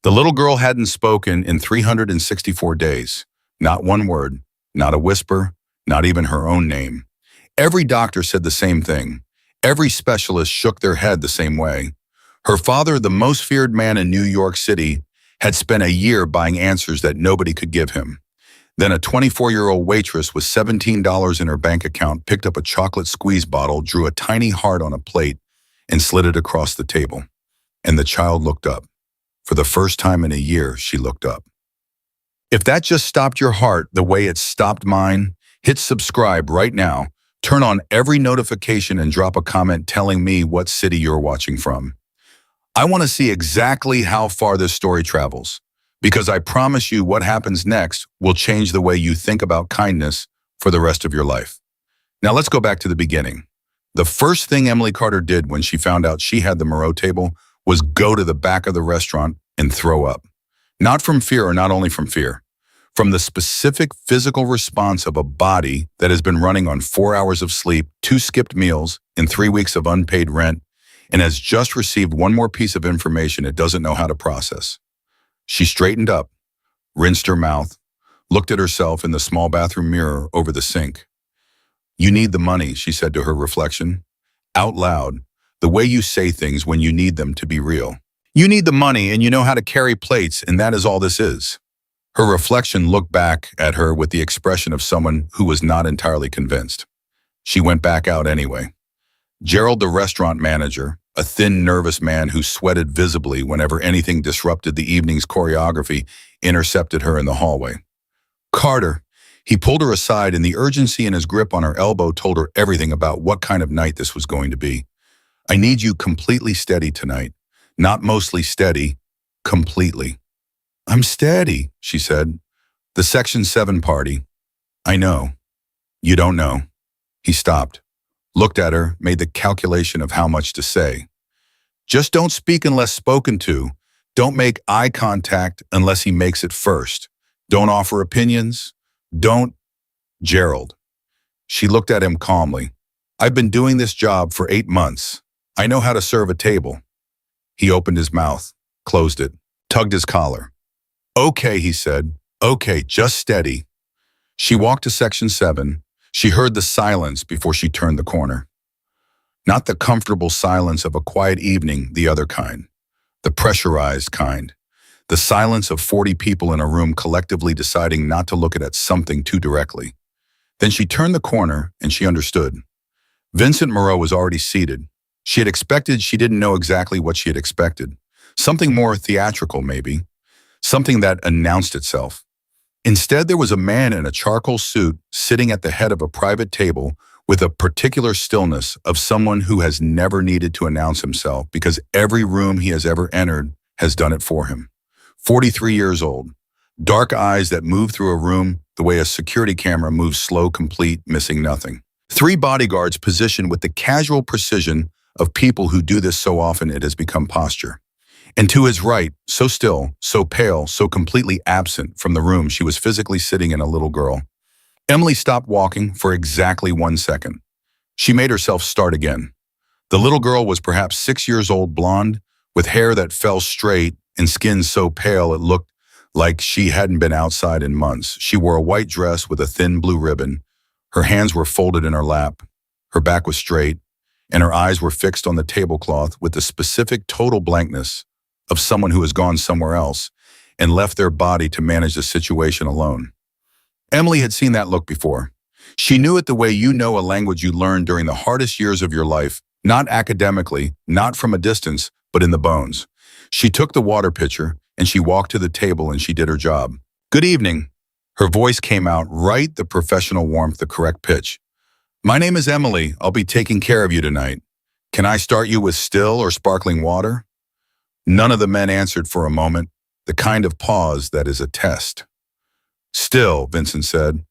The little girl hadn't spoken in 364 days. Not one word, not a whisper, not even her own name. Every doctor said the same thing. Every specialist shook their head the same way. Her father, the most feared man in New York City, had spent a year buying answers that nobody could give him. Then a 24-year-old waitress with $17 in her bank account picked up a chocolate squeeze bottle, drew a tiny heart on a plate, and slid it across the table. And the child looked up. For the first time in a year, she looked up. If that just stopped your heart the way it stopped mine, hit subscribe right now, turn on every notification and drop a comment telling me what city you're watching from. I want to see exactly how far this story travels, because I promise you what happens next will change the way you think about kindness for the rest of your life. Now let's go back to the beginning. The first thing Emily Carter did when she found out she had the Moreau table was go to the back of the restaurant and throw up. Not from fear, or not only from fear, from the specific physical response of a body that has been running on 4 hours of sleep, 2 skipped meals, and 3 weeks of unpaid rent, and has just received one more piece of information it doesn't know how to process. She straightened up, rinsed her mouth, looked at herself in the small bathroom mirror over the sink. "You need the money," she said to her reflection, out loud, the way you say things when you need them to be real. "You need the money and you know how to carry plates, and that is all this is." Her reflection looked back at her with the expression of someone who was not entirely convinced. She went back out anyway. Gerald, the restaurant manager, a thin, nervous man who sweated visibly whenever anything disrupted the evening's choreography, intercepted her in the hallway. "Carter." He pulled her aside, and the urgency in his grip on her elbow told her everything about what kind of night this was going to be. "I need you completely steady tonight. Not mostly steady, completely." "I'm steady," she said. "The Section 7 party." "I know. You don't know." He stopped, looked at her, made the calculation of how much to say. "Just don't speak unless spoken to. Don't make eye contact unless he makes it first. Don't offer opinions. Don't—" "Gerald." She looked at him calmly. "I've been doing this job for 8 months. I know how to serve a table." He opened his mouth, closed it, tugged his collar. "Okay," he said. "Okay, just steady." She walked to Section 7. She heard the silence before she turned the corner. Not the comfortable silence of a quiet evening, the other kind. The pressurized kind. The silence of 40 people in a room collectively deciding not to look at something too directly. Then she turned the corner and she understood. Vincent Moreau was already seated. She had expected she didn't know exactly what she had expected. Something more theatrical, maybe. Something that announced itself. Instead, there was a man in a charcoal suit sitting at the head of a private table with a particular stillness of someone who has never needed to announce himself because every room he has ever entered has done it for him. 43 years old. Dark eyes that move through a room the way a security camera moves slow, complete, missing nothing. 3 bodyguards positioned with the casual precision of people who do this so often it has become posture. And to his right, so still, so pale, so completely absent from the room she was physically sitting in, a little girl. Emily stopped walking for exactly 1 second. She made herself start again. The little girl was perhaps 6 years old, blonde, with hair that fell straight and skin so pale it looked like she hadn't been outside in months. She wore a white dress with a thin blue ribbon. Her hands were folded in her lap. Her back was straight, and her eyes were fixed on the tablecloth with the specific total blankness of someone who has gone somewhere else and left their body to manage the situation alone. Emily had seen that look before. She knew it the way you know a language you learned during the hardest years of your life, not academically, not from a distance, but in the bones. She took the water pitcher and she walked to the table and she did her job. "Good evening." Her voice came out right, the professional warmth, the correct pitch. "My name is Emily. I'll be taking care of you tonight. Can I start you with still or sparkling water?" None of the men answered for a moment, the kind of pause that is a test. "Still," Vincent said.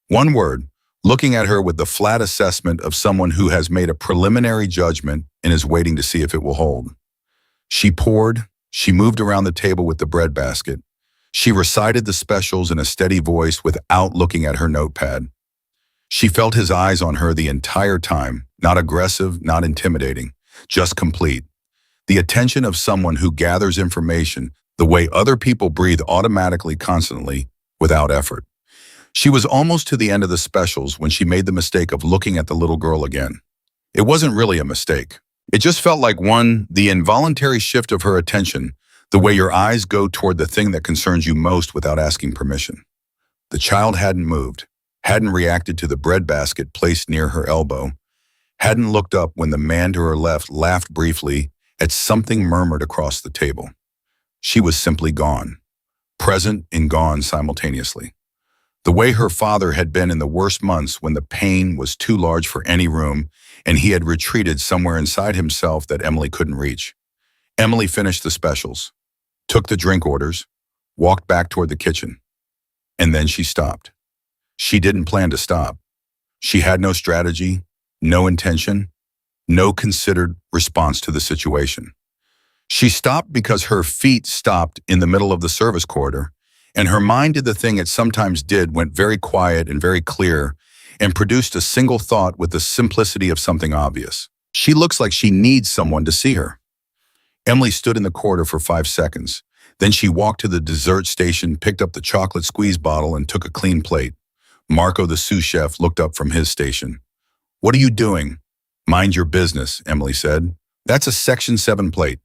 One word, looking at her with the flat assessment of someone who has made a preliminary judgment and is waiting to see if it will hold. She poured, she moved around the table with the bread basket. She recited the specials in a steady voice without looking at her notepad. She felt his eyes on her the entire time, not aggressive, not intimidating, just complete. The attention of someone who gathers information the way other people breathe automatically constantly without effort. She was almost to the end of the specials when she made the mistake of looking at the little girl again. It wasn't really a mistake. It just felt like the involuntary shift of her attention, the way your eyes go toward the thing that concerns you most without asking permission. The child hadn't moved, hadn't reacted to the breadbasket placed near her elbow, hadn't looked up when the man to her left laughed briefly at something murmured across the table. She was simply gone, present and gone simultaneously. The way her father had been in the worst months when the pain was too large for any room and he had retreated somewhere inside himself that Emily couldn't reach. Emily finished the specials, took the drink orders, walked back toward the kitchen, and then she stopped. She didn't plan to stop. She had no strategy, no intention, no considered response to the situation. She stopped because her feet stopped in the middle of the service corridor, and her mind did the thing it sometimes did, went very quiet and very clear, and produced a single thought with the simplicity of something obvious. She looks like she needs someone to see her. Emily stood in the corridor for 5 seconds. Then she walked to the dessert station, picked up the chocolate squeeze bottle, and took a clean plate. Marco, the sous chef, looked up from his station. "What are you doing?" "Mind your business," Emily said. "That's a Section 7 plate.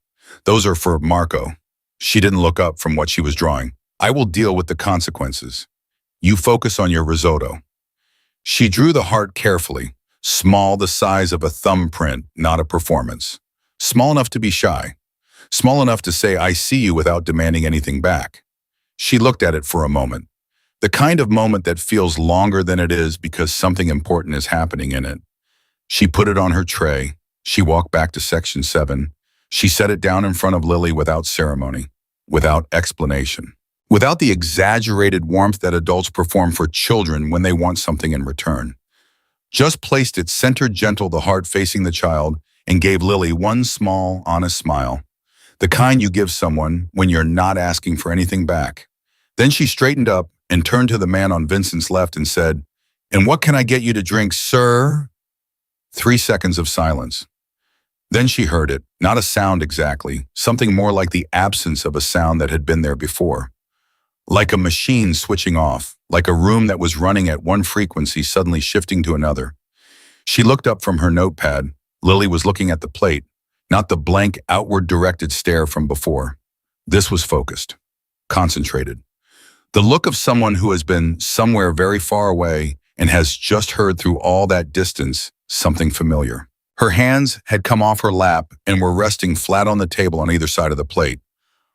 Those are for Marco." She didn't look up from what she was drawing. "I will deal with the consequences. You focus on your risotto." She drew the heart carefully, small, the size of a thumbprint, not a performance. Small enough to be shy. Small enough to say, "I see you," without demanding anything back. She looked at it for a moment. The kind of moment that feels longer than it is because something important is happening in it. She put it on her tray. She walked back to Section 7. She set it down in front of Lily without ceremony, without explanation, without the exaggerated warmth that adults perform for children when they want something in return. Just placed it centered, gentle, the heart facing the child, and gave Lily one small, honest smile, the kind you give someone when you're not asking for anything back. Then she straightened up and turned to the man on Vincent's left and said, "And what can I get you to drink, sir?" 3 seconds of silence. Then she heard it, not a sound exactly, something more like the absence of a sound that had been there before. Like a machine switching off, like a room that was running at one frequency suddenly shifting to another. She looked up from her notepad. Lily was looking at the plate, not the blank outward-directed stare from before. This was focused, concentrated. The look of someone who has been somewhere very far away and has just heard through all that distance something familiar. Her hands had come off her lap and were resting flat on the table on either side of the plate.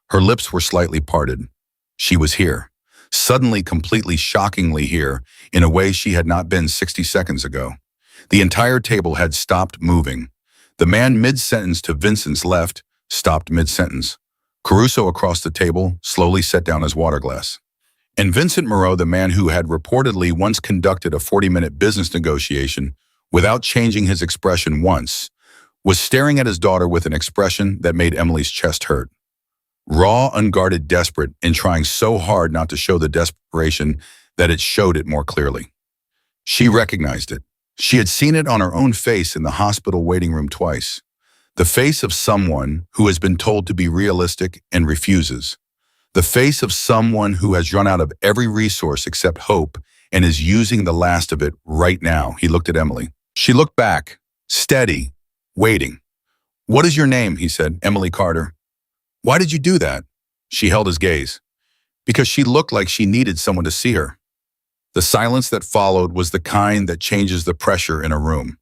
Her lips were slightly parted. She was here, suddenly, completely, shockingly here, in a way she had not been 60 seconds ago. The entire table had stopped moving. The man mid-sentence to Vincent's left stopped mid-sentence. Caruso across the table slowly set down his water glass. And Vincent Moreau, the man who had reportedly once conducted a 40-minute business negotiation without changing his expression once, was staring at his daughter with an expression that made Emily's chest hurt. Raw, unguarded, desperate, and trying so hard not to show the desperation that it showed it more clearly. She recognized it. She had seen it on her own face in the hospital waiting room twice. The face of someone who has been told to be realistic and refuses. The face of someone who has run out of every resource except hope and is using the last of it right now. He looked at Emily. She looked back, steady, waiting. "What is your name?" he said. "Emily Carter." "Why did you do that?" She held his gaze. Because she looked like she needed someone to see her. The silence that followed was the kind that changes the pressure in a room.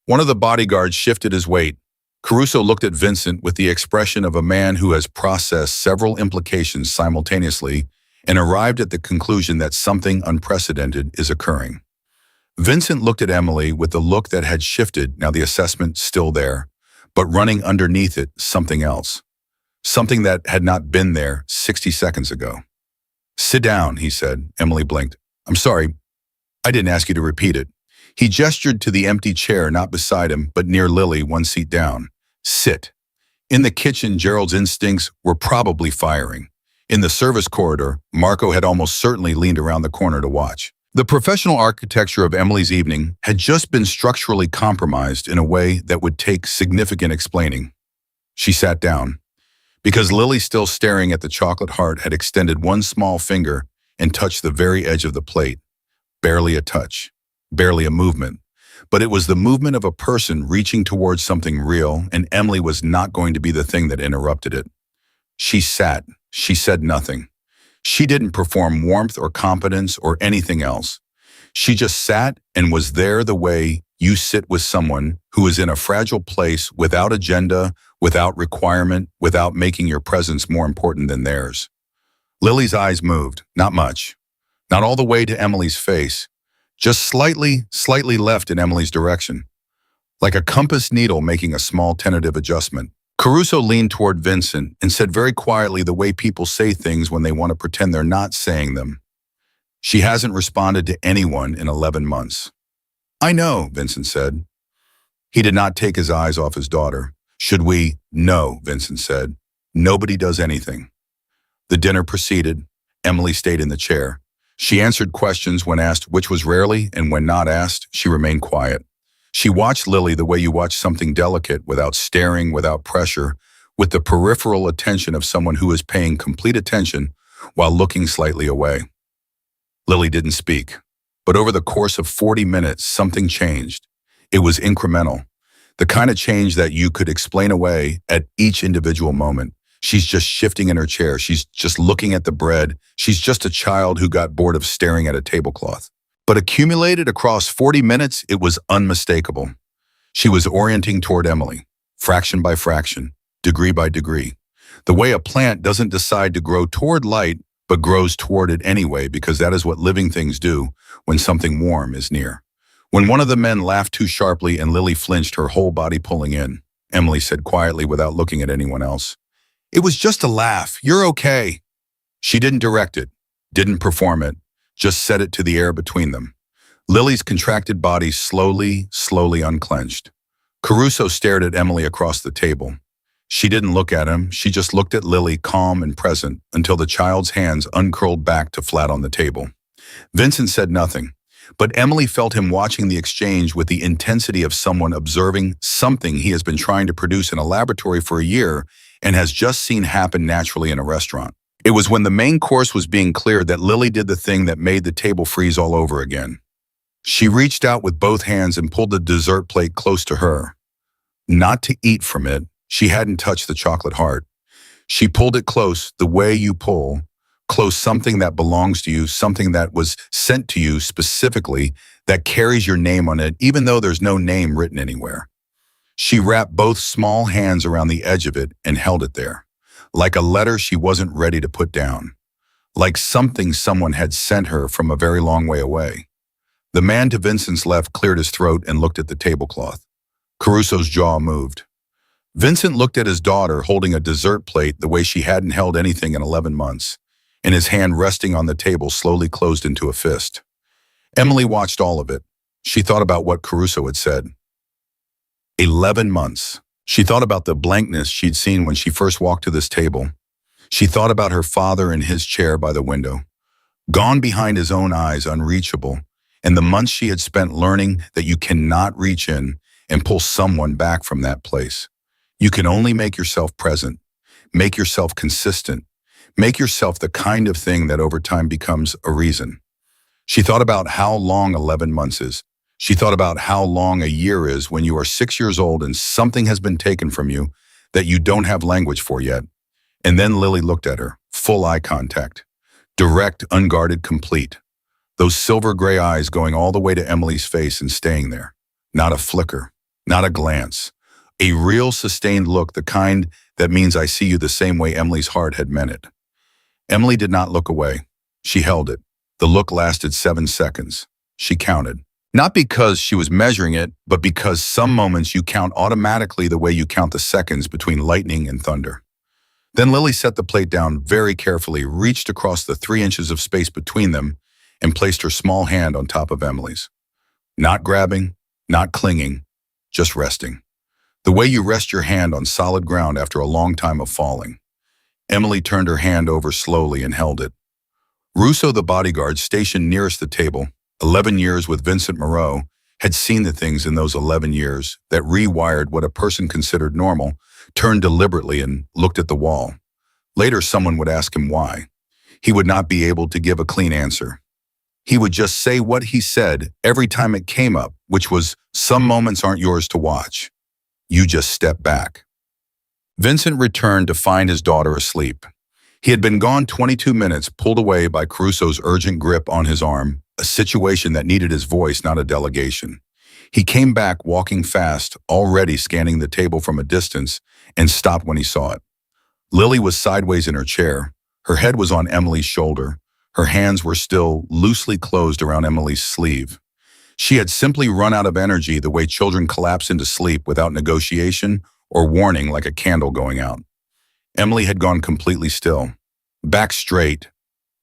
One of the bodyguards shifted his weight. Caruso looked at Vincent with the expression of a man who has processed several implications simultaneously and arrived at the conclusion that something unprecedented is occurring. Vincent looked at Emily with the look that had shifted, now the assessment still there, but running underneath it something else. Something that had not been there 60 seconds ago. "Sit down," he said. Emily blinked. "I'm sorry, I didn't ask you to repeat it." He gestured to the empty chair not beside him, but near Lily, one seat down. "Sit." In the kitchen, Gerald's instincts were probably firing. In the service corridor, Marco had almost certainly leaned around the corner to watch. The professional architecture of Emily's evening had just been structurally compromised in a way that would take significant explaining. She sat down. Because Lily, still staring at the chocolate heart, had extended one small finger and touched the very edge of the plate. Barely a touch, barely a movement. But it was the movement of a person reaching towards something real, and Emily was not going to be the thing that interrupted it. She sat. She said nothing. She didn't perform warmth or competence or anything else. She just sat and was there the way you sit with someone who is in a fragile place, without agenda, without requirement, without making your presence more important than theirs. Lily's eyes moved, not much. Not all the way to Emily's face, just slightly left in Emily's direction, like a compass needle making a small tentative adjustment. Caruso leaned toward Vincent and said very quietly, the way people say things when they want to pretend they're not saying them. "She hasn't responded to anyone in 11 months. "I know," Vincent said. He did not take his eyes off his daughter. "Should we?" "No," Vincent said. "Nobody does anything." The dinner proceeded. Emily stayed in the chair. She answered questions when asked, which was rarely, and when not asked, she remained quiet. She watched Lily the way you watch something delicate, without staring, without pressure, with the peripheral attention of someone who is paying complete attention while looking slightly away. Lily didn't speak, but over the course of 40 minutes, something changed. It was incremental, the kind of change that you could explain away at each individual moment. She's just shifting in her chair. She's just looking at the bread. She's just a child who got bored of staring at a tablecloth. But accumulated across 40 minutes, it was unmistakable. She was orienting toward Emily, fraction by fraction, degree by degree. The way a plant doesn't decide to grow toward light, but grows toward it anyway, because that is what living things do when something warm is near. When one of the men laughed too sharply and Lily flinched, her whole body pulling in, Emily said quietly without looking at anyone else, "It was just a laugh. You're okay." She didn't direct it, didn't perform it, just set it to the air between them. Lily's contracted body slowly unclenched. Caruso stared at Emily across the table. She didn't look at him. She just looked at Lily, calm and present, until the child's hands uncurled back to flat on the table. Vincent said nothing, but Emily felt him watching the exchange with the intensity of someone observing something he has been trying to produce in a laboratory for a year and has just seen happen naturally in a restaurant. It was when the main course was being cleared that Lily did the thing that made the table freeze all over again. She reached out with both hands and pulled the dessert plate close to her. Not to eat from it. She hadn't touched the chocolate heart. She pulled it close, the way you pull close something that belongs to you, something that was sent to you specifically, that carries your name on it, even though there's no name written anywhere. She wrapped both small hands around the edge of it and held it there, like a letter she wasn't ready to put down, like something someone had sent her from a very long way away. The man to Vincent's left cleared his throat and looked at the tablecloth. Caruso's jaw moved. Vincent looked at his daughter holding a dessert plate the way she hadn't held anything in 11 months, and his hand resting on the table slowly closed into a fist. Emily watched all of it. She thought about what Caruso had said. 11 months. She thought about the blankness she'd seen when she first walked to this table. She thought about her father in his chair by the window, gone behind his own eyes, unreachable, and the months she had spent learning that you cannot reach in and pull someone back from that place. You can only make yourself present, make yourself consistent, make yourself the kind of thing that over time becomes a reason. She thought about how long 11 months is. She thought about how long a year is when you are 6 years old and something has been taken from you that you don't have language for yet. And then Lily looked at her, full eye contact, direct, unguarded, complete. Those silver gray eyes going all the way to Emily's face and staying there. Not a flicker, not a glance. A real sustained look, the kind that means I see you the same way Emily's heart had meant it. Emily did not look away. She held it. The look lasted 7 seconds. She counted. Not because she was measuring it, but because some moments you count automatically the way you count the seconds between lightning and thunder. Then Lily set the plate down very carefully, reached across the 3 inches of space between them, and placed her small hand on top of Emily's. Not grabbing, not clinging, just resting. The way you rest your hand on solid ground after a long time of falling. Emily turned her hand over slowly and held it. Russo, the bodyguard stationed nearest the table, 11 years with Vincent Moreau, had seen the things in those 11 years that rewired what a person considered normal, turned deliberately and looked at the wall. Later, someone would ask him why. He would not be able to give a clean answer. He would just say what he said every time it came up, which was, "Some moments aren't yours to watch. You just step back." Vincent returned to find his daughter asleep. He had been gone 22 minutes, pulled away by Caruso's urgent grip on his arm, a situation that needed his voice, not a delegation. He came back walking fast, already scanning the table from a distance, and stopped when he saw it. Lily was sideways in her chair. Her head was on Emily's shoulder. Her hands were still loosely closed around Emily's sleeve. She had simply run out of energy, the way children collapse into sleep without negotiation or warning, like a candle going out. Emily had gone completely still. Back straight,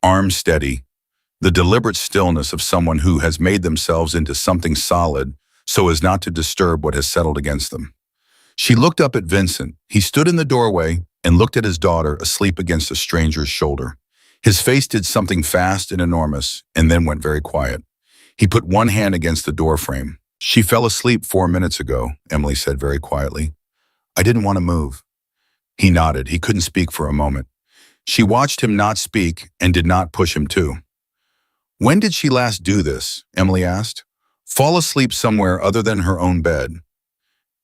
arms steady, the deliberate stillness of someone who has made themselves into something solid so as not to disturb what has settled against them. She looked up at Vincent. He stood in the doorway and looked at his daughter asleep against a stranger's shoulder. His face did something fast and enormous and then went very quiet. He put one hand against the doorframe. "She fell asleep 4 minutes ago," Emily said very quietly. "I didn't want to move." He nodded. He couldn't speak for a moment. She watched him not speak and did not push him to. "When did she last do this?" Emily asked. "Fall asleep somewhere other than her own bed?"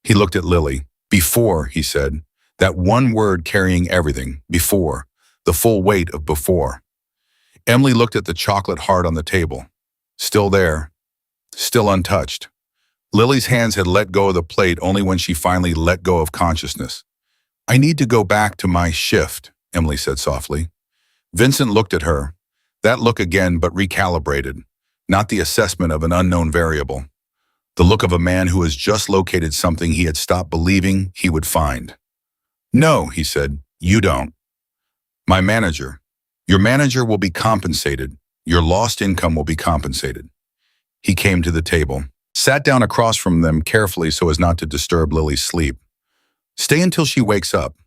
He looked at Lily. "Before," he said. That one word carrying everything. Before. The full weight of before. Emily looked at the chocolate heart on the table. Still there. Still untouched. Lily's hands had let go of the plate only when she finally let go of consciousness. "I need to go back to my shift," Emily said softly. Vincent looked at her. That look again, but recalibrated. Not the assessment of an unknown variable. The look of a man who has just located something he had stopped believing he would find. "No," he said, "you don't. My manager. Your manager will be compensated. Your lost income will be compensated." He came to the table, sat down across from them carefully so as not to disturb Lily's sleep. "Stay until she wakes up."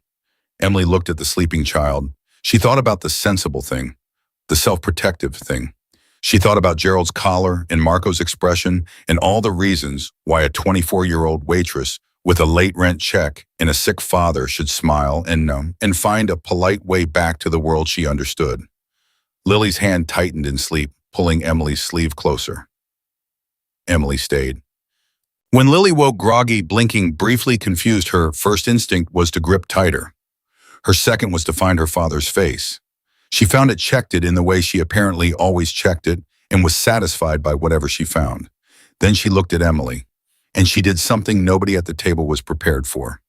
Emily looked at the sleeping child. She thought about the sensible thing, the self-protective thing. She thought about Gerald's collar and Marco's expression and all the reasons why a 24-year-old waitress with a late rent check and a sick father should smile and know and find a polite way back to the world she understood. Lily's hand tightened in sleep, pulling Emily's sleeve closer. Emily stayed. When Lily woke groggy, blinking, briefly confused, her first instinct was to grip tighter. Her second was to find her father's face. She found it, checked it in the way she apparently always checked it, and was satisfied by whatever she found. Then she looked at Emily, and she did something nobody at the table was prepared for.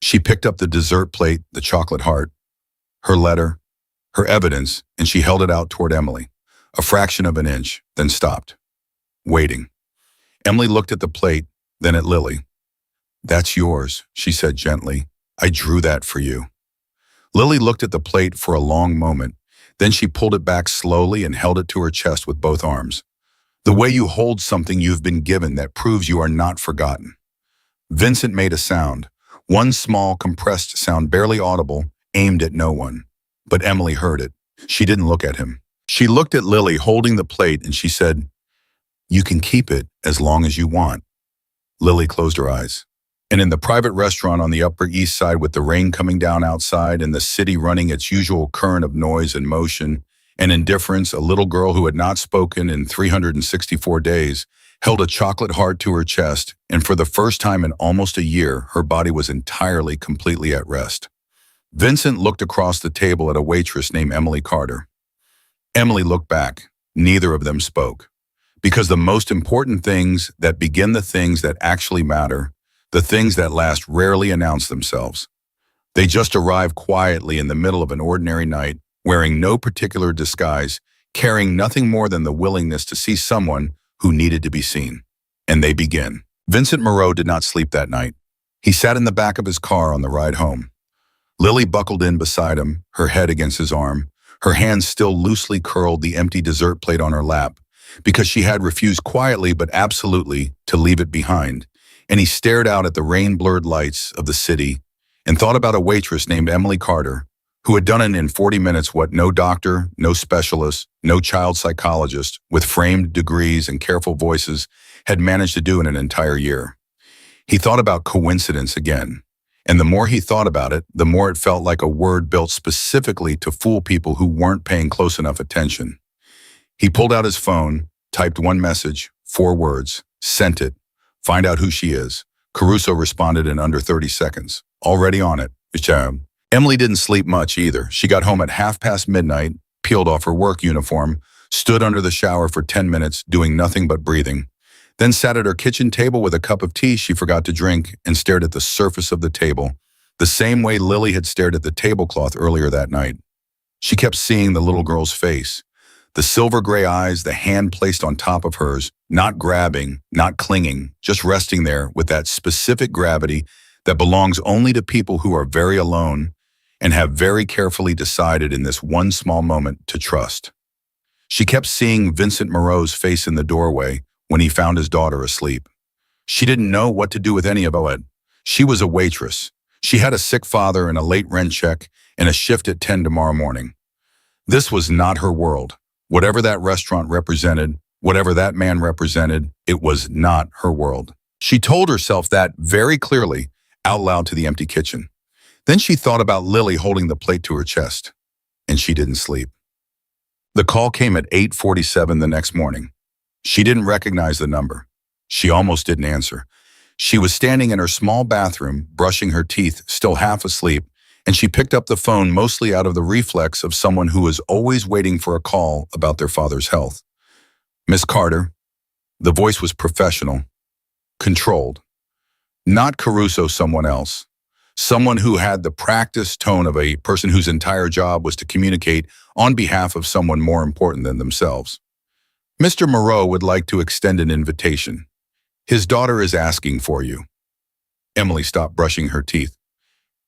She picked up the dessert plate, the chocolate heart, her letter, her evidence, and she held it out toward Emily, a fraction of an inch, then stopped, waiting. Emily looked at the plate, then at Lily. "That's yours," she said gently. "I drew that for you." Lily looked at the plate for a long moment. Then she pulled it back slowly and held it to her chest with both arms. "The way you hold something you've been given that proves you are not forgotten." Vincent made a sound, one small, compressed sound, barely audible, aimed at no one. But Emily heard it. She didn't look at him. She looked at Lily holding the plate and she said, "You can keep it as long as you want." Lily closed her eyes. And in the private restaurant on the Upper East Side, with the rain coming down outside and the city running its usual current of noise and motion and indifference, a little girl who had not spoken in 364 days held a chocolate heart to her chest, and for the first time in almost a year, her body was entirely, completely at rest. Vincent looked across the table at a waitress named Emily Carter. Emily looked back. Neither of them spoke. Because the most important things that begin, the things that actually matter, the things that last, rarely announce themselves. They just arrive quietly in the middle of an ordinary night, wearing no particular disguise, carrying nothing more than the willingness to see someone who needed to be seen. And they begin. Vincent Moreau did not sleep that night. He sat in the back of his car on the ride home. Lily buckled in beside him, her head against his arm, her hands still loosely curled, the empty dessert plate on her lap, because she had refused quietly but absolutely to leave it behind. And he stared out at the rain-blurred lights of the city and thought about a waitress named Emily Carter, who had done in 40 minutes what no doctor, no specialist, no child psychologist with framed degrees and careful voices had managed to do in an entire year. He thought about coincidence again, And the more he thought about it, the more it felt like a word built specifically to fool people who weren't paying close enough attention. He pulled out his phone, typed one message, 4 words, sent it. Find out who she is. Caruso responded in under 30 seconds. Already on it. Emily didn't sleep much either. She got home at midnight, peeled off her work uniform, stood under the shower for 10 minutes, doing nothing but breathing, then sat at her kitchen table with a cup of tea she forgot to drink and stared at the surface of the table, the same way Lily had stared at the tablecloth earlier that night. She kept seeing the little girl's face, the silver gray eyes, the hand placed on top of hers, not grabbing, not clinging, just resting there with that specific gravity that belongs only to people who are very alone and have very carefully decided in this one small moment to trust. She kept seeing Vincent Moreau's face in the doorway when he found his daughter asleep. She didn't know what to do with any of it. She was a waitress. She had a sick father and a late rent check and a shift at 10 tomorrow morning. This was not her world. Whatever that restaurant represented, whatever that man represented, it was not her world. She told herself that very clearly, out loud to the empty kitchen. Then she thought about Lily holding the plate to her chest, and she didn't sleep. The call came at 8:47 the next morning. She didn't recognize the number. She almost didn't answer. She was standing in her small bathroom, brushing her teeth, still half asleep, and she picked up the phone mostly out of the reflex of someone who is always waiting for a call about their father's health. Miss Carter. The voice was professional, controlled. Not Caruso, someone else. Someone who had the practiced tone of a person whose entire job was to communicate on behalf of someone more important than themselves. Mr. Moreau would like to extend an invitation. His daughter is asking for you. Emily stopped brushing her teeth.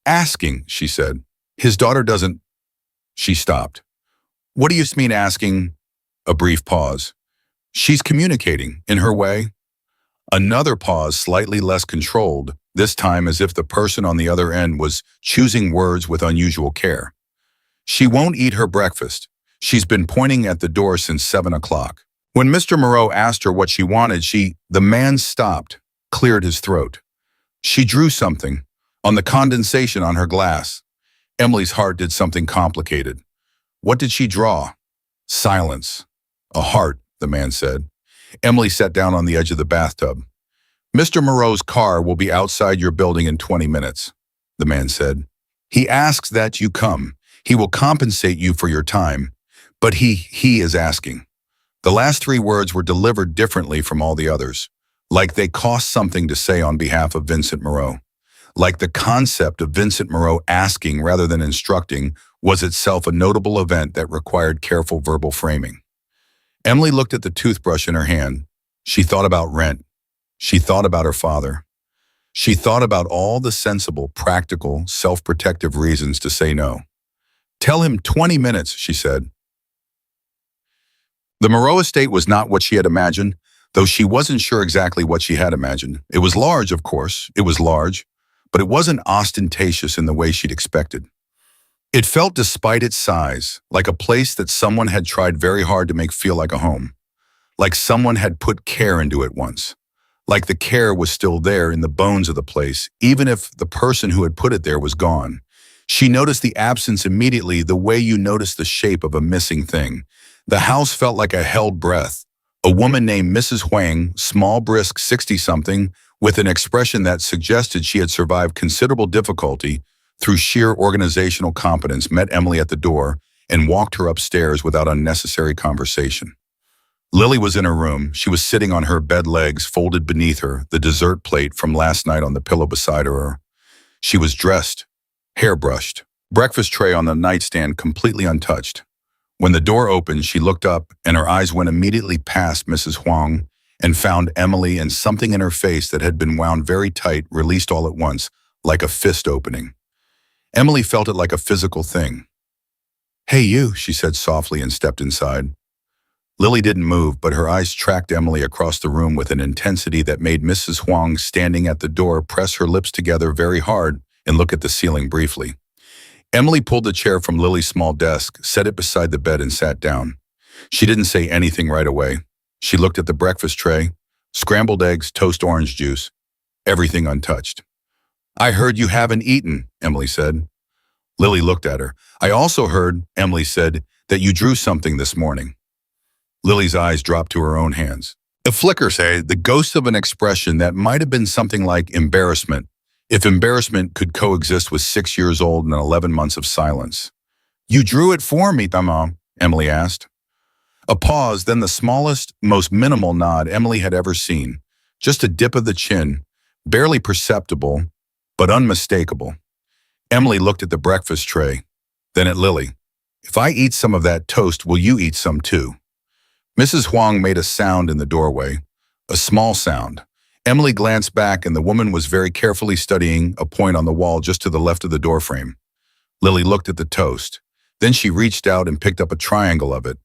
Asking, she said. His daughter doesn't... She stopped. What do you mean asking? A brief pause. She's communicating, in her way. Another pause, slightly less controlled, this time as if the person on the other end was choosing words with unusual care. She won't eat her breakfast. She's been pointing at the door since 7 o'clock. When Mr. Moreau asked her what she wanted, the man stopped, cleared his throat. She drew something, on the condensation on her glass. Emily's heart did something complicated. What did she draw? Silence. A heart, the man said. Emily sat down on the edge of the bathtub. Mr. Moreau's car will be outside your building in 20 minutes, the man said. He asks that you come. He will compensate you for your time. But he is asking. The last 3 words were delivered differently from all the others, like they cost something to say on behalf of Vincent Moreau. Like the concept of Vincent Moreau asking rather than instructing was itself a notable event that required careful verbal framing. Emily looked at the toothbrush in her hand. She thought about rent. She thought about her father. She thought about all the sensible, practical, self-protective reasons to say no. Tell him 20 minutes, she said. The Moreau estate was not what she had imagined, though she wasn't sure exactly what she had imagined. It was large, of course. It was large, but it wasn't ostentatious in the way she'd expected. It felt, despite its size, like a place that someone had tried very hard to make feel like a home. Like someone had put care into it once. Like the care was still there in the bones of the place, even if the person who had put it there was gone. She noticed the absence immediately, the way you notice the shape of a missing thing. The house felt like a held breath. A woman named Mrs. Huang, small, brisk, 60-something, with an expression that suggested she had survived considerable difficulty through sheer organizational competence, met Emily at the door and walked her upstairs without unnecessary conversation. Lily was in her room. She was sitting on her bed legs, folded beneath her, the dessert plate from last night on the pillow beside her. She was dressed, hair brushed, breakfast tray on the nightstand completely untouched. When the door opened, she looked up and her eyes went immediately past Mrs. Huang and found Emily and something in her face that had been wound very tight, released all at once, like a fist opening. Emily felt it like a physical thing. Hey you, she said softly and stepped inside. Lily didn't move, but her eyes tracked Emily across the room with an intensity that made Mrs. Huang, standing at the door, press her lips together very hard and look at the ceiling briefly. Emily pulled the chair from Lily's small desk, set it beside the bed and sat down. She didn't say anything right away. She looked at the breakfast tray, scrambled eggs, toast orange juice, everything untouched. I heard you haven't eaten, Emily said. Lily looked at her. I also heard, Emily said, that you drew something this morning. Lily's eyes dropped to her own hands. A flicker said, the ghost of an expression that might have been something like embarrassment, if embarrassment could coexist with 6 years old and 11 months of silence. You drew it for me, Tama, Emily asked. A pause, then the smallest, most minimal nod Emily had ever seen. Just a dip of the chin, barely perceptible, but unmistakable. Emily looked at the breakfast tray, then at Lily. If I eat some of that toast, will you eat some too? Mrs. Huang made a sound in the doorway, a small sound. Emily glanced back and the woman was very carefully studying a point on the wall just to the left of the doorframe. Lily looked at the toast. Then she reached out and picked up a triangle of it.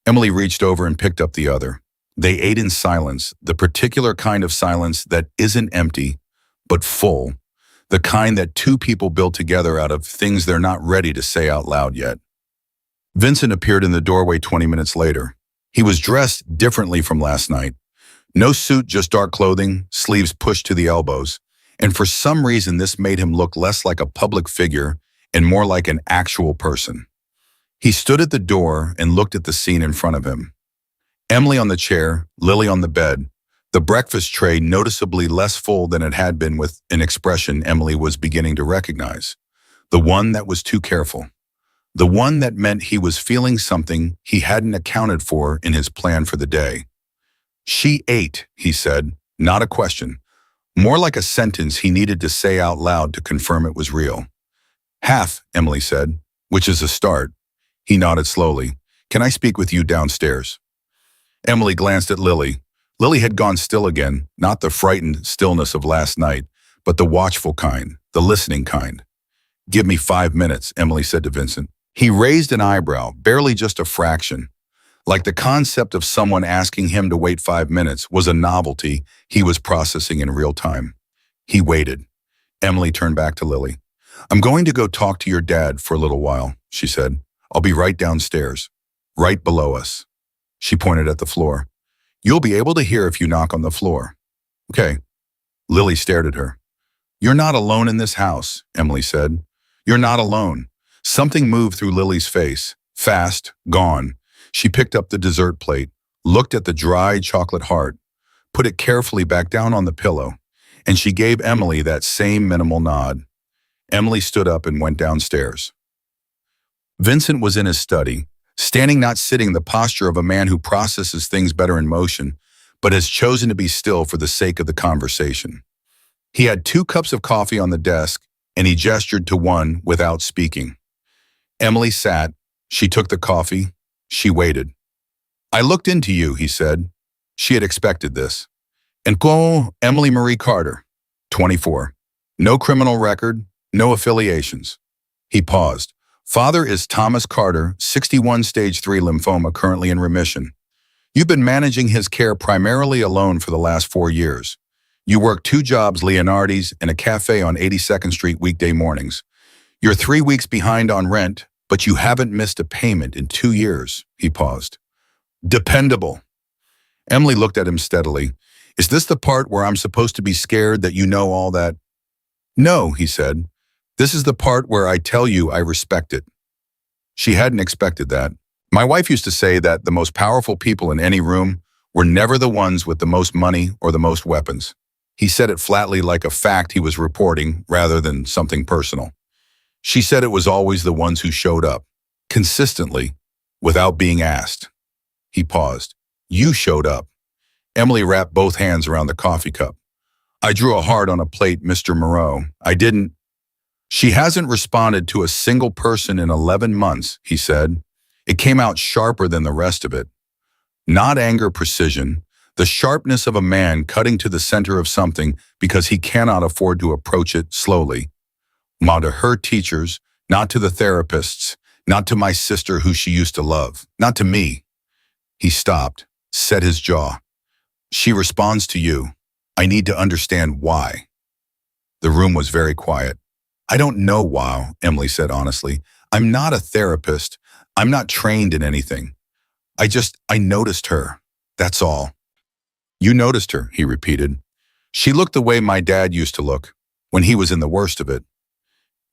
Emily reached over and picked up the other. They ate in silence, the particular kind of silence that isn't empty, but full. The kind that two people build together out of things they're not ready to say out loud yet. Vincent appeared in the doorway 20 minutes later. He was dressed differently from last night. No suit, just dark clothing, sleeves pushed to the elbows. And for some reason, this made him look less like a public figure and more like an actual person. He stood at the door and looked at the scene in front of him. Emily on the chair, Lily on the bed, the breakfast tray noticeably less full than it had been, with an expression Emily was beginning to recognize. The one that was too careful. The one that meant he was feeling something he hadn't accounted for in his plan for the day. She ate, he said, not a question. More like a sentence he needed to say out loud to confirm it was real. Half, Emily said, which is a start. He nodded slowly. Can I speak with you downstairs? Emily glanced at Lily. Lily had gone still again, not the frightened stillness of last night, but the watchful kind, the listening kind. Give me 5 minutes, Emily said to Vincent. He raised an eyebrow, barely just a fraction. Like the concept of someone asking him to wait 5 minutes was a novelty he was processing in real time. He waited. Emily turned back to Lily. I'm going to go talk to your dad for a little while, she said. I'll be right downstairs, right below us. She pointed at the floor. You'll be able to hear if you knock on the floor. Okay. Lily stared at her. You're not alone in this house, Emily said. You're not alone. Something moved through Lily's face. Fast, gone. She picked up the dessert plate, looked at the dry chocolate heart, put it carefully back down on the pillow, and she gave Emily that same minimal nod. Emily stood up and went downstairs. Vincent was in his study, standing, not sitting, the posture of a man who processes things better in motion, but has chosen to be still for the sake of the conversation. He had 2 cups of coffee on the desk, and he gestured to one without speaking. Emily sat. She took the coffee. She waited. I looked into you, he said. She had expected this. And Emily Marie Carter, 24. No criminal record, no affiliations. He paused. Father is Thomas Carter, 61 stage 3 lymphoma, currently in remission. You've been managing his care primarily alone for the last 4 years. You work 2 jobs, Leonardi's and a cafe on 82nd Street weekday mornings. You're 3 weeks behind on rent, but you haven't missed a payment in 2 years. He paused. Dependable. Emily looked at him steadily. Is this the part where I'm supposed to be scared that you know all that? No, he said. This is the part where I tell you I respect it. She hadn't expected that. My wife used to say that the most powerful people in any room were never the ones with the most money or the most weapons. He said it flatly, like a fact he was reporting rather than something personal. She said it was always the ones who showed up, consistently, without being asked. He paused. You showed up. Emily wrapped both hands around the coffee cup. I drew a heart on a plate, Mr. Moreau. I didn't. She hasn't responded to a single person in 11 months, he said. It came out sharper than the rest of it. Not anger, precision, the sharpness of a man cutting to the center of something because he cannot afford to approach it slowly. Not to her teachers, not to the therapists, not to my sister who she used to love, not to me. He stopped, set his jaw. She responds to you. I need to understand why. The room was very quiet. I don't know why, Emily said honestly. I'm not a therapist. I'm not trained in anything. I noticed her. That's all. You noticed her, he repeated. She looked the way my dad used to look. when he was in the worst of it.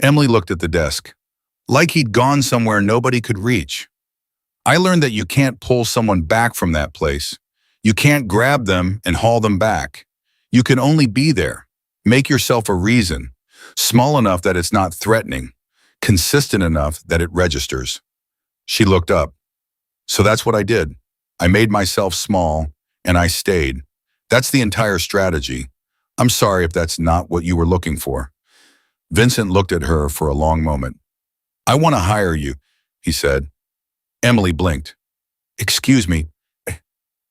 Emily looked at the desk, like he'd gone somewhere nobody could reach. I learned that you can't pull someone back from that place. You can't grab them and haul them back. You can only be there. Make yourself a reason, small enough that it's not threatening, consistent enough that it registers. She looked up. So that's what I did. I made myself small, and I stayed. That's the entire strategy. I'm sorry if that's not what you were looking for. Vincent looked at her for a long moment. I want to hire you, he said. Emily blinked. Excuse me,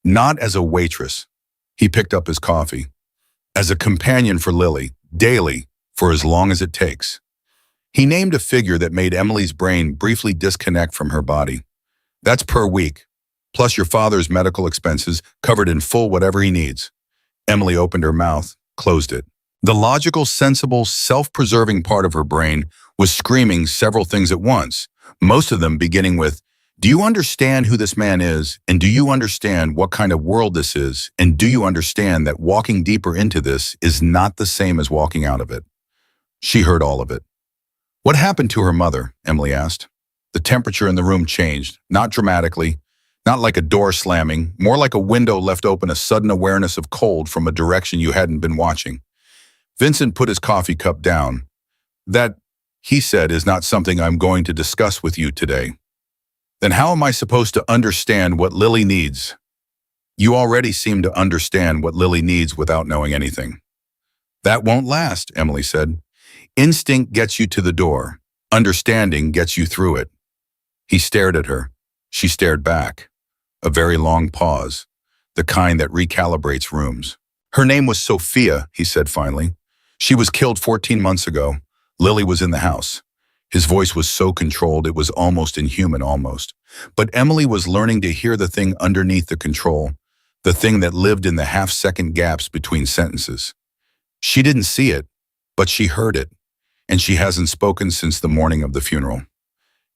not as a waitress. He picked up his coffee. As a companion for Lily, daily, for as long as it takes. He named a figure that made Emily's brain briefly disconnect from her body. That's per week, plus your father's medical expenses covered in full whatever he needs. Emily opened her mouth, closed it. The logical, sensible, self-preserving part of her brain was screaming several things at once, most of them beginning with, do you understand who this man is? And do you understand what kind of world this is? And do you understand that walking deeper into this is not the same as walking out of it? She heard all of it. What happened to her mother? Emily asked. The temperature in the room changed, not dramatically, not like a door slamming, more like a window left open, a sudden awareness of cold from a direction you hadn't been watching. Vincent put his coffee cup down. That, he said, is not something I'm going to discuss with you today. Then how am I supposed to understand what Lily needs? You already seem to understand what Lily needs without knowing anything. That won't last, Emily said. Instinct gets you to the door. Understanding gets you through it. He stared at her. She stared back. A very long pause, the kind that recalibrates rooms. Her name was Sophia, he said finally. She was killed 14 months ago. Lily was in the house. His voice was so controlled it was almost inhuman, almost. But Emily was learning to hear the thing underneath the control, the thing that lived in the half-second gaps between sentences. She didn't see it, but she heard it, and she hasn't spoken since the morning of the funeral.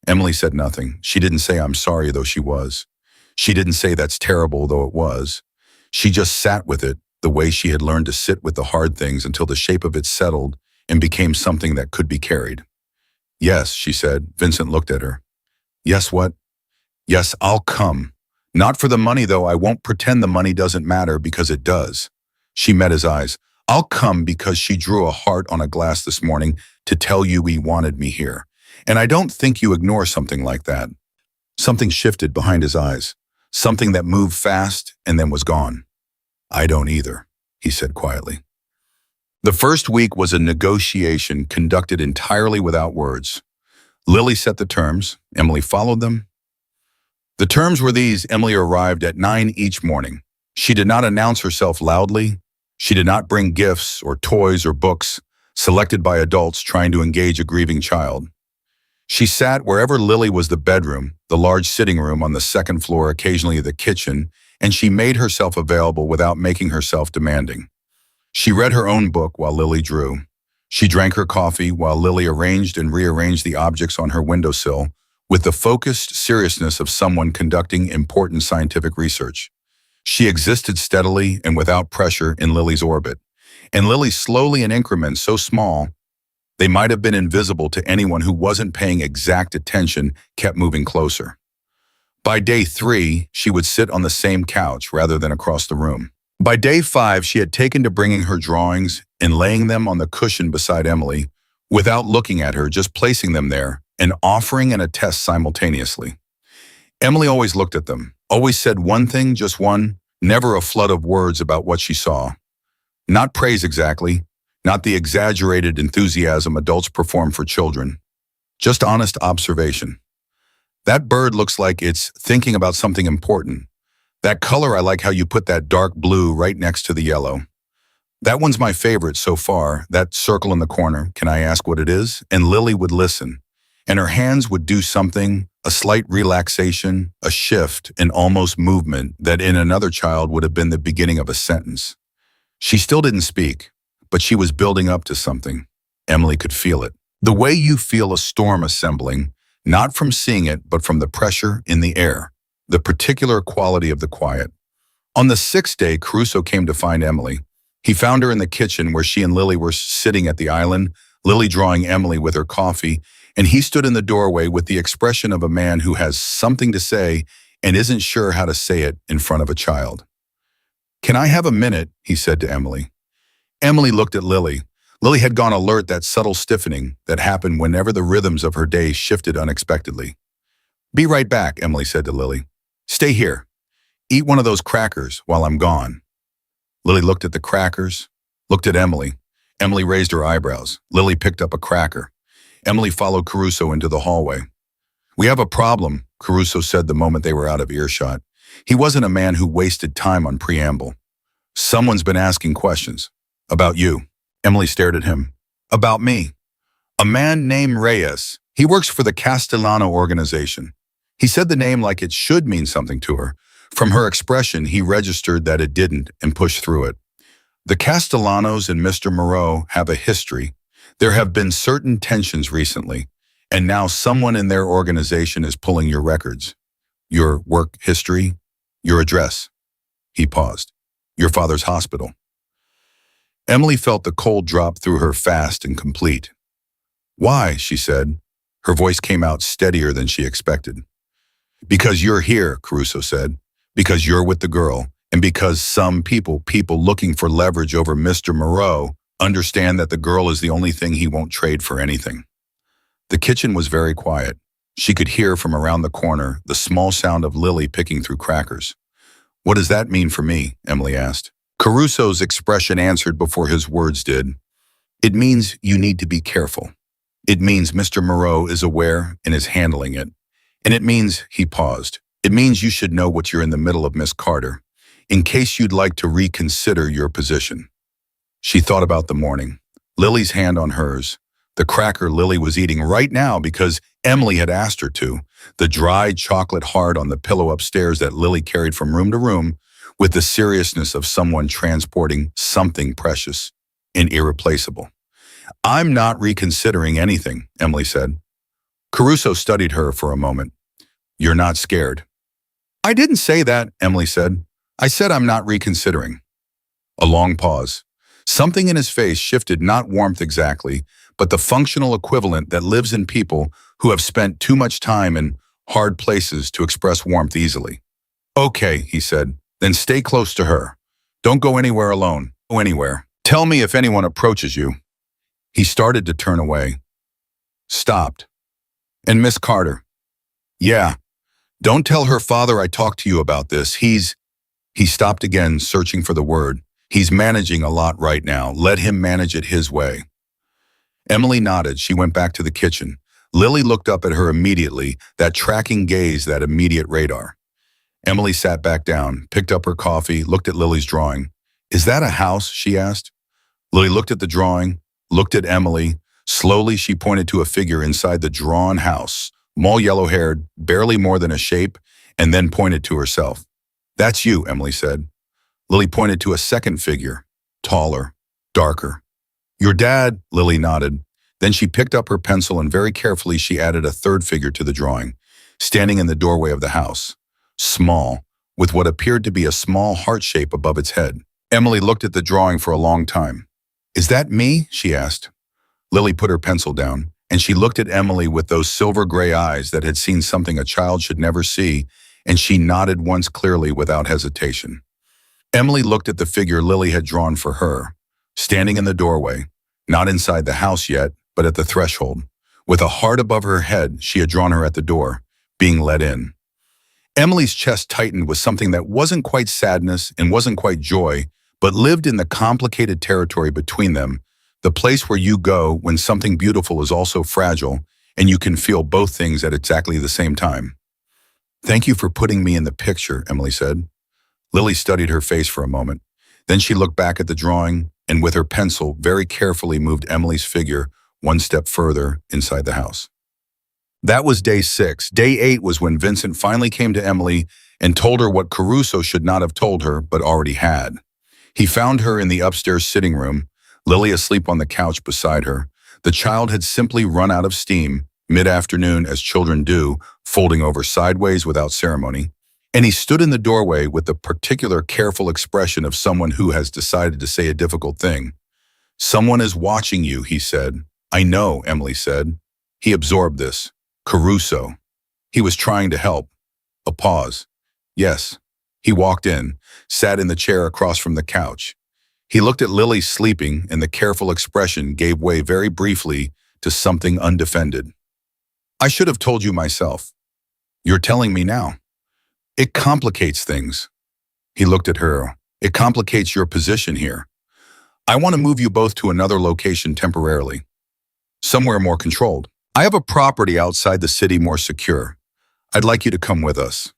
Emily said nothing. She didn't say, I'm sorry, though she was. She didn't say that's terrible, though it was. She just sat with it, the way she had learned to sit with the hard things until the shape of it settled and became something that could be carried. Yes, she said. Vincent looked at her. Yes, what? Yes, I'll come. Not for the money, though. I won't pretend the money doesn't matter, because it does. She met his eyes. I'll come because she drew a heart on a glass this morning to tell you he wanted me here. And I don't think you ignore something like that. Something shifted behind his eyes. Something that moved fast and then was gone. I don't either, he said quietly. The first week was a negotiation conducted entirely without words. Lily set the terms. Emily followed them. The terms were these. Emily arrived at 9 each morning. She did not announce herself loudly. She did not bring gifts or toys or books selected by adults trying to engage a grieving child. She sat wherever Lily was, the bedroom, the large sitting room on the second floor, occasionally the kitchen, and she made herself available without making herself demanding. She read her own book while Lily drew. She drank her coffee while Lily arranged and rearranged the objects on her windowsill with the focused seriousness of someone conducting important scientific research. She existed steadily and without pressure in Lily's orbit, and Lily slowly in increments so small they might have been invisible to anyone who wasn't paying exact attention, kept moving closer. By day 3, she would sit on the same couch rather than across the room. By day 5, she had taken to bringing her drawings and laying them on the cushion beside Emily, without looking at her, just placing them there and offering and a test simultaneously. Emily always looked at them, always said one thing, just one, never a flood of words about what she saw. Not praise exactly, not the exaggerated enthusiasm adults perform for children, just honest observation. That bird looks like it's thinking about something important. That color, I like how you put that dark blue right next to the yellow. That one's my favorite so far, that circle in the corner. Can I ask what it is? And Lily would listen, and her hands would do something, a slight relaxation, a shift, an almost movement that in another child would have been the beginning of a sentence. She still didn't speak, but she was building up to something. Emily could feel it. The way you feel a storm assembling, not from seeing it, but from the pressure in the air, the particular quality of the quiet. On the 6th day, Caruso came to find Emily. He found her in the kitchen where she and Lily were sitting at the island, Lily drawing Emily with her coffee, and he stood in the doorway with the expression of a man who has something to say and isn't sure how to say it in front of a child. "Can I have a minute?" he said to Emily. Emily looked at Lily. Lily had gone alert, that subtle stiffening that happened whenever the rhythms of her day shifted unexpectedly. "Be right back," Emily said to Lily. "Stay here. Eat one of those crackers while I'm gone." Lily looked at the crackers, looked at Emily. Emily raised her eyebrows. Lily picked up a cracker. Emily followed Caruso into the hallway. "We have a problem," Caruso said the moment they were out of earshot. He wasn't a man who wasted time on preamble. "Someone's been asking questions. About you." Emily stared at him. "About me?" "A man named Reyes. He works for the Castellano organization." He said the name like it should mean something to her. From her expression, he registered that it didn't and pushed through it. "The Castellanos and Mr. Moreau have a history. There have been certain tensions recently, and now someone in their organization is pulling your records. Your work history, your address." He paused. "Your father's hospital." Emily felt the cold drop through her fast and complete. "Why?" she said. Her voice came out steadier than she expected. "Because you're here," Caruso said. "Because you're with the girl, and because some people looking for leverage over Mr. Moreau, understand that the girl is the only thing he won't trade for anything." The kitchen was very quiet. She could hear from around the corner the small sound of Lily picking through crackers. "What does that mean for me?" Emily asked. Caruso's expression answered before his words did. "It means you need to be careful. It means Mr. Moreau is aware and is handling it. And it means," he paused, "it means you should know what you're in the middle of, Miss Carter, in case you'd like to reconsider your position." She thought about the morning, Lily's hand on hers, the cracker Lily was eating right now because Emily had asked her to, the dried chocolate heart on the pillow upstairs that Lily carried from room to room with the seriousness of someone transporting something precious and irreplaceable. "I'm not reconsidering anything," Emily said. Caruso studied her for a moment. "You're not scared." "I didn't say that," Emily said. "I said I'm not reconsidering." A long pause. Something in his face shifted, not warmth exactly, but the functional equivalent that lives in people who have spent too much time in hard places to express warmth easily. "Okay," he said, "then stay close to her. Don't go anywhere alone. Go anywhere. Tell me if anyone approaches you." He started to turn away. Stopped. "And Miss Carter." "Yeah. Don't tell her father I talked to you about this. He stopped again, searching for the word. "He's managing a lot right now. Let him manage it his way." Emily nodded. She went back to the kitchen. Lily looked up at her immediately, that tracking gaze, that immediate radar. Emily sat back down, picked up her coffee, looked at Lily's drawing. "Is that a house?" she asked. Lily looked at the drawing, looked at Emily. Slowly, she pointed to a figure inside the drawn house, small, yellow-haired, barely more than a shape, and then pointed to herself. "That's you," Emily said. Lily pointed to a second figure, taller, darker. "Your dad," Lily nodded. Then she picked up her pencil and very carefully she added a third figure to the drawing, standing in the doorway of the house, small, with what appeared to be a small heart shape above its head. Emily looked at the drawing for a long time. "Is that me?" she asked. Lily put her pencil down, and she looked at Emily with those silver gray eyes that had seen something a child should never see, and she nodded once clearly without hesitation. Emily looked at the figure Lily had drawn for her, standing in the doorway, not inside the house yet, but at the threshold. With a heart above her head, she had drawn her at the door, being let in. Emily's chest tightened with something that wasn't quite sadness and wasn't quite joy, but lived in the complicated territory between them, the place where you go when something beautiful is also fragile, and you can feel both things at exactly the same time. "Thank you for putting me in the picture," Emily said. Lily studied her face for a moment. Then she looked back at the drawing and with her pencil very carefully moved Emily's figure one step further inside the house. That was day 6. Day 8 was when Vincent finally came to Emily and told her what Caruso should not have told her but already had. He found her in the upstairs sitting room, Lily asleep on the couch beside her. The child had simply run out of steam, mid-afternoon as children do, folding over sideways without ceremony. And he stood in the doorway with the particular careful expression of someone who has decided to say a difficult thing. Someone is watching you, he said. I know, Emily said. He absorbed this. Caruso. He was trying to help. A pause. Yes. He walked in, sat in the chair across from the couch. He looked at Lily sleeping, and the careful expression gave way very briefly to something undefended. I should have told you myself. You're telling me now. It complicates things. He looked at her. It complicates your position here. I want to move you both to another location temporarily. Somewhere more controlled. I have a property outside the city more secure. I'd like you to come with us.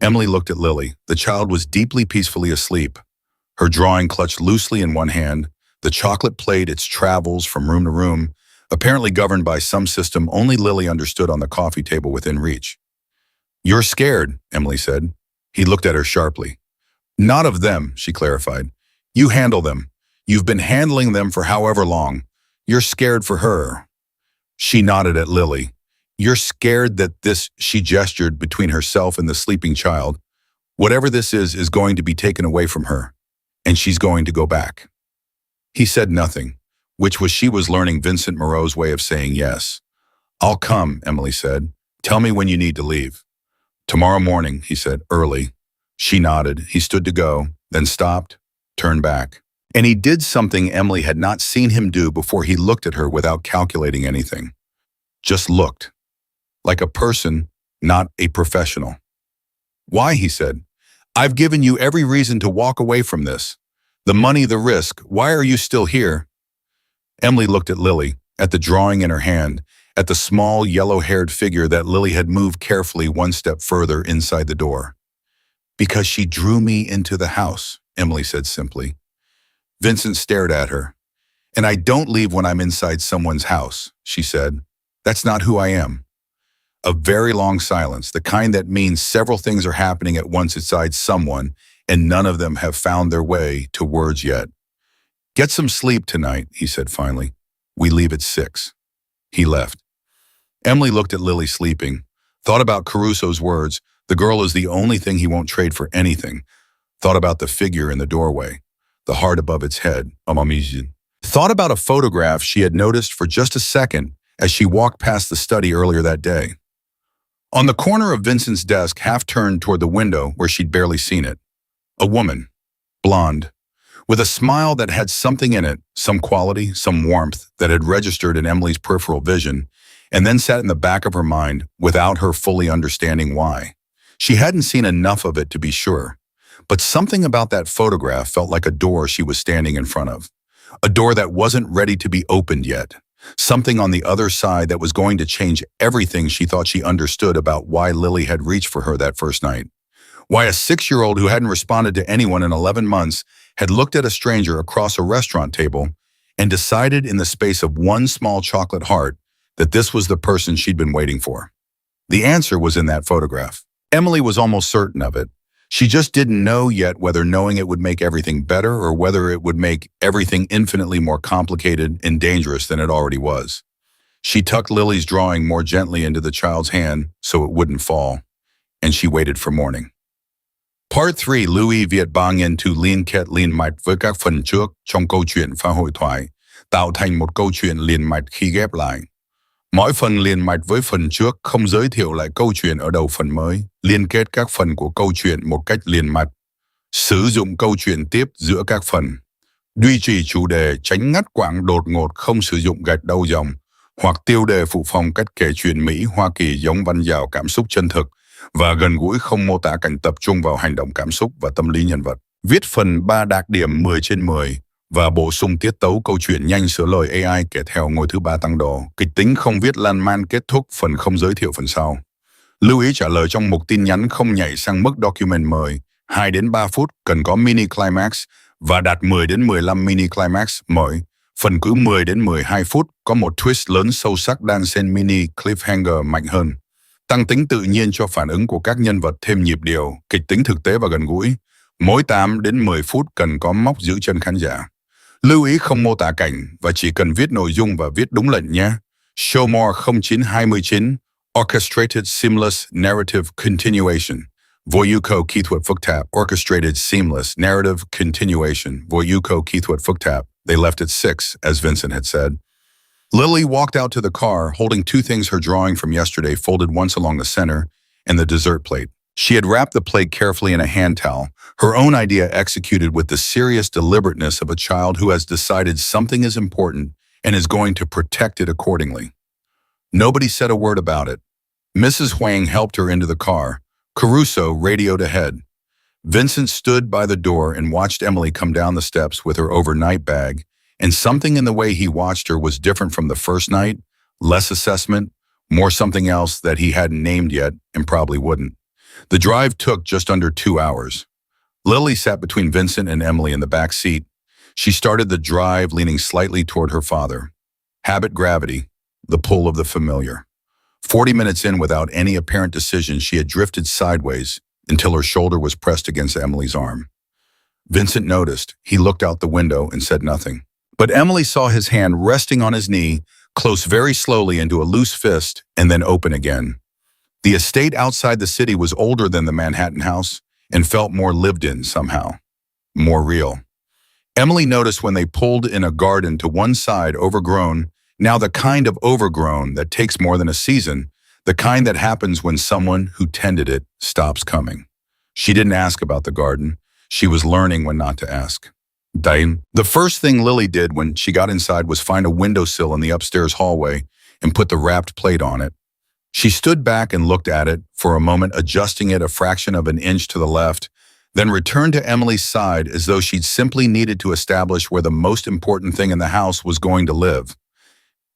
Emily looked at Lily. The child was deeply peacefully asleep. Her drawing clutched loosely in one hand. The chocolate plate its travels from room to room, apparently governed by some system only Lily understood on the coffee table within reach. You're scared, Emily said. He looked at her sharply. Not of them, she clarified. You handle them. You've been handling them for however long. You're scared for her. She nodded at Lily. You're scared that this, she gestured between herself and the sleeping child. Whatever this is going to be taken away from her, and she's going to go back. He said nothing, which was she was learning Vincent Moreau's way of saying yes. I'll come, Emily said. Tell me when you need to leave. Tomorrow morning, he said, early. She nodded. He stood to go, then stopped, turned back. And he did something Emily had not seen him do before. He looked at her without calculating anything. Just looked. Like a person, not a professional. Why, he said. I've given you every reason to walk away from this. The money, the risk. Why are you still here? Emily looked at Lily, at the drawing in her hand, at the small, yellow-haired figure that Lily had moved carefully one step further inside the door. Because she drew me into the house, Emily said simply. Vincent stared at her. And I don't leave when I'm inside someone's house, she said. That's not who I am. A very long silence, the kind that means several things are happening at once inside someone, and none of them have found their way to words yet. Get some sleep tonight, he said finally. We leave at 6. He left. Emily looked at Lily sleeping, thought about Caruso's words, the girl is the only thing he won't trade for anything, thought about the figure in the doorway, the heart above its head, thought about a photograph she had noticed for just a second as she walked past the study earlier that day. On the corner of Vincent's desk, half turned toward the window where she'd barely seen it. A woman, blonde, with a smile that had something in it, some quality, some warmth that had registered in Emily's peripheral vision, and then sat in the back of her mind without her fully understanding why. She hadn't seen enough of it to be sure, but something about that photograph felt like a door she was standing in front of. A door that wasn't ready to be opened yet. Something on the other side that was going to change everything she thought she understood about why Lily had reached for her that first night. Why a 6-year-old who hadn't responded to anyone in 11 months had looked at a stranger across a restaurant table and decided in the space of one small chocolate heart that this was the person she'd been waiting for. The answer was in that photograph. Emily was almost certain of it. She just didn't know yet whether knowing it would make everything better or whether it would make everything infinitely more complicated and dangerous than it already was. She tucked Lily's drawing more gently into the child's hand so it wouldn't fall, and she waited for morning. Part 3 Louis Viet bang into liên kết liên mạch với các phần trước trong câu chuyện pha hội thoại, tạo thành một câu chuyện liền mạch khi ghép lại. Mỗi phần liền mạch với phần trước không giới thiệu lại câu chuyện ở đầu phần mới, liên kết các phần của câu chuyện một cách liền mạch. Sử dụng câu chuyện tiếp giữa các phần. Duy trì chủ đề tránh ngắt quãng đột ngột không sử dụng gạch đầu dòng, hoặc tiêu đề phụ phong cách kể chuyện Mỹ Hoa Kỳ giống văn dạo cảm xúc chân thực và gần gũi không mô tả cảnh tập trung vào hành động cảm xúc và tâm lý nhân vật. Viết phần 3 đạt điểm 10/10 và bổ sung tiết tấu câu chuyện nhanh sửa lời AI kể theo ngôi thứ 3 tăng độ. Kịch tính không viết lan man kết thúc phần không giới thiệu phần sau. Lưu ý trả lời trong mục tin nhắn không nhảy sang mức document 10, 2 đến 3 phút cần có mini climax và đạt 10 đến 15 mini climax mỗi. Phần cứ 10 đến 12 phút có một twist lớn sâu sắc đan xen mini cliffhanger mạnh hơn. Tăng tính tự nhiên cho phản ứng của các nhân vật thêm nhịp điệu, kịch tính thực tế và gần gũi. Mỗi 8 đến 10 phút cần có móc giữ chân khán giả. Lưu ý không mô tả cảnh và chỉ cần viết nội dung và viết đúng lệnh nhé. Showmore 0929 Orchestrated Seamless Narrative Continuation. Voyuko Keithwat Fuktap orchestrated seamless narrative continuation. Voyuko Keithwat Fuktap. They left at 6, as Vincent had said. Lily walked out to the car, holding two things her drawing from yesterday folded once along the center and the dessert plate. She had wrapped the plate carefully in a hand towel, her own idea executed with the serious deliberateness of a child who has decided something is important and is going to protect it accordingly. Nobody said a word about it. Mrs. Huang helped her into the car. Caruso radioed ahead. Vincent stood by the door and watched Emily come down the steps with her overnight bag, and something in the way he watched her was different from the first night, less assessment, more something else that he hadn't named yet and probably wouldn't. The drive took just under 2 hours. Lily sat between Vincent and Emily in the back seat. She started the drive leaning slightly toward her father. Habit gravity, the pull of the familiar. 40 minutes in, without any apparent decision, she had drifted sideways until her shoulder was pressed against Emily's arm. Vincent noticed. He looked out the window and said nothing. But Emily saw his hand resting on his knee, close very slowly into a loose fist, and then open again. The estate outside the city was older than the Manhattan house and felt more lived in somehow, more real. Emily noticed when they pulled in a garden to one side, overgrown, now the kind of overgrown that takes more than a season, the kind that happens when someone who tended it stops coming. She didn't ask about the garden. She was learning when not to ask. The first thing Lily did when she got inside was find a windowsill in the upstairs hallway and put the wrapped plate on it. She stood back and looked at it for a moment, adjusting it a fraction of an inch to the left, then returned to Emily's side as though she'd simply needed to establish where the most important thing in the house was going to live.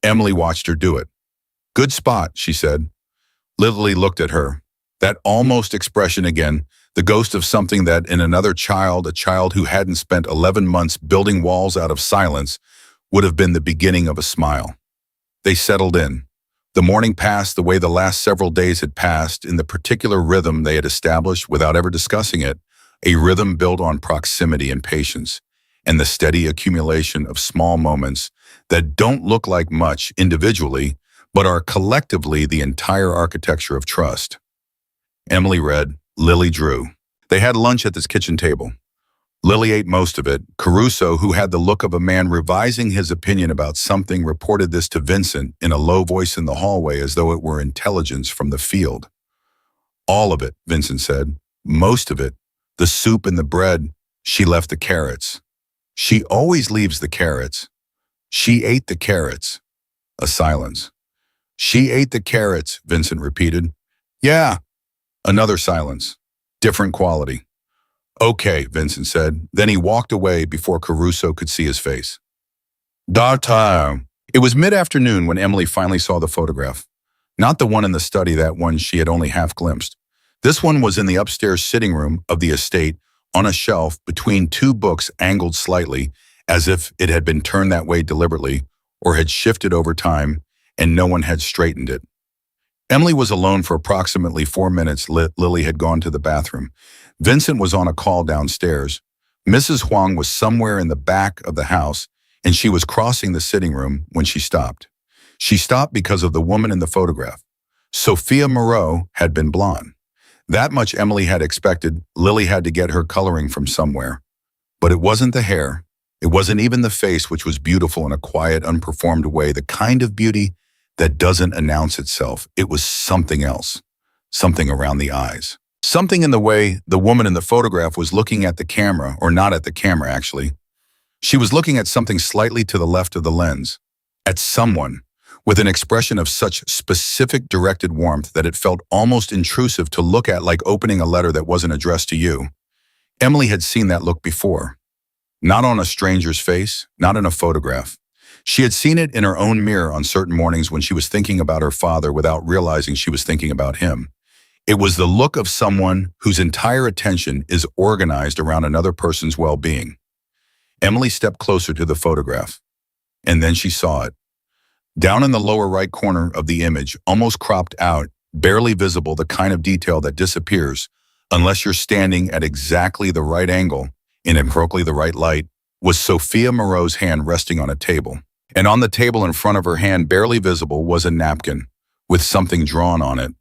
Emily watched her do it. "Good spot," she said. Lily looked at her. That almost expression again, the ghost of something that in another child, a child who hadn't spent 11 months building walls out of silence, would have been the beginning of a smile. They settled in. The morning passed the way the last several days had passed, in the particular rhythm they had established without ever discussing it, a rhythm built on proximity and patience, and the steady accumulation of small moments that don't look like much individually, but are collectively the entire architecture of trust. Emily read, Lily drew. They had lunch at this kitchen table. Lily ate most of it. Caruso, who had the look of a man revising his opinion about something, reported this to Vincent in a low voice in the hallway as though it were intelligence from the field. "All of it," Vincent said. "Most of it. The soup and the bread. She left the carrots. She always leaves the carrots. She ate the carrots." A silence. "She ate the carrots," Vincent repeated. "Yeah." Another silence. Different quality. "Okay," Vincent said. Then he walked away before Caruso could see his face. It was mid-afternoon when Emily finally saw the photograph. Not the one in the study, that one she had only half glimpsed. This one was in the upstairs sitting room of the estate, on a shelf between two books angled slightly, as if it had been turned that way deliberately or had shifted over time, and no one had straightened it. Emily was alone for approximately 4 minutes. Lily had gone to the bathroom. Vincent was on a call downstairs. Mrs. Huang was somewhere in the back of the house, and she was crossing the sitting room when she stopped. She stopped because of the woman in the photograph. Sophia Moreau had been blonde. That much Emily had expected. Lily had to get her coloring from somewhere. But it wasn't the hair. It wasn't even the face, which was beautiful in a quiet, unperformed way, the kind of beauty that doesn't announce itself. It was something else, something around the eyes. Something in the way the woman in the photograph was looking at the camera, or not at the camera actually. She was looking at something slightly to the left of the lens, at someone, with an expression of such specific directed warmth that it felt almost intrusive to look at, like opening a letter that wasn't addressed to you. Emily had seen that look before. Not on a stranger's face, not in a photograph. She had seen it in her own mirror on certain mornings when she was thinking about her father without realizing she was thinking about him. It was the look of someone whose entire attention is organized around another person's well-being. Emily stepped closer to the photograph, and then she saw it. Down in the lower right corner of the image, almost cropped out, barely visible, the kind of detail that disappears unless you're standing at exactly the right angle, in exactly the right light, was Sophia Moreau's hand resting on a table. And on the table in front of her hand, barely visible, was a napkin with something drawn on it.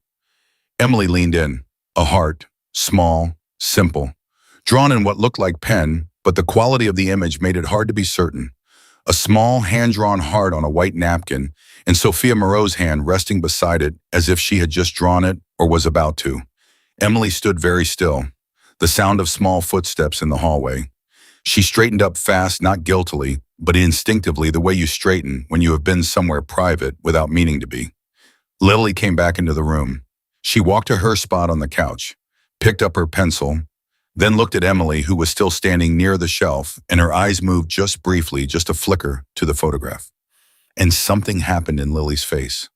Emily leaned in, a heart, small, simple, drawn in what looked like pen, but the quality of the image made it hard to be certain. A small, hand-drawn heart on a white napkin, and Sophia Moreau's hand resting beside it as if she had just drawn it or was about to. Emily stood very still, the sound of small footsteps in the hallway. She straightened up fast, not guiltily, but instinctively the way you straighten when you have been somewhere private without meaning to be. Lily came back into the room. She walked to her spot on the couch, picked up her pencil, then looked at Emily, who was still standing near the shelf, and her eyes moved just briefly, just a flicker, to the photograph. And something happened in Lily's face.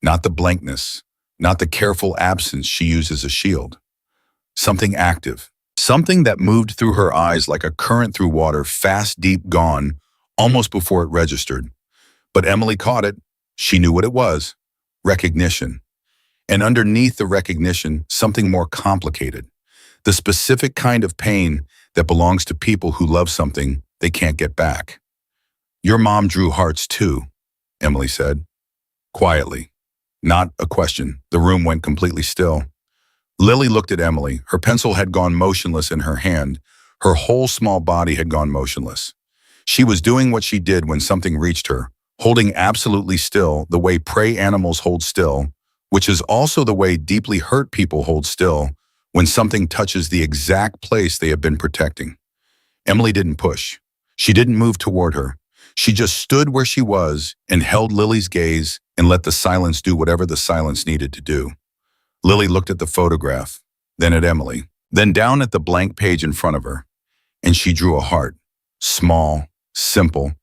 Not the blankness, not the careful absence she used as a shield. Something active. Something that moved through her eyes like a current through water, fast, deep, gone, almost before it registered. But Emily caught it. She knew what it was. Recognition. And underneath the recognition, something more complicated. The specific kind of pain that belongs to people who love something they can't get back. "Your mom drew hearts too," Emily said. Quietly. Not a question. The room went completely still. Lily looked at Emily. Her pencil had gone motionless in her hand. Her whole small body had gone motionless. She was doing what she did when something reached her, holding absolutely still, the way prey animals hold still, which is also the way deeply hurt people hold still when something touches the exact place they have been protecting. Emily didn't push. She didn't move toward her. She just stood where she was and held Lily's gaze and let the silence do whatever the silence needed to do. Lily looked at the photograph, then at Emily, then down at the blank page in front of her, and she drew a heart. Small, simple,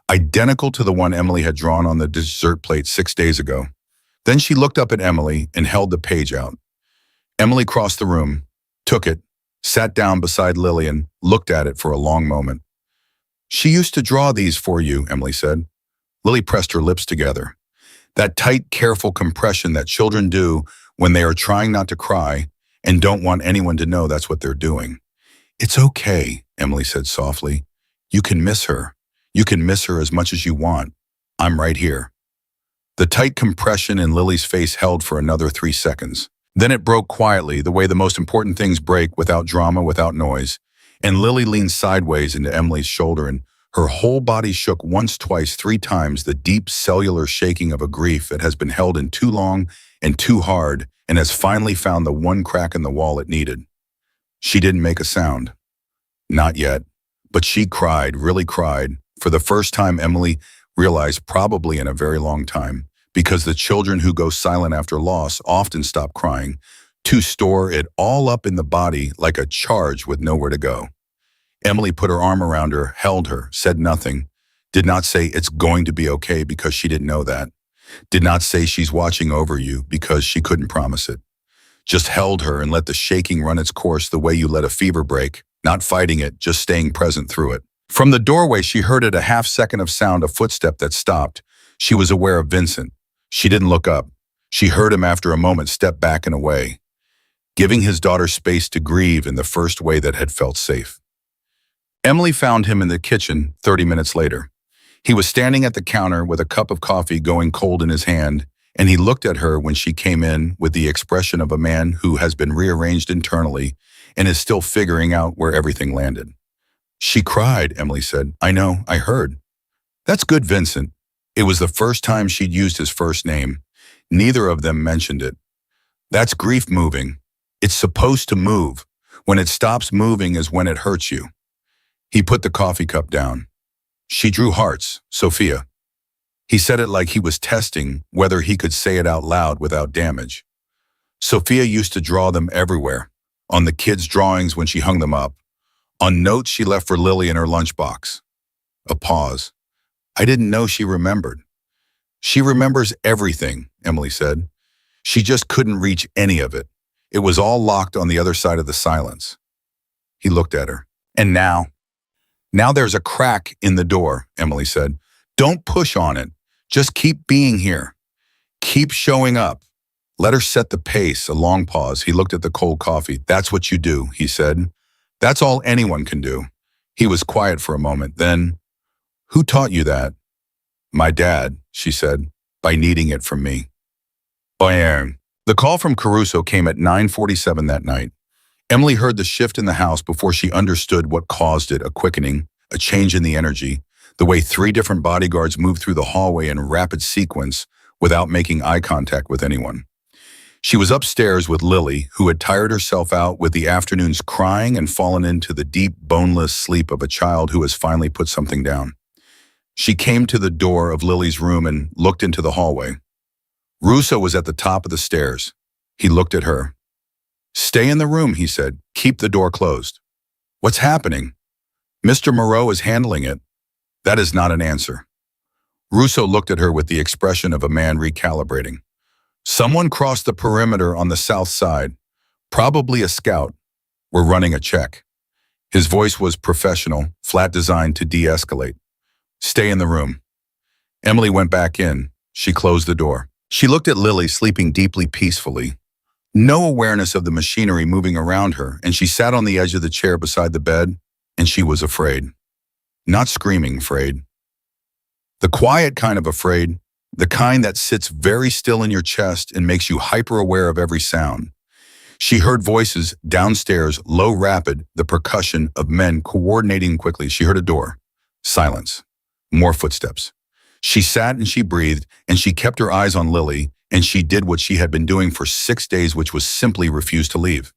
identical to the one Emily had drawn on the dessert plate 6 days ago. Then she looked up at Emily and held the page out. Emily crossed the room, took it, sat down beside Lily and looked at it for a long moment. "She used to draw these for you," Emily said. Lily pressed her lips together. That tight, careful compression that children do when they are trying not to cry and don't want anyone to know that's what they're doing. "It's okay," Emily said softly. "You can miss her. You can miss her as much as you want. I'm right here." The tight compression in Lily's face held for another 3 seconds. Then it broke quietly, the way the most important things break, without drama, without noise. And Lily leaned sideways into Emily's shoulder, and her whole body shook once, twice, 3 times, the deep cellular shaking of a grief that has been held in too long and too hard and has finally found the one crack in the wall it needed. She didn't make a sound. Not yet. But she cried, really cried, for the first time Emily realized probably in a very long time, because the children who go silent after loss often stop crying, to store it all up in the body like a charge with nowhere to go. Emily put her arm around her, held her, said nothing, did not say it's going to be okay because she didn't know that, did not say she's watching over you because she couldn't promise it. Just held her and let the shaking run its course the way you let a fever break, not fighting it, just staying present through it. From the doorway, she heard at a half-second of sound a footstep that stopped. She was aware of Vincent. She didn't look up. She heard him after a moment step back and away, giving his daughter space to grieve in the first way that had felt safe. Emily found him in the kitchen 30 minutes later. He was standing at the counter with a cup of coffee going cold in his hand, and he looked at her when she came in with the expression of a man who has been rearranged internally and is still figuring out where everything landed. "She cried," Emily said. "I know, I heard." "That's good, Vincent." It was the first time she'd used his first name. Neither of them mentioned it. "That's grief moving. It's supposed to move. When it stops moving is when it hurts you." He put the coffee cup down. "She drew hearts, Sophia." He said it like he was testing whether he could say it out loud without damage. "Sophia used to draw them everywhere, on the kids' drawings when she hung them up, on notes she left for Lily in her lunchbox." A pause. "I didn't know she remembered." "She remembers everything," Emily said. "She just couldn't reach any of it. It was all locked on the other side of the silence." He looked at her. "And now?" "Now there's a crack in the door," Emily said. "Don't push on it. Just keep being here. Keep showing up. Let her set the pace." A long pause. He looked at the cold coffee. "That's what you do," he said. "That's all anyone can do." He was quiet for a moment. Then, "Who taught you that?" "My dad," she said, "by needing it from me." The call from Caruso came at 9:47 that night. Emily heard the shift in the house before she understood what caused it, a quickening, a change in the energy, the way three different bodyguards moved through the hallway in rapid sequence without making eye contact with anyone. She was upstairs with Lily, who had tired herself out with the afternoon's crying and fallen into the deep, boneless sleep of a child who has finally put something down. She came to the door of Lily's room and looked into the hallway. Russo was at the top of the stairs. He looked at her. "Stay in the room," he said. "Keep the door closed." "What's happening?" "Mr. Moreau is handling it." "That is not an answer." Russo looked at her with the expression of a man recalibrating. "Someone crossed the perimeter on the south side. Probably a scout. We're running a check." His voice was professional, flat, designed to de-escalate. "Stay in the room." Emily went back in. She closed the door. She looked at Lily sleeping deeply peacefully. No awareness of the machinery moving around her, and she sat on the edge of the chair beside the bed, and she was afraid. Not screaming afraid. The quiet kind of afraid, the kind that sits very still in your chest and makes you hyper-aware of every sound. She heard voices downstairs, low, rapid, the percussion of men coordinating quickly. She heard a door. Silence. More footsteps. She sat and she breathed, and she kept her eyes on Lily, and she did what she had been doing for 6 days, which was simply refuse to leave.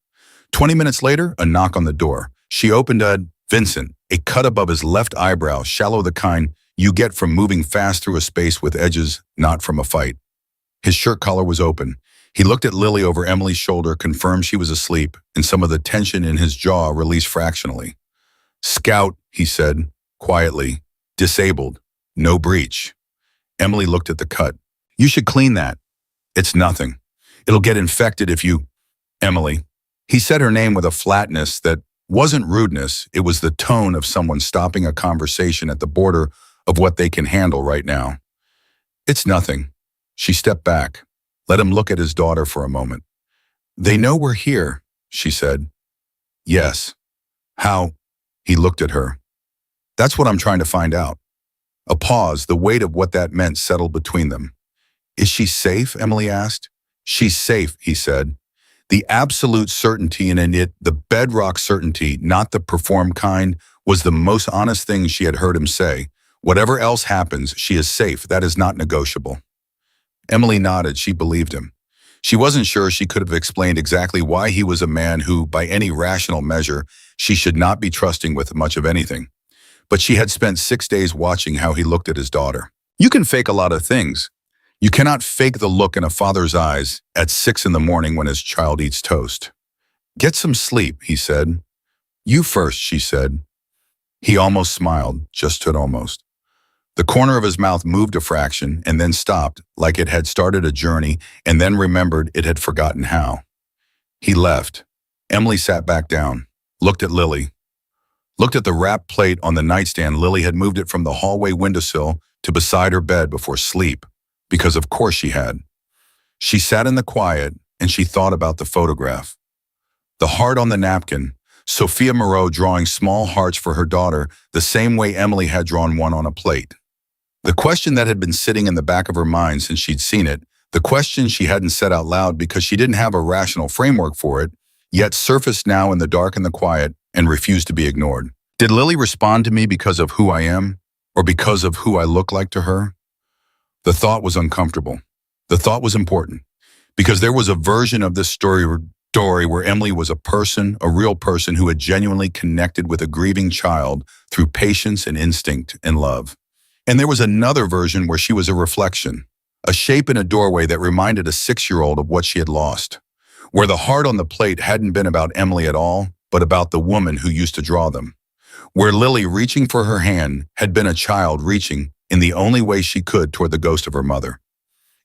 20 minutes later, a knock on the door. She opened Vincent, a cut above his left eyebrow, shallow, the kind you get from moving fast through a space with edges, not from a fight. His shirt collar was open. He looked at Lily over Emily's shoulder, confirmed she was asleep, and some of the tension in his jaw released fractionally. "Scout," he said, quietly. "Disabled. No breach." Emily looked at the cut. "You should clean that." "It's nothing. It'll get infected if you—" "Emily." He said her name with a flatness that wasn't rudeness. It was the tone of someone stopping a conversation at the border of what they can handle right now. "It's nothing." She stepped back, let him look at his daughter for a moment. "They know we're here," she said. "Yes." "How?" He looked at her. "That's what I'm trying to find out." A pause, the weight of what that meant settled between them. "Is she safe?" Emily asked. "She's safe," he said. The absolute certainty in it, the bedrock certainty, not the performed kind, was the most honest thing she had heard him say. Whatever else happens, she is safe. That is not negotiable. Emily nodded. She believed him. She wasn't sure she could have explained exactly why he was a man who, by any rational measure, she should not be trusting with much of anything. But she had spent 6 days watching how he looked at his daughter. You can fake a lot of things. You cannot fake the look in a father's eyes at 6 in the morning when his child eats toast. "Get some sleep," he said. "You first," she said. He almost smiled, just almost. The corner of his mouth moved a fraction and then stopped, like it had started a journey and then remembered it had forgotten how. He left. Emily sat back down, looked at Lily. Looked at the wrap plate on the nightstand. Lily had moved it from the hallway windowsill to beside her bed before sleep, because of course she had. She sat in the quiet and she thought about the photograph. The heart on the napkin, Sophia Moreau drawing small hearts for her daughter the same way Emily had drawn one on a plate. The question that had been sitting in the back of her mind since she'd seen it, the question she hadn't said out loud because she didn't have a rational framework for it, yet surfaced now in the dark and the quiet and refused to be ignored. Did Lily respond to me because of who I am, or because of who I look like to her? The thought was uncomfortable. The thought was important, because there was a version of this story where Emily was a person, a real person who had genuinely connected with a grieving child through patience and instinct and love. And there was another version where she was a reflection, a shape in a doorway that reminded a 6-year-old of what she had lost, where the heart on the plate hadn't been about Emily at all, but about the woman who used to draw them, where Lily, reaching for her hand, had been a child reaching in the only way she could toward the ghost of her mother.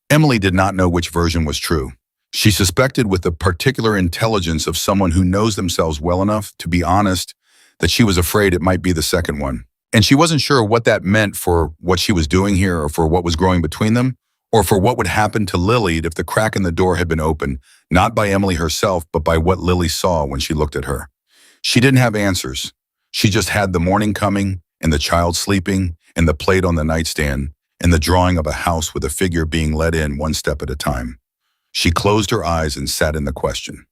Emily did not know which version was true. She suspected with the particular intelligence of someone who knows themselves well enough to be honest that she was afraid it might be the second one. And she wasn't sure what that meant for what she was doing here, or for what was growing between them, or for what would happen to Lily if the crack in the door had been opened, not by Emily herself, but by what Lily saw when she looked at her. She didn't have answers. She just had the morning coming, and the child sleeping, and the plate on the nightstand, and the drawing of a house with a figure being let in one step at a time. She closed her eyes and sat in the question.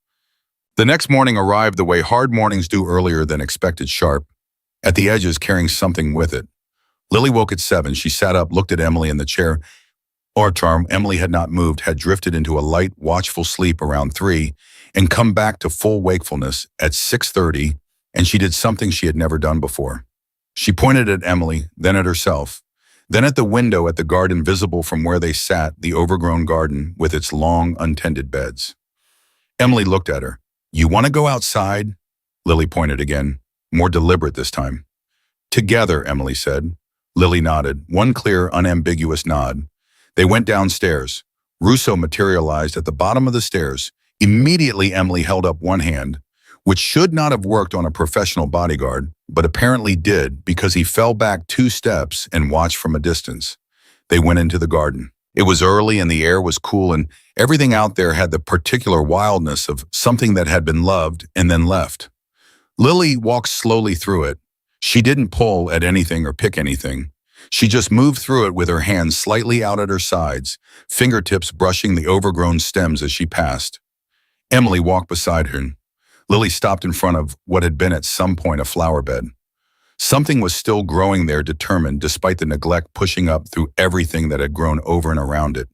The next morning arrived the way hard mornings do, earlier than expected, sharp, at the edges, carrying something with it. Lily woke at 7. She sat up, looked at Emily in the chair. Emily had not moved, had drifted into a light, watchful sleep around 3, and come back to full wakefulness at 6:30, and she did something she had never done before. She pointed at Emily, then at herself, then at the window at the garden visible from where they sat, the overgrown garden with its long, untended beds. Emily looked at her. "You want to go outside?" Lily pointed again, more deliberate this time. "Together," Emily said. Lily nodded, one clear, unambiguous nod. They went downstairs. Russo materialized at the bottom of the stairs. Immediately, Emily held up one hand, which should not have worked on a professional bodyguard, but apparently did because he fell back 2 steps and watched from a distance. They went into the garden. It was early and the air was cool, and everything out there had the particular wildness of something that had been loved and then left. Lily walked slowly through it. She didn't pull at anything or pick anything. She just moved through it with her hands slightly out at her sides, fingertips brushing the overgrown stems as she passed. Emily walked beside her. Lily stopped in front of what had been at some point a flower bed. Something was still growing there, determined, despite the neglect pushing up through everything that had grown over and around it.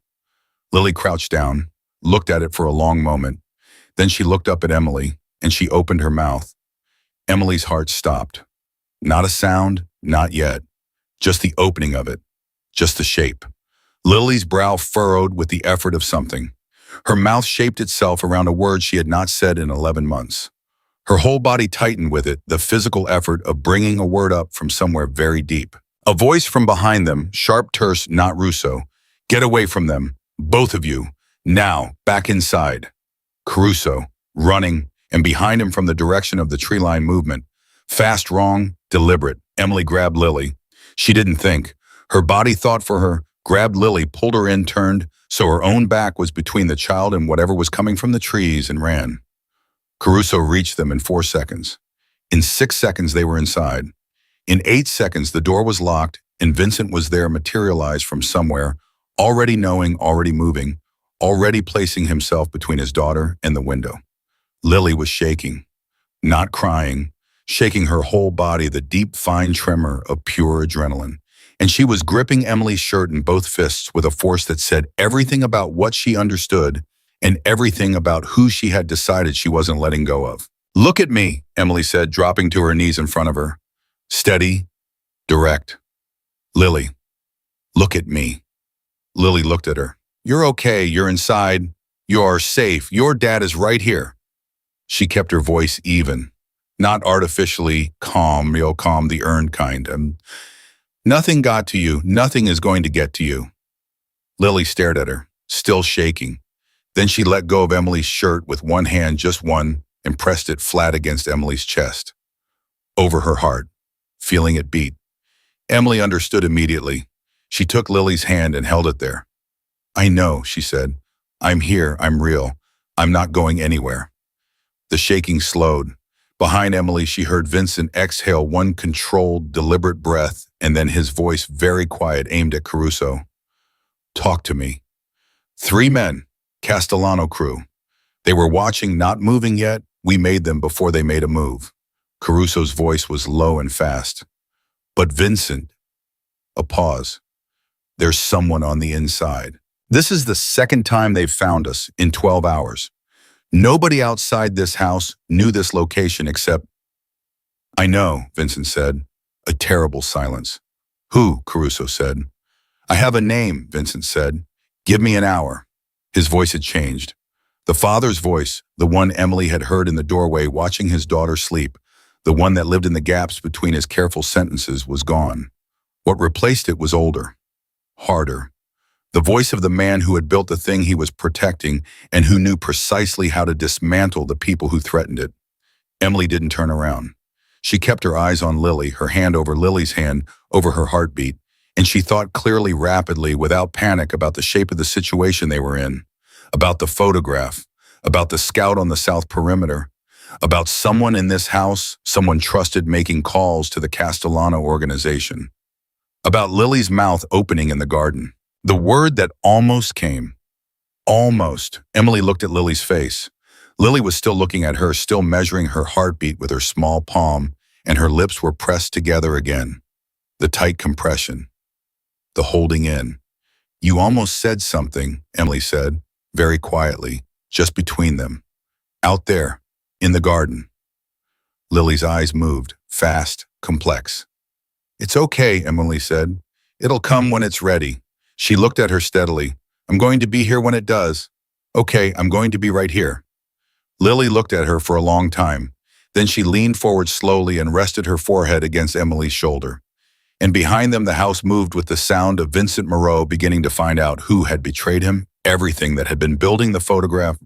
Lily crouched down, looked at it for a long moment. Then she looked up at Emily, and she opened her mouth. Emily's heart stopped. Not a sound, not yet. Just the opening of it. Just the shape. Lily's brow furrowed with the effort of something. Her mouth shaped itself around a word she had not said in 11 months. Her whole body tightened with it, the physical effort of bringing a word up from somewhere very deep. A voice from behind them, sharp, terse, not Russo. "Get away from them, both of you. Now, back inside." Caruso, running, and behind him from the direction of the tree line movement. Fast, wrong, deliberate. Emily grabbed Lily. She didn't think. Her body thought for her, grabbed Lily, pulled her in, turned, so her own back was between the child and whatever was coming from the trees, and ran. Caruso reached them in 4 seconds. In 6 seconds, they were inside. In 8 seconds, the door was locked, and Vincent was there, materialized from somewhere, already knowing, already moving, already placing himself between his daughter and the window. Lily was shaking, not crying, shaking her whole body, the deep, fine tremor of pure adrenaline. And she was gripping Emily's shirt in both fists with a force that said everything about what she understood and everything about who she had decided she wasn't letting go of. "Look at me," Emily said, dropping to her knees in front of her. Steady, direct. "Lily, look at me." Lily looked at her. "You're okay. You're inside. You're safe. Your dad is right here." She kept her voice even, not artificially calm, calm, the earned kind. "Nothing got to you. Nothing is going to get to you." Lily stared at her, still shaking. Then she let go of Emily's shirt with one hand, just one, and pressed it flat against Emily's chest, over her heart, feeling it beat. Emily understood immediately. She took Lily's hand and held it there. "I know," she said. "I'm here. I'm real. I'm not going anywhere." The shaking slowed. Behind Emily, she heard Vincent exhale one controlled, deliberate breath, and then his voice, very quiet, aimed at Caruso. "Talk to me." 3 men, Castellano crew. They were watching, not moving yet. "We made them before they made a move." Caruso's voice was low and fast. "But Vincent," a pause. "There's someone on the inside. This is the second time they've found us in 12 hours. Nobody outside this house knew this location except—" "I know," Vincent said. A terrible silence. "Who?" Caruso said. "I have a name," Vincent said. "Give me an hour." His voice had changed. The father's voice, the one Emily had heard in the doorway watching his daughter sleep, the one that lived in the gaps between his careful sentences, was gone. What replaced it was older, harder. The voice of the man who had built the thing he was protecting and who knew precisely how to dismantle the people who threatened it. Emily didn't turn around. She kept her eyes on Lily, her hand over Lily's hand, over her heartbeat, and she thought clearly, rapidly, without panic, about the shape of the situation they were in, about the photograph, about the scout on the south perimeter, about someone in this house, someone trusted, making calls to the Castellano organization, about Lily's mouth opening in the garden. The word that almost came. Almost. Emily looked at Lily's face. Lily was still looking at her, still measuring her heartbeat with her small palm, and her lips were pressed together again. The tight compression, the holding in. You almost said something, Emily said, very quietly, just between them. Out there, in the garden. Lily's eyes moved, fast, complex. It's okay, Emily said. It'll come when it's ready. She looked at her steadily. I'm going to be here when it does. Okay, I'm going to be right here. Lily looked at her for a long time. Then she leaned forward slowly and rested her forehead against Emily's shoulder. And behind them, the house moved with the sound of Vincent Moreau beginning to find out who had betrayed him, everything that had been building the photograph,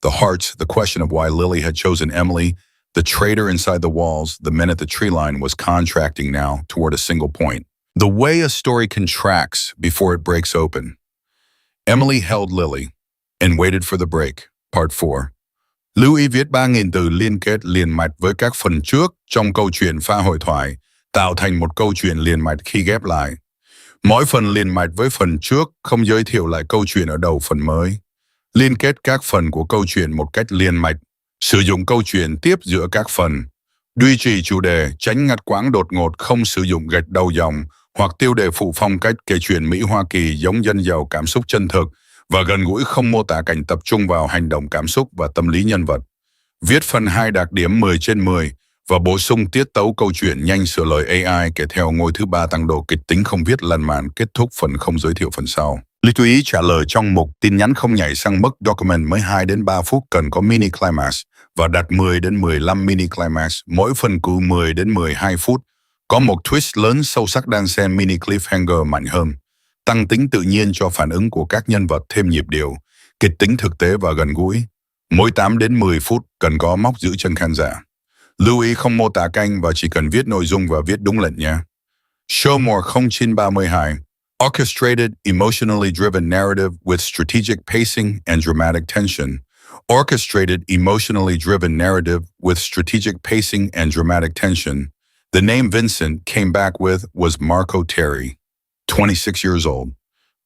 the hearts, the question of why Lily had chosen Emily, the traitor inside the walls, the men at the tree line was contracting now toward a single point. The way a story contracts before it breaks open. Emily held Lily and waited for the break. Part 4. Lưu ý viết 3.000 từ liên kết liền mạch với các phần trước trong câu chuyện pha hội thoại, tạo thành một câu chuyện liền mạch khi ghép lại. Mỗi phần liền mạch với phần trước không giới thiệu lại câu chuyện ở đầu phần mới. Liên kết các phần của câu chuyện một cách liền mạch, sử dụng câu chuyện tiếp giữa các phần. Duy trì chủ đề, tránh ngắt quãng đột ngột, không sử dụng gạch đầu dòng hoặc tiêu đề phụ phong cách kể chuyện Mỹ Hoa Kỳ giống dân giàu cảm xúc chân thực và gần gũi, không mô tả cảnh, tập trung vào hành động, cảm xúc và tâm lý nhân vật. Viết phần 2 đạt điểm 10 trên 10 và bổ sung tiết tấu câu chuyện nhanh, sửa lời AI kể theo. Ngôi thứ 3 tăng độ kịch tính, không viết lan man, kết thúc phần không giới thiệu phần sau. Lưu ý trả lời trong mục tin nhắn không nhảy sang mức document mới 2 đến 3 phút cần có mini climax và đặt 10 đến 15 mini climax, mỗi phần cứ 10 đến 12 phút. Có một twist lớn sâu sắc đan xen mini cliffhanger mạnh hơn, tăng tính tự nhiên cho phản ứng của các nhân vật, thêm nhịp điệu, kịch tính thực tế và gần gũi. Mỗi 8 đến 10 phút cần có móc giữ chân khán giả. Lưu ý không mô tả kênh và chỉ cần viết nội dung và viết đúng lệnh nhé. Show more 0932. Orchestrated, emotionally driven narrative with strategic pacing and dramatic tension. Orchestrated, emotionally driven narrative with strategic pacing and dramatic tension. The name Vincent came back with was Marco Terry, 26 years old,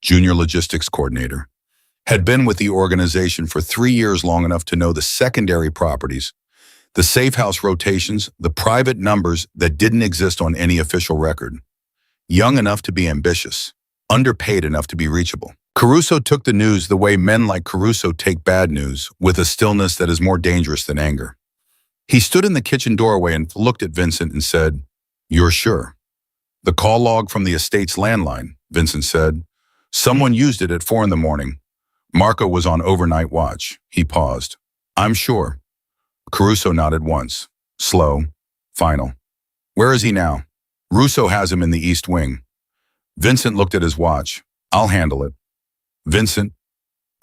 junior logistics coordinator. Had been with the organization for 3 years, long enough to know the secondary properties, the safe house rotations, the private numbers that didn't exist on any official record. Young enough to be ambitious, underpaid enough to be reachable. Caruso took the news the way men like Caruso take bad news, with a stillness that is more dangerous than anger. He stood in the kitchen doorway and looked at Vincent and said, "You're sure?" "The call log from the estate's landline," Vincent said. "Someone used it at 4 in the morning. Marco was on overnight watch." He paused. "I'm sure." Caruso nodded once. Slow. Final. "Where is he now?" "Russo has him in the East Wing." Vincent looked at his watch. "I'll handle it." "Vincent."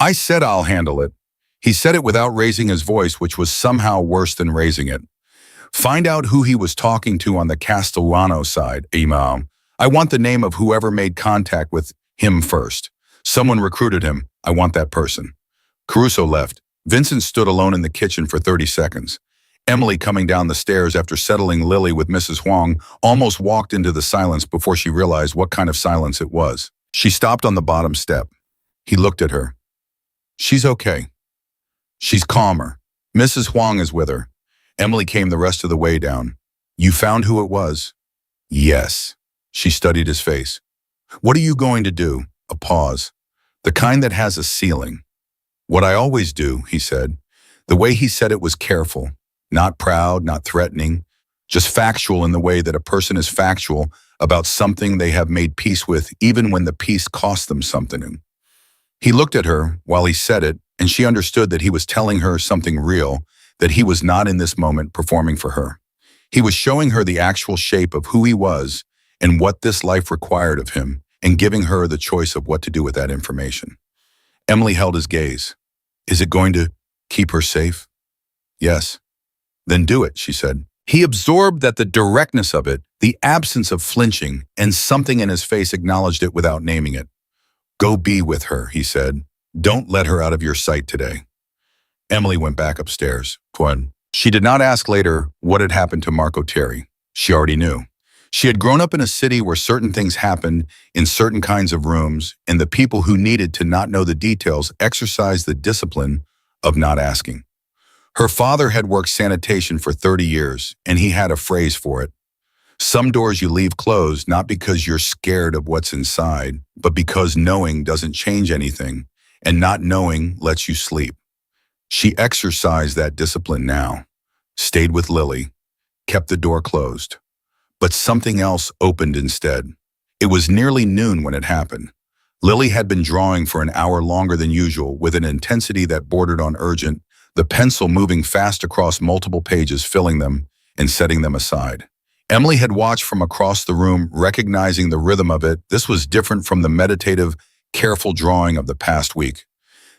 "I said I'll handle it." He said it without raising his voice, which was somehow worse than raising it. "Find out who he was talking to on the Castellano side, Imam. I want the name of whoever made contact with him first. Someone recruited him. I want that person." Caruso left. Vincent stood alone in the kitchen for 30 seconds. Emily, coming down the stairs after settling Lily with Mrs. Huang, almost walked into the silence before she realized what kind of silence it was. She stopped on the bottom step. He looked at her. "She's okay. She's calmer. Mrs. Huang is with her." Emily came the rest of the way down. "You found who it was?" "Yes." She studied his face. "What are you going to do?" A pause. "The kind that has a ceiling." "What I always do," he said. The way he said it was careful, not proud, not threatening, just factual in the way that a person is factual about something they have made peace with, even when the peace cost them something. He looked at her while he said it, and she understood that he was telling her something real, that he was not in this moment performing for her. He was showing her the actual shape of who he was and what this life required of him, and giving her the choice of what to do with that information. Emily held his gaze. "Is it going to keep her safe?" "Yes." "Then do it," she said. He absorbed that, the directness of it, the absence of flinching, and something in his face acknowledged it without naming it. "Go be with her," he said. "Don't let her out of your sight today." Emily went back upstairs. She did not ask later what had happened to Marco Terry. She already knew. She had grown up in a city where certain things happened in certain kinds of rooms, and the people who needed to not know the details exercised the discipline of not asking. Her father had worked sanitation for 30 years, and he had a phrase for it. Some doors you leave closed not because you're scared of what's inside, but because knowing doesn't change anything, and not knowing lets you sleep. She exercised that discipline now, stayed with Lily, kept the door closed. But something else opened instead. It was nearly noon when it happened. Lily had been drawing for an hour longer than usual with an intensity that bordered on urgent, the pencil moving fast across multiple pages, filling them and setting them aside. Emily had watched from across the room, recognizing the rhythm of it. This was different from the meditative, careful drawing of the past week.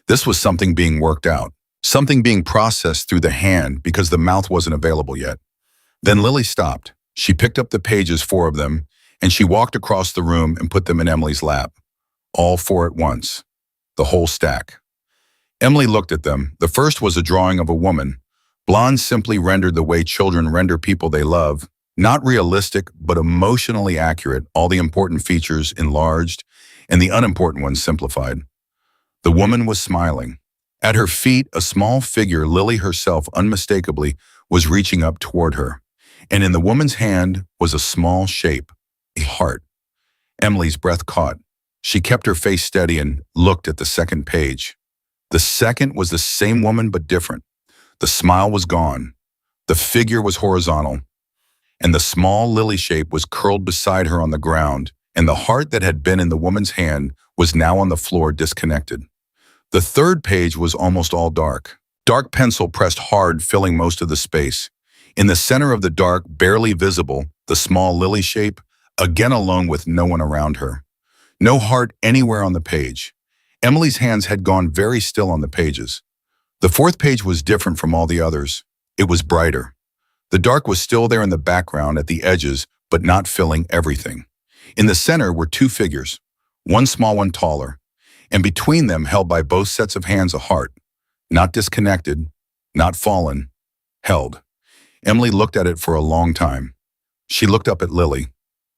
This was something being worked out, something being processed through the hand because the mouth wasn't available yet. Then Lily stopped. She picked up the pages, 4 of them, and she walked across the room and put them in Emily's lap. All 4 at once. The whole stack. Emily looked at them. The first was a drawing of a woman. Blonde, simply rendered the way children render people they love. Not realistic, but emotionally accurate, all the important features enlarged and the unimportant ones simplified. The woman was smiling. At her feet, a small figure, Lily herself unmistakably, was reaching up toward her. And in the woman's hand was a small shape, a heart. Emily's breath caught. She kept her face steady and looked at the second page. The second was the same woman but different. The smile was gone. The figure was horizontal. And the small lily shape was curled beside her on the ground, and the heart that had been in the woman's hand was now on the floor, disconnected. The third page was almost all dark. Dark pencil pressed hard, filling most of the space. In the center of the dark, barely visible, the small lily shape, again alone with no one around her. No heart anywhere on the page. Emily's hands had gone very still on the pages. The fourth page was different from all the others. It was brighter. The dark was still there in the background at the edges, but not filling everything. In the center were 2 figures, one small, one taller, and between them, held by both sets of hands, a heart, not disconnected, not fallen, held. Emily looked at it for a long time. She looked up at Lily.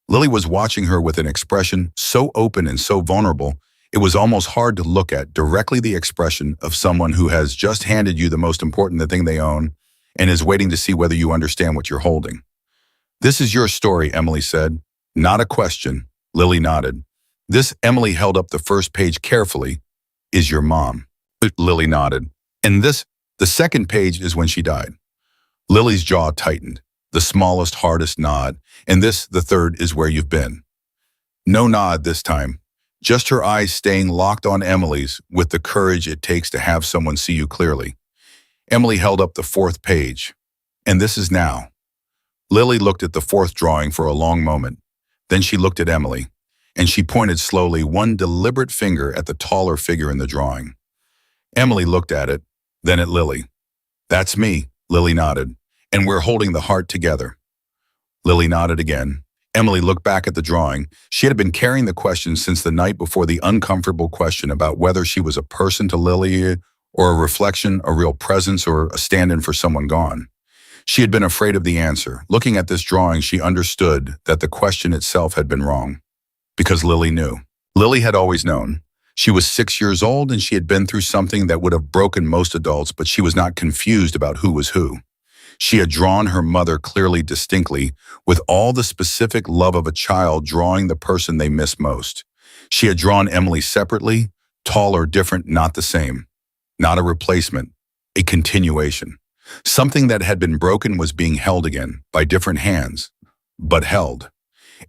Lily was watching her with an expression so open and so vulnerable, it was almost hard to look at, directly the expression of someone who has just handed you the most important thing they own and is waiting to see whether you understand what you're holding. "This is your story," Emily said. "Not a question." Lily nodded. "This," Emily held up the first page carefully, "is your mom." Lily nodded. "And this, the second page, is when she died." Lily's jaw tightened, the smallest, hardest nod. "And this, the third, is where you've been." No nod this time, just her eyes staying locked on Emily's with the courage it takes to have someone see you clearly. Emily held up the 4th page. "And this is now." Lily looked at the 4th drawing for a long moment. Then she looked at Emily, and she pointed slowly, one deliberate finger, at the taller figure in the drawing. Emily looked at it, then at Lily. "That's me," Lily nodded, "and we're holding the heart together." Lily nodded again. Emily looked back at the drawing. She had been carrying the question since the night before, the uncomfortable question about whether she was a person to Lily, or a reflection, a real presence, or a stand-in for someone gone. She had been afraid of the answer. Looking at this drawing, she understood that the question itself had been wrong. Because Lily knew. Lily had always known. She was 6 years old and she had been through something that would have broken most adults, but she was not confused about who was who. She had drawn her mother clearly, distinctly, with all the specific love of a child drawing the person they miss most. She had drawn Emily separately, taller, different, not the same. Not a replacement, a continuation. Something that had been broken was being held again, by different hands, but held.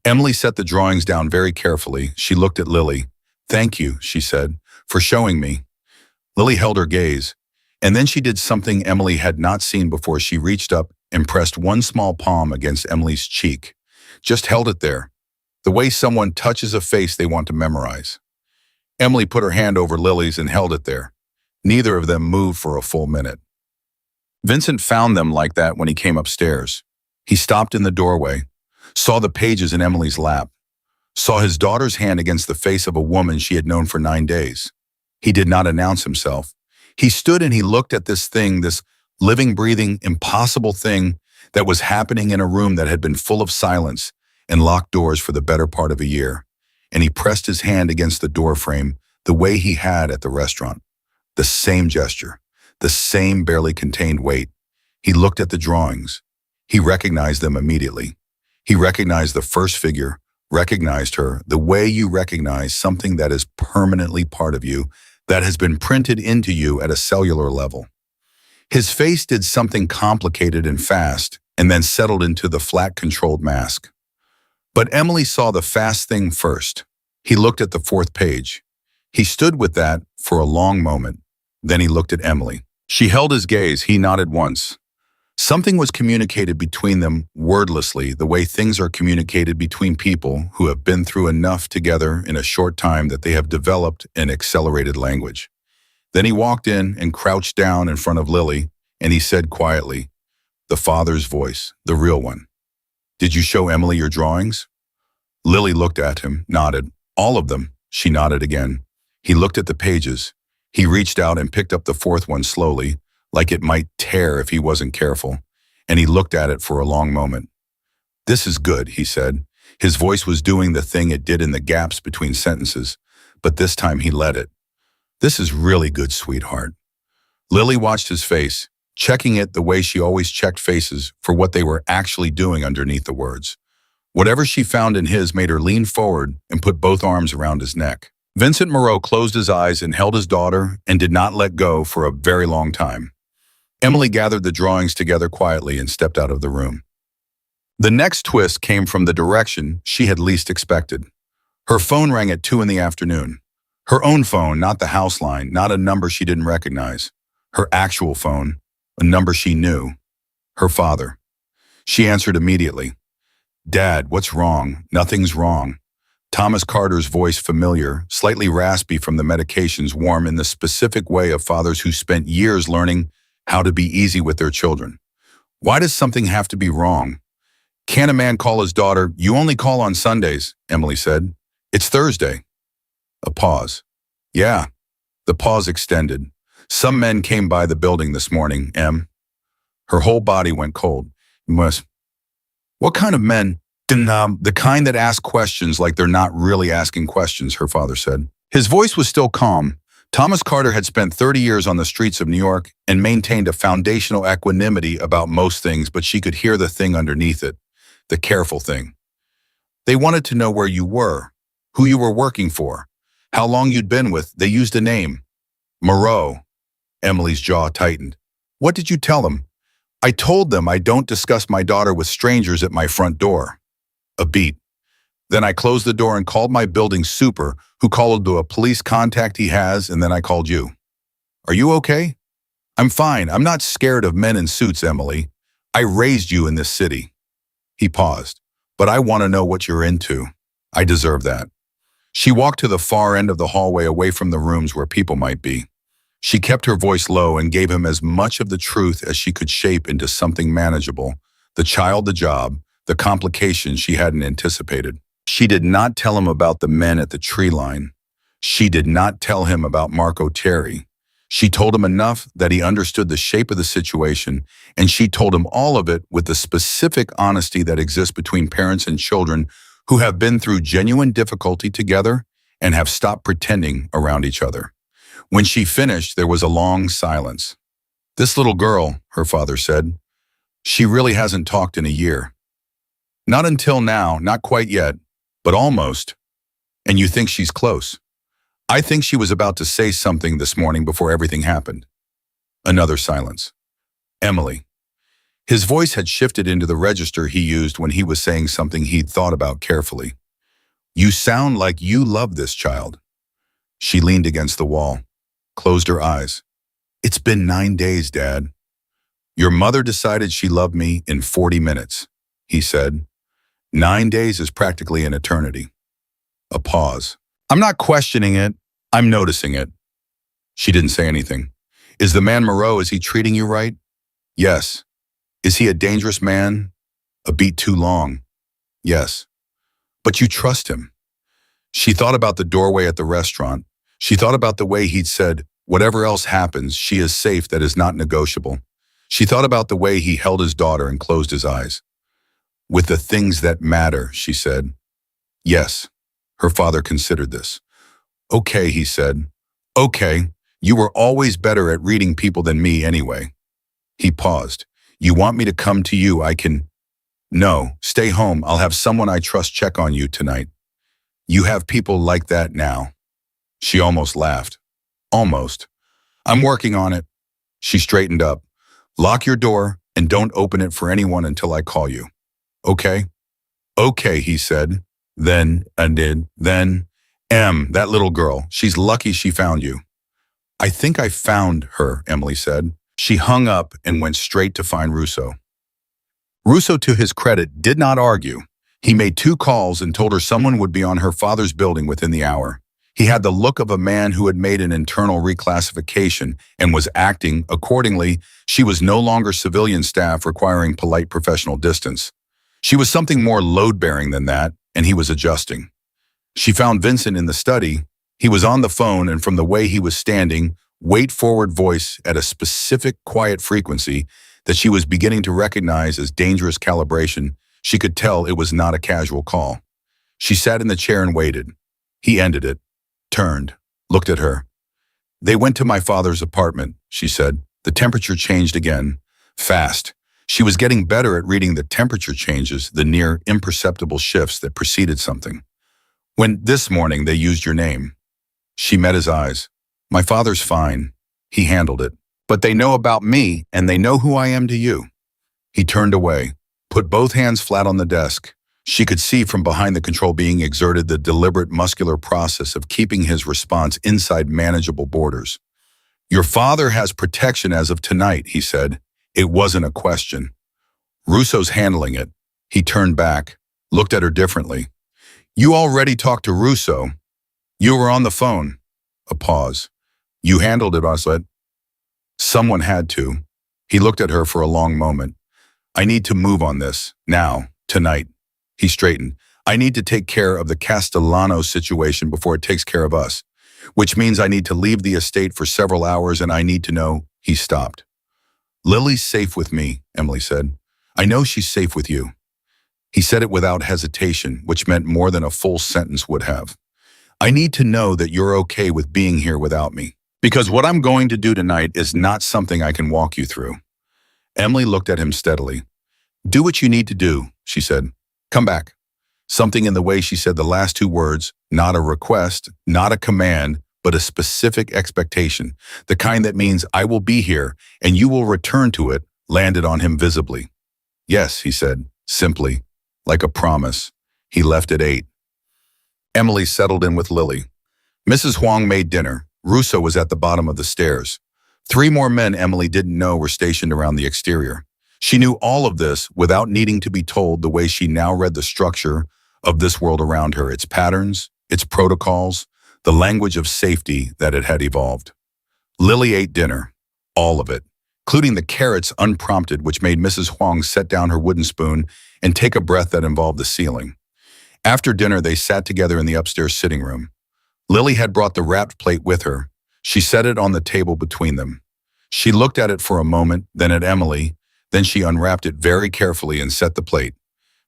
Emily set the drawings down very carefully. She looked at Lily. "Thank you," she said, "for showing me." Lily held her gaze, and then she did something Emily had not seen before. She reached up and pressed one small palm against Emily's cheek. Just held it there, the way someone touches a face they want to memorize. Emily put her hand over Lily's and held it there. Neither of them moved for a full minute. Vincent found them like that when he came upstairs. He stopped in the doorway, saw the pages in Emily's lap, saw his daughter's hand against the face of a woman she had known for 9 days. He did not announce himself. He stood and he looked at this thing, this living, breathing, impossible thing that was happening in a room that had been full of silence and locked doors for the better part of a year. And he pressed his hand against the door frame the way he had at the restaurant. The same gesture, the same barely contained weight. He looked at the drawings. He recognized them immediately. He recognized the first figure, recognized her, the way you recognize something that is permanently part of you, that has been printed into you at a cellular level. His face did something complicated and fast, and then settled into the flat, controlled mask. But Emily saw the fast thing first. He looked at the fourth page. He stood with that for a long moment. Then he looked at Emily. She held his gaze. He nodded once. Something was communicated between them wordlessly, the way things are communicated between people who have been through enough together in a short time that they have developed an accelerated language. Then he walked in and crouched down in front of Lily, and he said quietly, the father's voice, the real one. Did you show Emily your drawings? Lily looked at him, nodded. All of them. She nodded again. He looked at the pages. He reached out and picked up the fourth one slowly, like it might tear if he wasn't careful, and he looked at it for a long moment. This is good, he said. His voice was doing the thing it did in the gaps between sentences, but this time he let it. This is really good, sweetheart. Lily watched his face, checking it the way she always checked faces for what they were actually doing underneath the words. Whatever she found in his made her lean forward and put both arms around his neck. Vincent Moreau closed his eyes and held his daughter and did not let go for a very long time. Emily gathered the drawings together quietly and stepped out of the room. The next twist came from the direction she had least expected. Her phone rang at 2 in the afternoon. Her own phone, not the house line, not a number she didn't recognize. Her actual phone, a number she knew. Her father. She answered immediately. Dad, what's wrong? Nothing's wrong. Thomas Carter's voice, familiar, slightly raspy from the medications, warm in the specific way of fathers who spent years learning how to be easy with their children. Why does something have to be wrong? Can't a man call his daughter? You only call on Sundays, Emily said. It's Thursday. A pause. Yeah. The pause extended. Some men came by the building this morning, Em. Her whole body went cold. What kind of men? The kind that ask questions like they're not really asking questions, her father said. His voice was still calm. Thomas Carter had spent 30 years on the streets of New York and maintained a foundational equanimity about most things, but she could hear the thing underneath it, the careful thing. They wanted to know where you were, who you were working for, how long you'd been with. They used a name. Moreau. Emily's jaw tightened. What did you tell them? I told them I don't discuss my daughter with strangers at my front door. A beat. Then I closed the door and called my building super, who called to a police contact he has, and then I called you. Are you okay? I'm fine. I'm not scared of men in suits, Emily. I raised you in this city. He paused. But I want to know what you're into. I deserve that. She walked to the far end of the hallway away from the rooms where people might be. She kept her voice low and gave him as much of the truth as she could shape into something manageable. The child, the job, the complications she hadn't anticipated. She did not tell him about the men at the tree line. She did not tell him about Marco Terry. She told him enough that he understood the shape of the situation, and she told him all of it with the specific honesty that exists between parents and children who have been through genuine difficulty together and have stopped pretending around each other. When she finished, there was a long silence. This little girl, her father said, she really hasn't talked in a year. Not until now, not quite yet, but almost. And you think she's close. I think she was about to say something this morning before everything happened. Another silence. Emily. His voice had shifted into the register he used when he was saying something he'd thought about carefully. You sound like you love this child. She leaned against the wall, closed her eyes. It's been 9 days, Dad. Your mother decided she loved me in 40 minutes, he said. 9 days is practically an eternity. A pause. I'm not questioning it. I'm noticing it. She didn't say anything. Is the man Moreau, is he treating you right? Yes. Is he a dangerous man? A beat too long. Yes. But you trust him. She thought about the doorway at the restaurant. She thought about the way he'd said, whatever else happens, she is safe, that is not negotiable. She thought about the way he held his daughter and closed his eyes. With the things that matter, she said. Yes. Her father considered this. Okay, he said. Okay, You were always better at reading people than me anyway. He paused. You want me to come to you? I can. No, stay home. I'll have someone I trust check on you tonight. You have people like that now. She almost laughed. Almost. I'm working on it. She straightened up. Lock your door and don't open it for anyone until I call you. Okay? Okay, he said. Then, that little girl. She's lucky she found you. I think I found her, Emily said. She hung up and went straight to find Russo. Russo, to his credit, did not argue. He made 2 calls and told her someone would be on her father's building within the hour. He had the look of a man who had made an internal reclassification and was acting accordingly. She was no longer civilian staff requiring polite professional distance. She was something more load-bearing than that, and he was adjusting. She found Vincent in the study. He was on the phone, and from the way he was standing, wait-forward voice at a specific quiet frequency that she was beginning to recognize as dangerous calibration, she could tell it was not a casual call. She sat in the chair and waited. He ended it, turned, looked at her. They went to my father's apartment, she said. The temperature changed again, fast. She was getting better at reading the temperature changes, the near imperceptible shifts that preceded something. When this morning they used your name. She met his eyes. My father's fine. He handled it. But they know about me, and they know who I am to you. He turned away, put both hands flat on the desk. She could see from behind the control being exerted the deliberate muscular process of keeping his response inside manageable borders. Your father has protection as of tonight, he said. It wasn't a question. Russo's handling it. He turned back, looked at her differently. You already talked to Russo. You were on the phone. A pause. You handled it, I said. Someone had to. He looked at her for a long moment. I need to move on this, now, tonight. He straightened. I need to take care of the Castellano situation before it takes care of us, which means I need to leave the estate for several hours and I need to know. He stopped. Lily's safe with me, Emily said. I know she's safe with you. He said it without hesitation, which meant more than a full sentence would have. I need to know that you're okay with being here without me, because what I'm going to do tonight is not something I can walk you through. Emily looked at him steadily. Do what you need to do, she said. Come back. Something in the way she said the last 2 words, not a request, not a command, but a specific expectation, the kind that means I will be here and you will return to it, landed on him visibly. Yes, he said, simply, like a promise. He left at 8. Emily settled in with Lily. Mrs. Huang made dinner. Russo was at the bottom of the stairs. 3 more men Emily didn't know were stationed around the exterior. She knew all of this without needing to be told the way she now read the structure of this world around her, its patterns, its protocols, the language of safety that it had evolved. Lily ate dinner, all of it, including the carrots unprompted, which made Mrs. Huang set down her wooden spoon and take a breath that involved the ceiling. After dinner, they sat together in the upstairs sitting room. Lily had brought the wrapped plate with her. She set it on the table between them. She looked at it for a moment, then at Emily, then she unwrapped it very carefully and set the plate.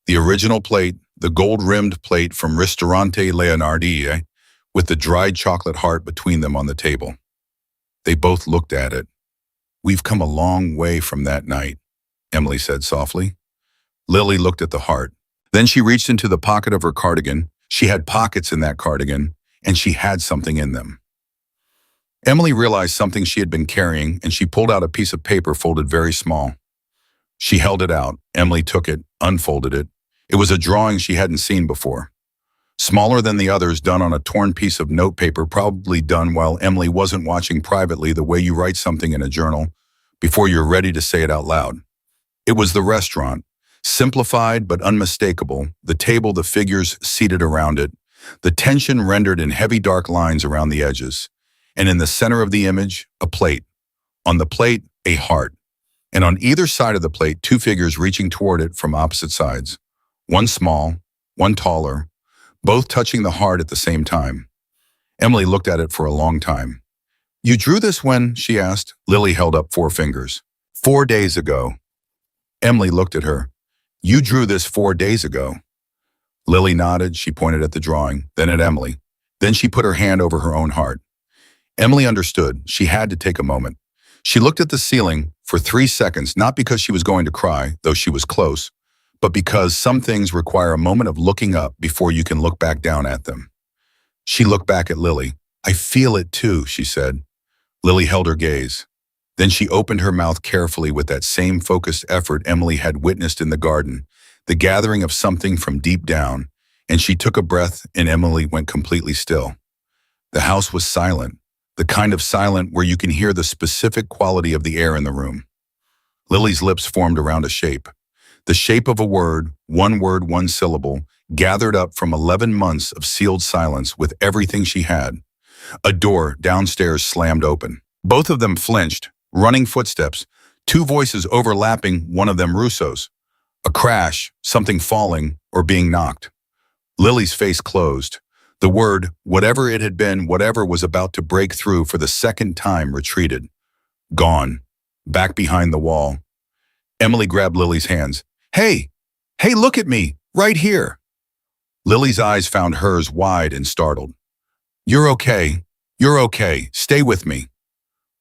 The original plate, the gold-rimmed plate from Ristorante Leonardi, with the dried chocolate heart between them on the table. They both looked at it. We've come a long way from that night, Emily said softly. Lily looked at the heart. Then she reached into the pocket of her cardigan. She had pockets in that cardigan, and she had something in them. Emily realized something she had been carrying, and she pulled out a piece of paper folded very small. She held it out. Emily took it, unfolded it. It was a drawing she hadn't seen before. Smaller than the others, done on a torn piece of notepaper, probably done while Emily wasn't watching privately, the way you write something in a journal before you're ready to say it out loud. It was the restaurant, simplified but unmistakable, the table, the figures seated around it, the tension rendered in heavy dark lines around the edges, and in the center of the image, a plate. On the plate, a heart. And on either side of the plate, 2 figures reaching toward it from opposite sides. One small, one taller, both touching the heart at the same time. Emily looked at it for a long time. You drew this when? She asked. Lily held up 4 fingers. 4 days ago. Emily looked at her. You drew this 4 days ago. Lily nodded. She pointed at the drawing, then at Emily. Then she put her hand over her own heart. Emily understood. She had to take a moment. She looked at the ceiling for 3 seconds, not because she was going to cry, though she was close, but because some things require a moment of looking up before you can look back down at them. She looked back at Lily. "I feel it too," she said. Lily held her gaze. Then she opened her mouth carefully with that same focused effort Emily had witnessed in the garden, the gathering of something from deep down, and she took a breath and Emily went completely still. The house was silent, the kind of silent where you can hear the specific quality of the air in the room. Lily's lips formed around a shape. The shape of a word, one syllable, gathered up from 11 months of sealed silence with everything she had. A door downstairs slammed open. Both of them flinched, running footsteps, two voices overlapping, one of them Russo's. A crash, something falling, or being knocked. Lily's face closed. The word, whatever it had been, whatever was about to break through for the second time, retreated. Gone. Back behind the wall. Emily grabbed Lily's hands. Hey, look at me, right here." Lily's eyes found hers wide and startled. You're okay, stay with me."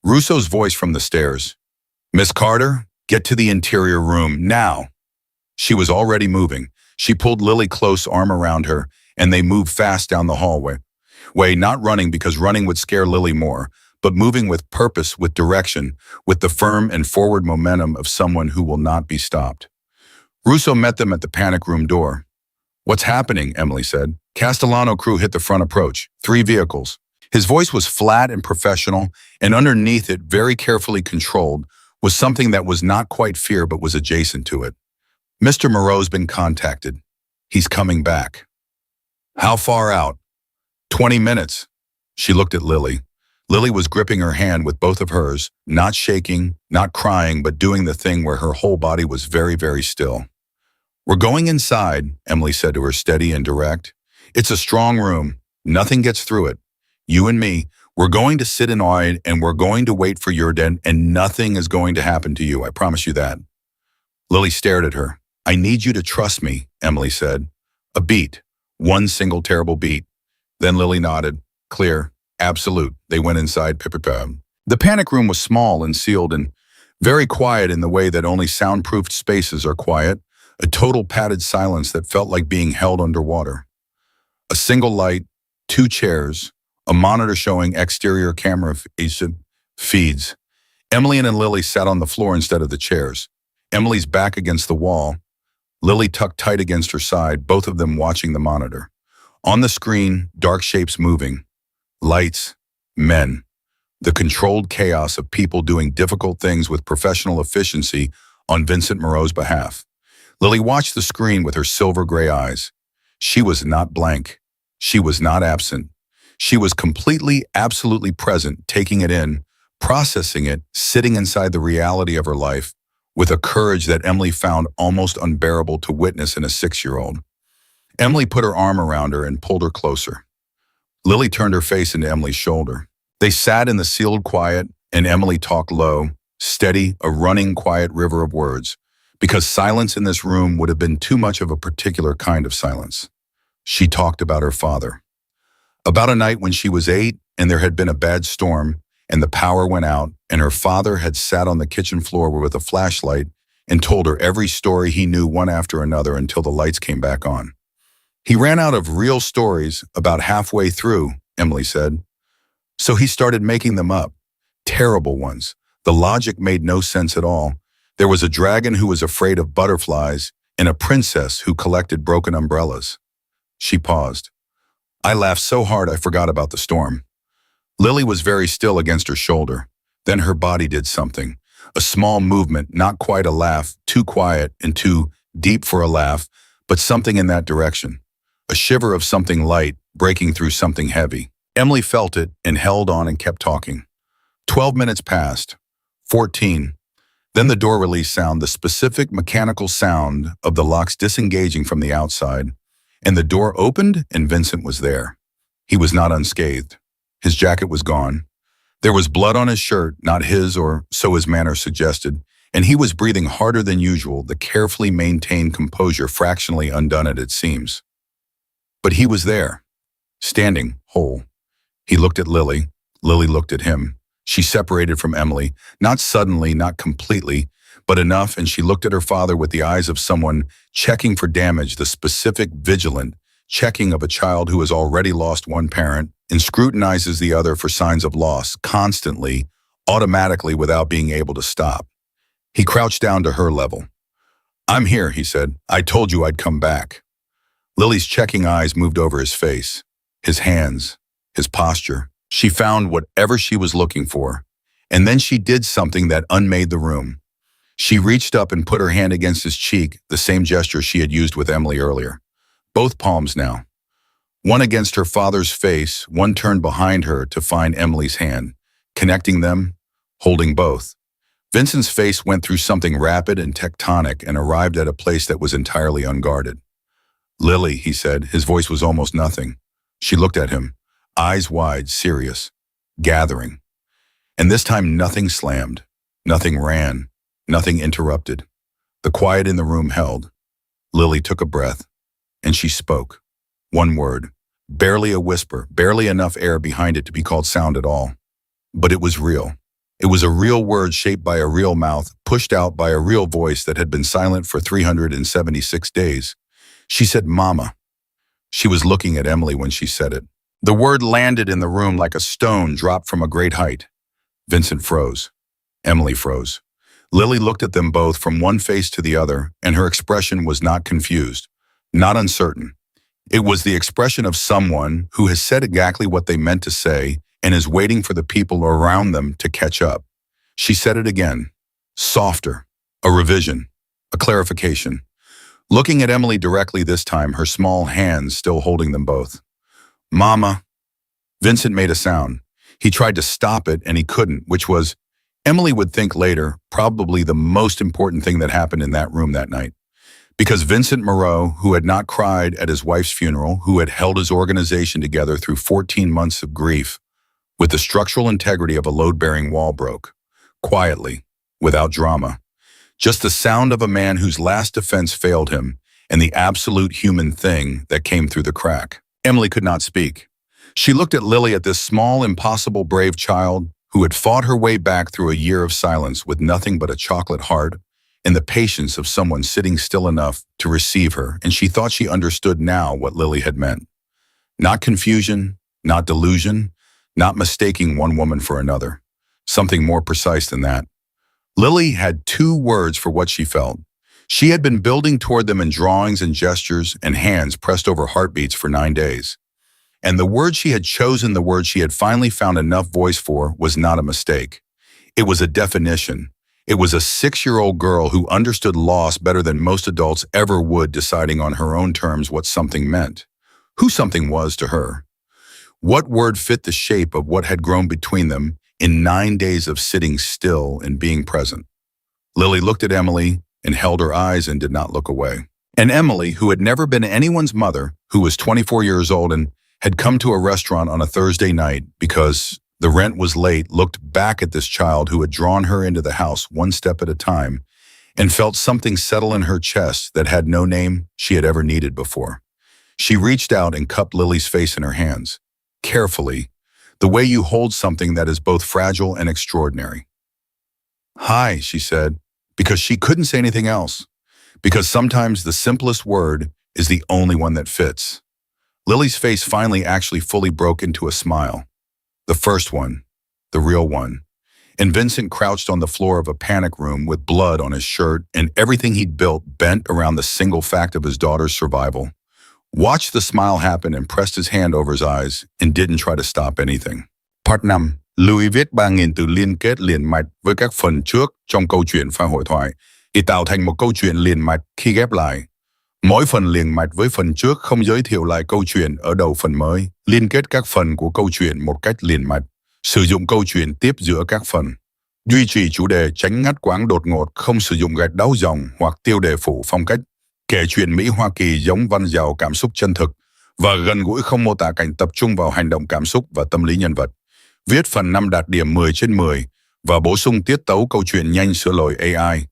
Russo's voice from the stairs. "Miss Carter, get to the interior room, now." She was already moving. She pulled Lily close, arm around her, and they moved fast down the hallway. Not running because running would scare Lily more, but moving with purpose, with direction, with the firm and forward momentum of someone who will not be stopped. Russo met them at the panic room door. "What's happening?" Emily said. "Castellano crew hit the front approach. 3 vehicles. His voice was flat and professional, and underneath it, very carefully controlled, was something that was not quite fear but was adjacent to it. "Mr. Moreau's been contacted. He's coming back." "How far out?" 20 minutes. She looked at Lily. Lily was gripping her hand with both of hers, not shaking, not crying, but doing the thing where her whole body was very, very still. "We're going inside," Emily said to her, steady and direct. "It's a strong room. Nothing gets through it. You and me, we're going to sit in awe and we're going to wait for your den, and nothing is going to happen to you. I promise you that." Lily stared at her. "I need you to trust me," Emily said. A beat. One single terrible beat. Then Lily nodded. Clear. Absolute. They went inside. The panic room was small and sealed and very quiet in the way that only soundproofed spaces are quiet. A total padded silence that felt like being held underwater. A single light, 2 chairs, a monitor showing exterior camera feeds. Emily and Lily sat on the floor instead of the chairs. Emily's back against the wall. Lily tucked tight against her side, both of them watching the monitor. On the screen, dark shapes moving. Lights, men. The controlled chaos of people doing difficult things with professional efficiency on Vincent Moreau's behalf. Lily watched the screen with her silver gray eyes. She was not blank. She was not absent. She was completely, absolutely present, taking it in, processing it, sitting inside the reality of her life, with a courage that Emily found almost unbearable to witness in a 6-year-old. Emily put her arm around her and pulled her closer. Lily turned her face into Emily's shoulder. They sat in the sealed quiet, and Emily talked low, steady, a running quiet river of words, because silence in this room would have been too much of a particular kind of silence. She talked about her father. About a night when she was 8 and there had been a bad storm and the power went out and her father had sat on the kitchen floor with a flashlight and told her every story he knew one after another until the lights came back on. He ran out of real stories about halfway through, Emily said. So he started making them up. Terrible ones. The logic made no sense at all. There was a dragon who was afraid of butterflies and a princess who collected broken umbrellas. She paused. I laughed so hard I forgot about the storm. Lily was very still against her shoulder. Then her body did something. A small movement, not quite a laugh, too quiet and too deep for a laugh, but something in that direction. A shiver of something light breaking through something heavy. Emily felt it and held on and kept talking. 12 minutes passed. 14. Then the door release sound, the specific mechanical sound of the locks disengaging from the outside, and the door opened and Vincent was there. He was not unscathed. His jacket was gone. There was blood on his shirt, not his or so his manner suggested, and he was breathing harder than usual, the carefully maintained composure fractionally undone at its seams. But he was there, standing whole. He looked at Lily. Lily looked at him. She separated from Emily, not suddenly, not completely, but enough, and she looked at her father with the eyes of someone checking for damage, the specific, vigilant checking of a child who has already lost one parent and scrutinizes the other for signs of loss, constantly, automatically, without being able to stop. He crouched down to her level. "I'm here," he said. "I told you I'd come back." Lily's checking eyes moved over his face, his hands, his posture. She found whatever she was looking for, and then she did something that unmade the room. She reached up and put her hand against his cheek, the same gesture she had used with Emily earlier. Both palms now. One against her father's face, one turned behind her to find Emily's hand, connecting them, holding both. Vincent's face went through something rapid and tectonic and arrived at a place that was entirely unguarded. "Lily," he said. His voice was almost nothing. She looked at him, eyes wide, serious, gathering. And this time nothing slammed, nothing ran, nothing interrupted. The quiet in the room held. Lily took a breath, and she spoke. One word, barely a whisper, barely enough air behind it to be called sound at all. But it was real. It was a real word shaped by a real mouth, pushed out by a real voice that had been silent for 376 days. She said, "Mama." She was looking at Emily when she said it. The word landed in the room like a stone dropped from a great height. Vincent froze. Emily froze. Lily looked at them both from one face to the other, and her expression was not confused, not uncertain. It was the expression of someone who has said exactly what they meant to say and is waiting for the people around them to catch up. She said it again, softer, a revision, a clarification. Looking at Emily directly this time, her small hands still holding them both. "Mama." Vincent made a sound. He tried to stop it and he couldn't, which was, Emily would think later, probably the most important thing that happened in that room that night. Because Vincent Moreau, who had not cried at his wife's funeral, who had held his organization together through 14 months of grief, with the structural integrity of a load-bearing wall, broke. Quietly, without drama. Just the sound of a man whose last defense failed him and the absolute human thing that came through the crack. Emily could not speak. She looked at Lily, at this small, impossible, brave child who had fought her way back through a year of silence with nothing but a chocolate heart and the patience of someone sitting still enough to receive her, and she thought she understood now what Lily had meant. Not confusion, not delusion, not mistaking one woman for another. Something more precise than that. Lily had two words for what she felt. She had been building toward them in drawings and gestures and hands pressed over heartbeats for 9 days. And the word she had chosen, the word she had finally found enough voice for, was not a mistake. It was a definition. It was a 6-year-old girl who understood loss better than most adults ever would, deciding on her own terms what something meant, who something was to her. What word fit the shape of what had grown between them in 9 days of sitting still and being present? Lily looked at Emily and held her eyes and did not look away. And Emily, who had never been anyone's mother, who was 24 years old and had come to a restaurant on a Thursday night because the rent was late, looked back at this child who had drawn her into the house one step at a time and felt something settle in her chest that had no name she had ever needed before. She reached out and cupped Lily's face in her hands, carefully, the way you hold something that is both fragile and extraordinary. "Hi," she said, because she couldn't say anything else, because sometimes the simplest word is the only one that fits. Lily's face finally actually fully broke into a smile. The first one, the real one. And Vincent crouched on the floor of a panic room with blood on his shirt and everything he'd built bent around the single fact of his daughter's survival. Watched the smile happen and pressed his hand over his eyes and didn't try to stop anything. Part 5. Louis viết 3.000 từ liên kết liền mạch với các phần trước trong câu chuyện pha hội thoại để tạo thành một câu chuyện liền mạch khi ghép lại. Mỗi phần liền mạch với phần trước không giới thiệu lại câu chuyện ở đầu phần mới, liên kết các phần của câu chuyện một cách liền mạch, sử dụng câu chuyện tiếp giữa các phần. Duy trì chủ đề tránh ngắt quãng đột ngột, không sử dụng gạch đáu dòng hoặc tiêu đề phụ phong cách. Kể chuyện Mỹ Hoa Kỳ giống văn giàu cảm xúc chân thực và gần gũi, không mô tả cảnh, tập trung vào hành động, cảm xúc và tâm lý nhân vật. Viết phần 5 đạt điểm 10 trên 10 và bổ sung tiết tấu câu chuyện nhanh, sửa lỗi AI.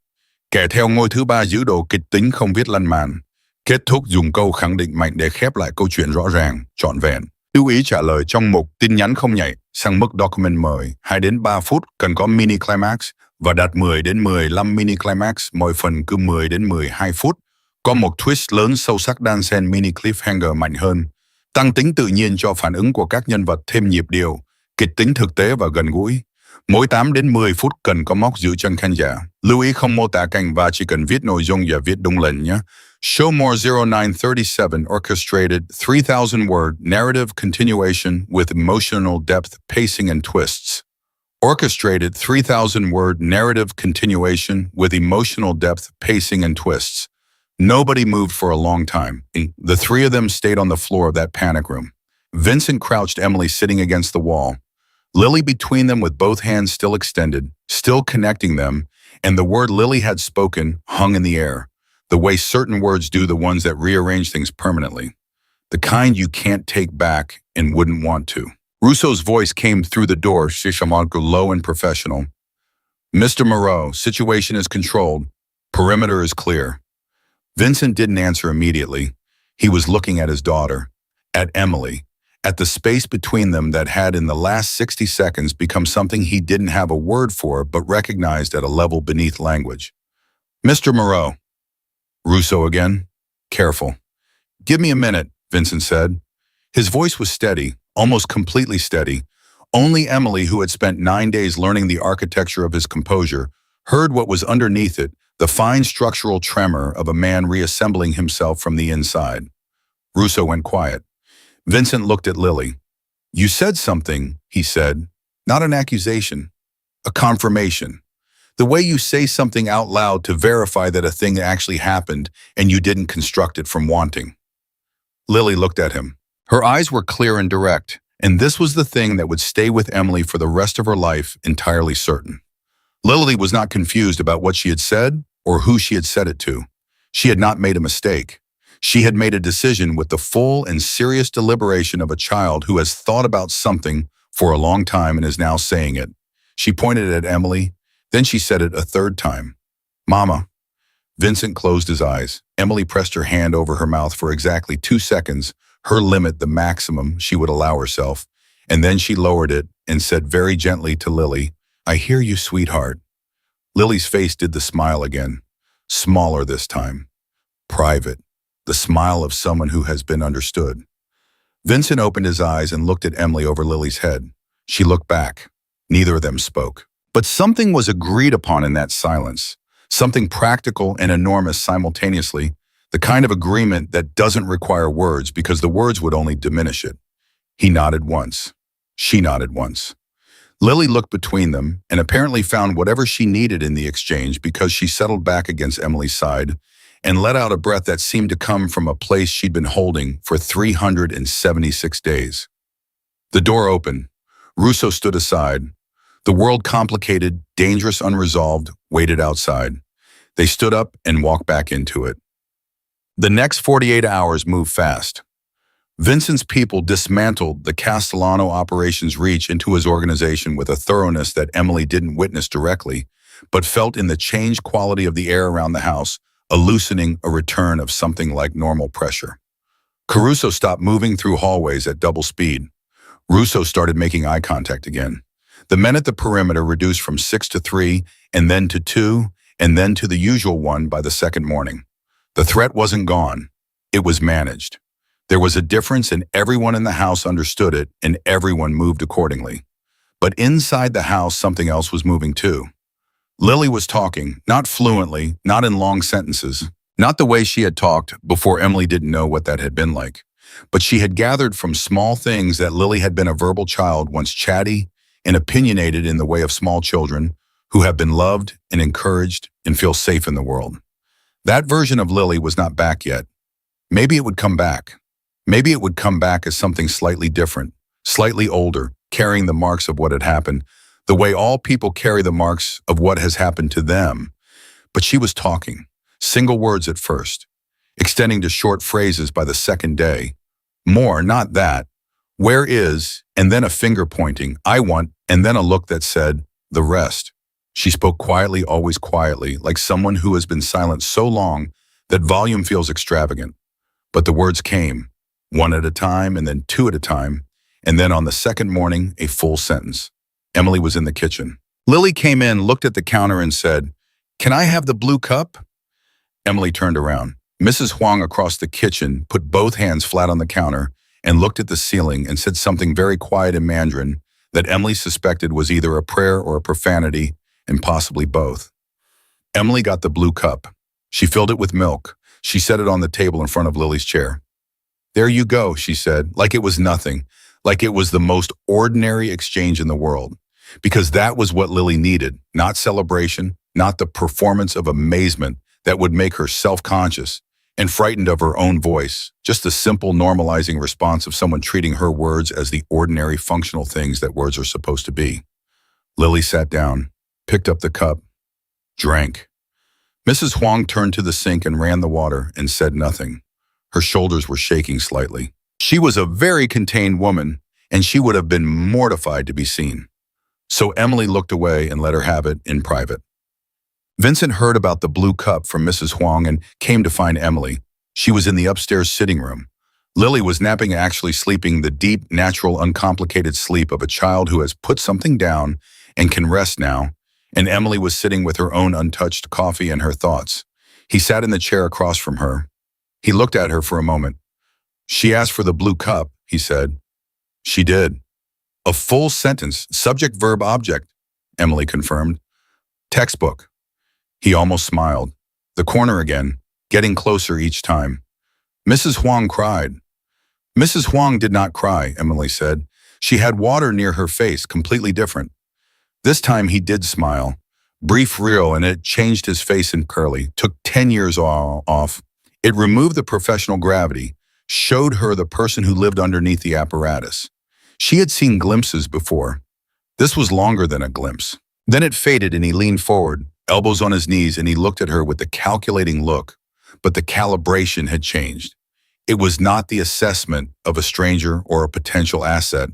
Kể theo ngôi thứ 3 giữ độ kịch tính, không viết lăn màn. Kết thúc dùng câu khẳng định mạnh để khép lại câu chuyện rõ ràng, trọn vẹn. Lưu ý trả lời trong mục tin nhắn không nhảy sang mức document mời 2 đến 3 phút cần có mini climax và đạt 10 đến 15 mini climax mỗi phần cứ 10 đến 12 phút. Có một twist lớn sâu sắc đan xen mini cliffhanger mạnh hơn, tăng tính tự nhiên cho phản ứng của các nhân vật, thêm nhịp điệu, kịch tính thực tế và gần gũi. Mỗi 8 đến 10 phút cần có móc giữ chân khán giả. Lưu ý không mô tả cảnh và chỉ cần viết nội dung và viết đúng lệnh nhé. Showmore 0937 orchestrated 3,000-word narrative continuation with emotional depth, pacing, and twists. Orchestrated 3,000-word narrative continuation with emotional depth, pacing, and twists. Nobody moved for a long time. The three of them stayed on the floor of that panic room. Vincent crouched Emily sitting against the wall, Lily between them with both hands still extended, still connecting them, and the word Lily had spoken hung in the air, the way certain words do, the ones that rearrange things permanently, the kind you can't take back and wouldn't want to. Russo's voice came through the door, Shishamanko, low and professional. Mr. Moreau, situation is controlled. Perimeter is clear. Vincent didn't answer immediately. He was looking at his daughter, at Emily, at the space between them that had in the last 60 seconds become something he didn't have a word for but recognized at a level beneath language. Mr. Moreau. Russo again? Careful. Give me a minute, Vincent said. His voice was steady, almost completely steady. Only Emily, who had spent 9 days learning the architecture of his composure, heard what was underneath it, the fine structural tremor of a man reassembling himself from the inside. Russo went quiet. Vincent looked at Lily. You said something, he said. Not an accusation, a confirmation. The way you say something out loud to verify that a thing actually happened and you didn't construct it from wanting. Lily looked at him. Her eyes were clear and direct, and this was the thing that would stay with Emily for the rest of her life, entirely certain. Lily was not confused about what she had said or who she had said it to. She had not made a mistake. She had made a decision with the full and serious deliberation of a child who has thought about something for a long time and is now saying it. She pointed at Emily, then she said it a third time. Mama. Vincent closed his eyes. Emily pressed her hand over her mouth for exactly 2 seconds, her limit, the maximum she would allow herself, and then she lowered it and said very gently to Lily, I hear you, sweetheart. Lily's face did the smile again, smaller this time, private, the smile of someone who has been understood. Vincent opened his eyes and looked at Emily over Lily's head. She looked back. Neither of them spoke. But something was agreed upon in that silence, something practical and enormous simultaneously, the kind of agreement that doesn't require words because the words would only diminish it. He nodded once. She nodded once. Lily looked between them and apparently found whatever she needed in the exchange because she settled back against Emily's side and let out a breath that seemed to come from a place she'd been holding for 376 days. The door opened. Russo stood aside. The world, complicated, dangerous, unresolved, waited outside. They stood up and walked back into it. The next 48 hours moved fast. Vincent's people dismantled the Castellano operations reach into his organization with a thoroughness that Emily didn't witness directly, but felt in the changed quality of the air around the house, a loosening, a return of something like normal pressure. Caruso stopped moving through hallways at double speed. Russo started making eye contact again. The men at the perimeter reduced from 6 to 3, and then to 2, and then to the usual 1 by the second morning. The threat wasn't gone. It was managed. There was a difference, and everyone in the house understood it, and everyone moved accordingly. But inside the house, something else was moving too. Lily was talking, not fluently, not in long sentences, not the way she had talked before Emily didn't know what that had been like. But she had gathered from small things that Lily had been a verbal child, once chatty and opinionated in the way of small children who have been loved and encouraged and feel safe in the world. That version of Lily was not back yet. Maybe it would come back. Maybe it would come back as something slightly different, slightly older, carrying the marks of what had happened, the way all people carry the marks of what has happened to them. But she was talking, single words at first, extending to short phrases by the second day. More, not that. Where is, and then a finger pointing, I want, and then a look that said, the rest. She spoke quietly, always quietly, like someone who has been silent so long that volume feels extravagant. But the words came, 1 at a time and then 2 at a time, And then on the second morning, a full sentence. Emily was in the kitchen. Lily came in, looked at the counter and said, "Can I have the blue cup?" Emily turned around. Mrs. Huang across the kitchen put both hands flat on the counter and looked at the ceiling and said something very quiet in Mandarin that Emily suspected was either a prayer or a profanity, and possibly both. Emily got the blue cup. She filled it with milk. She set it on the table in front of Lily's chair. "There you go," she said, like it was nothing, like it was the most ordinary exchange in the world. Because that was what Lily needed, not celebration, not the performance of amazement that would make her self-conscious and frightened of her own voice, just a simple normalizing response of someone treating her words as the ordinary functional things that words are supposed to be. Lily sat down, picked up the cup, drank. Mrs. Huang turned to the sink and ran the water and said nothing. Her shoulders were shaking slightly. She was a very contained woman, and she would have been mortified to be seen. So Emily looked away and let her have it in private. Vincent heard about the blue cup from Mrs. Huang and came to find Emily. She was in the upstairs sitting room. Lily was napping, actually sleeping the deep, natural, uncomplicated sleep of a child who has put something down and can rest now, and Emily was sitting with her own untouched coffee and her thoughts. He sat in the chair across from her. He looked at her for a moment. "She asked for the blue cup," he said. "She did." "A full sentence, subject, verb, object," Emily confirmed. "Textbook." He almost smiled. The corner again, getting closer each time. "Mrs. Huang cried." "Mrs. Huang did not cry," Emily said. "She had water near her face, completely different." This time he did smile. Brief, real, and it changed his face in curly, took 10 years off. It removed the professional gravity, showed her the person who lived underneath the apparatus. She had seen glimpses before. This was longer than a glimpse. Then it faded and he leaned forward, elbows on his knees, and he looked at her with the calculating look. But the calibration had changed. It was not the assessment of a stranger or a potential asset.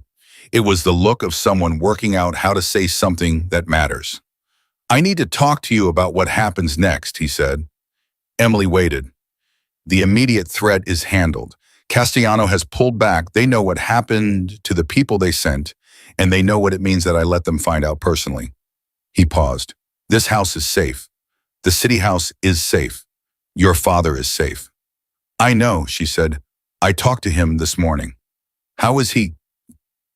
It was the look of someone working out how to say something that matters. "I need to talk to you about what happens next," he said. Emily waited. The immediate threat is handled. Castellano has pulled back. They know what happened to the people they sent, and they know what it means that I let them find out personally. He paused. "This house is safe. The city house is safe. Your father is safe." "I know," she said. "I talked to him this morning." "How is he?"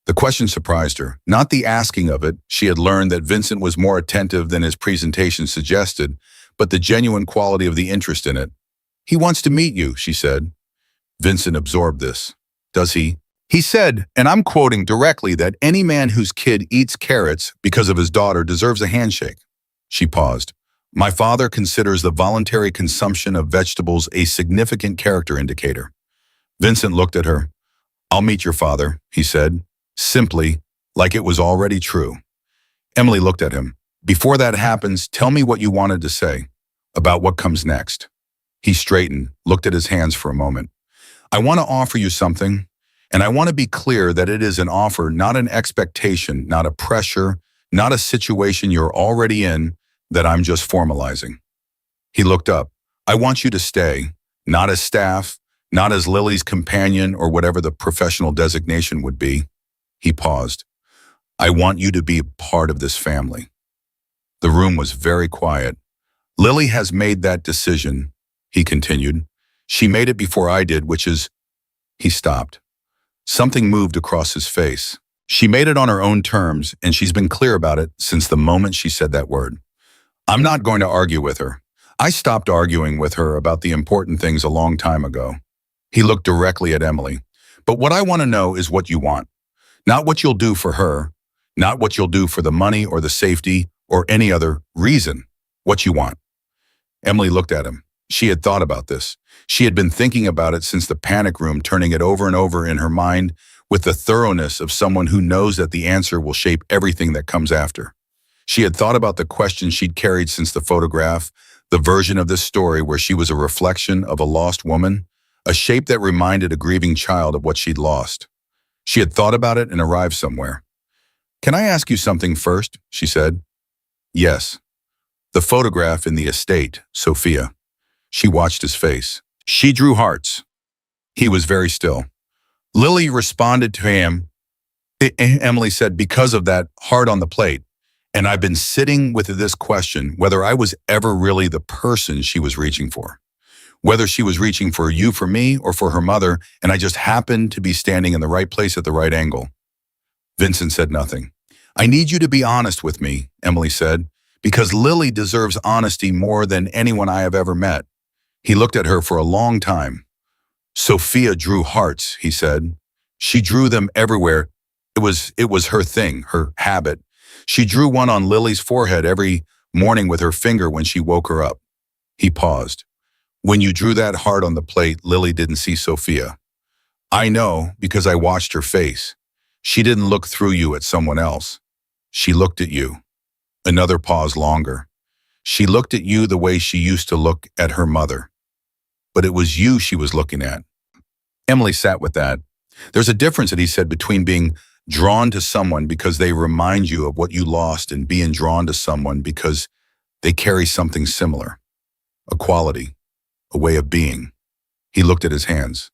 The question surprised her, not the asking of it. She had learned that Vincent was more attentive than his presentation suggested, but the genuine quality of the interest in it. "He wants to meet you," she said. Vincent absorbed this. "Does he?" He said, and I'm quoting directly, that any man whose kid eats carrots because of his daughter deserves a handshake. She paused. "My father considers the voluntary consumption of vegetables a significant character indicator." Vincent looked at her. "I'll meet your father," he said, simply, like it was already true. Emily looked at him. "Before that happens, tell me what you wanted to say about what comes next." He straightened, looked at his hands for a moment. "I want to offer you something, and I want to be clear that it is an offer, not an expectation, not a pressure, not a situation you're already in that I'm just formalizing." He looked up. "I want you to stay, not as staff, not as Lily's companion or whatever the professional designation would be." He paused. "I want you to be a part of this family." The room was very quiet. "Lily has made that decision," he continued. "She made it before I did, which is—" He stopped. Something moved across his face. "She made it on her own terms, and she's been clear about it since the moment she said that word. I'm not going to argue with her. I stopped arguing with her about the important things a long time ago." He looked directly at Emily. "But what I want to know is what you want. Not what you'll do for her, not what you'll do for the money or the safety or any other reason. What you want." Emily looked at him. She had thought about this. She had been thinking about it since the panic room, turning it over and over in her mind with the thoroughness of someone who knows that the answer will shape everything that comes after. She had thought about the questions she'd carried since the photograph, the version of this story where she was a reflection of a lost woman, a shape that reminded a grieving child of what she'd lost. She had thought about it and arrived somewhere. "Can I ask you something first?" she said. "Yes." "The photograph in the estate, Sophia." She watched his face. She drew hearts. He was very still. "Lily responded to him Emily said, because of that heart on the plate. And I've been sitting with this question, whether I was ever really the person she was reaching for. Whether she was reaching for you for me or for her mother, and I just happened to be standing in the right place at the right angle. Vincent said nothing. I need you to be honest with me, Emily said, because Lily deserves honesty more than anyone I have ever met. He looked at her for a long time. Sophia drew hearts, he said. She drew them everywhere. It was her thing, her habit. She drew one on Lily's forehead every morning with her finger when she woke her up. He paused. When you drew that heart on the plate, Lily didn't see Sophia. I know because I watched her face. She didn't look through you at someone else. She looked at you. Another pause longer. She looked at you the way she used to look at her mother. But it was you she was looking at. Emily sat with that. There's a difference, that he said, between being drawn to someone because they remind you of what you lost and being drawn to someone because they carry something similar. A quality, a way of being. He looked at his hands.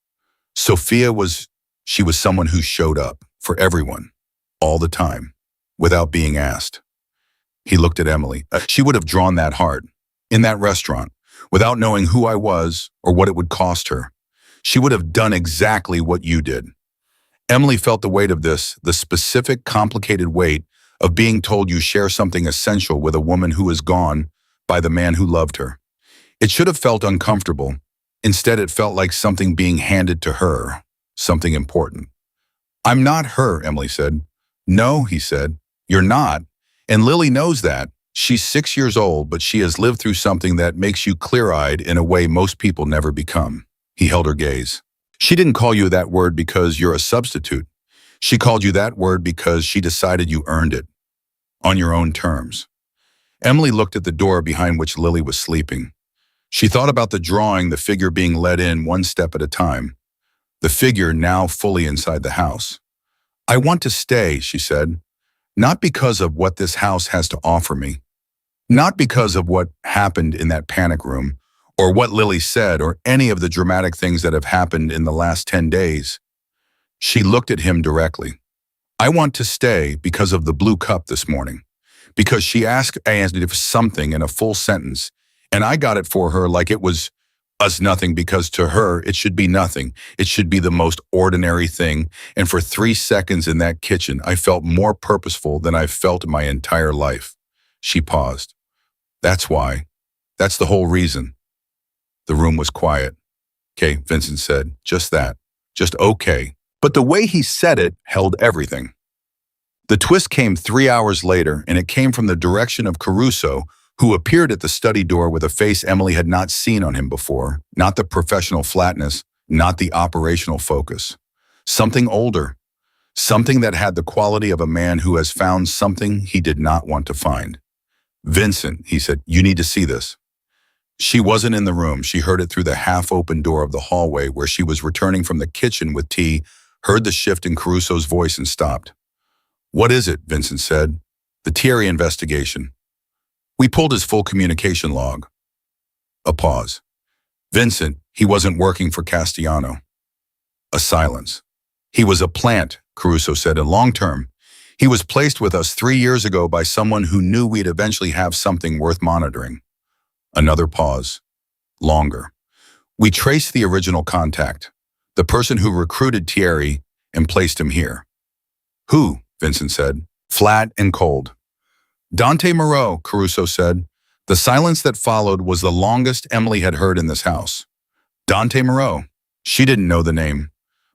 She was someone who showed up for everyone, all the time, without being asked. He looked at Emily. She would have drawn that heart, in that restaurant, without knowing who I was or what it would cost her. She would have done exactly what you did. Emily felt the weight of this, the specific, complicated weight of being told you share something essential with a woman who is gone by the man who loved her. It should have felt uncomfortable. Instead, it felt like something being handed to her, something important. I'm not her, Emily said. No, he said. You're not. And Lily knows that. She's 6 years old, but she has lived through something that makes you clear-eyed in a way most people never become. He held her gaze. She didn't call you that word because you're a substitute. She called you that word because she decided you earned it. On your own terms. Emily looked at the door behind which Lily was sleeping. She thought about the drawing, the figure being led in one step at a time. The figure now fully inside the house. I want to stay, she said. Not because of what this house has to offer me. Not because of what happened in that panic room, or what Lily said, or any of the dramatic things that have happened in the last 10 days. She looked at him directly. I want to stay because of the blue cup this morning. Because she asked for something in a full sentence, and I got it for her like it was us nothing, because to her it should be nothing. It should be the most ordinary thing, and for 3 seconds in that kitchen I felt more purposeful than I've felt in my entire life. She paused. That's why. That's the whole reason. The room was quiet. Okay, Vincent said. Just that. Just okay. But the way he said it held everything. The twist came 3 hours later, and it came from the direction of Caruso, who appeared at the study door with a face Emily had not seen on him before. Not the professional flatness, not the operational focus. Something older. Something that had the quality of a man who has found something he did not want to find. Vincent, he said, you need to see this. She wasn't in the room. She heard it through the half-open door of the hallway where she was returning from the kitchen with tea, heard the shift in Caruso's voice and stopped. What is it? Vincent said. The Thierry investigation. We pulled his full communication log. A pause. Vincent, he wasn't working for Castellano. A silence. He was a plant, Caruso said, and long-term. He was placed with us 3 years ago by someone who knew we'd eventually have something worth monitoring. Another pause. Longer. We traced the original contact, the person who recruited Thierry and placed him here. Who? Vincent said. Flat and cold. Dante Moreau, Caruso said. The silence that followed was the longest Emily had heard in this house. Dante Moreau. She didn't know the name,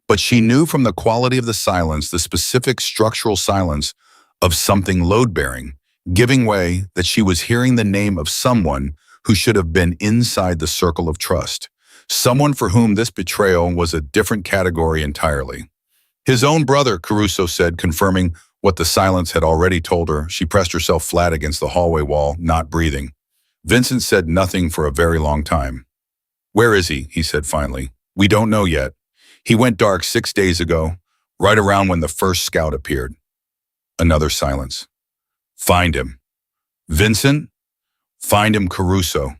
but she knew from the quality of the silence, the specific structural silence of something load-bearing, giving way, that she was hearing the name of someone who should have been inside the circle of trust. Someone for whom this betrayal was a different category entirely. His own brother, Caruso said, confirming what the silence had already told her. She pressed herself flat against the hallway wall, not breathing. Vincent said nothing for a very long time. Where is he? He said finally. We don't know yet. He went dark 6 days ago, right around when the first scout appeared. Another silence. Find him. Vincent? Find him, Caruso.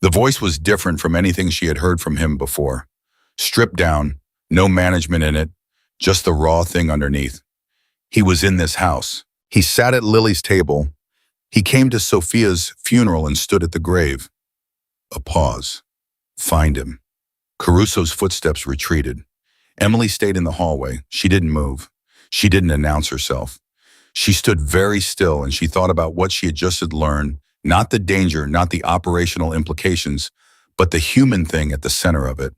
The voice was different from anything she had heard from him before. Stripped down, no management in it, just the raw thing underneath. He was in this house. He sat at Lily's table. He came to Sophia's funeral and stood at the grave. A pause. Find him. Caruso's footsteps retreated. Emily stayed in the hallway. She didn't move. She didn't announce herself. She stood very still and she thought about what she had just learned, not the danger, not the operational implications, but the human thing at the center of it.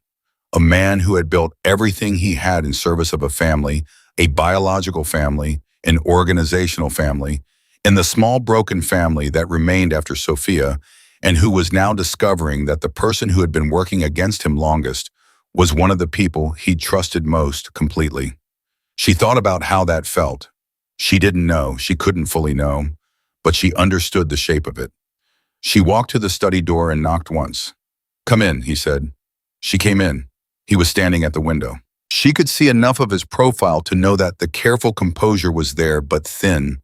A man who had built everything he had in service of a family, a biological family, an organizational family, and the small broken family that remained after Sophia, and who was now discovering that the person who had been working against him longest was one of the people he'd trusted most completely. She thought about how that felt. She didn't know, she couldn't fully know, but she understood the shape of it. She walked to the study door and knocked once. "Come in," he said. She came in. He was standing at the window. She could see enough of his profile to know that the careful composure was there, but thin.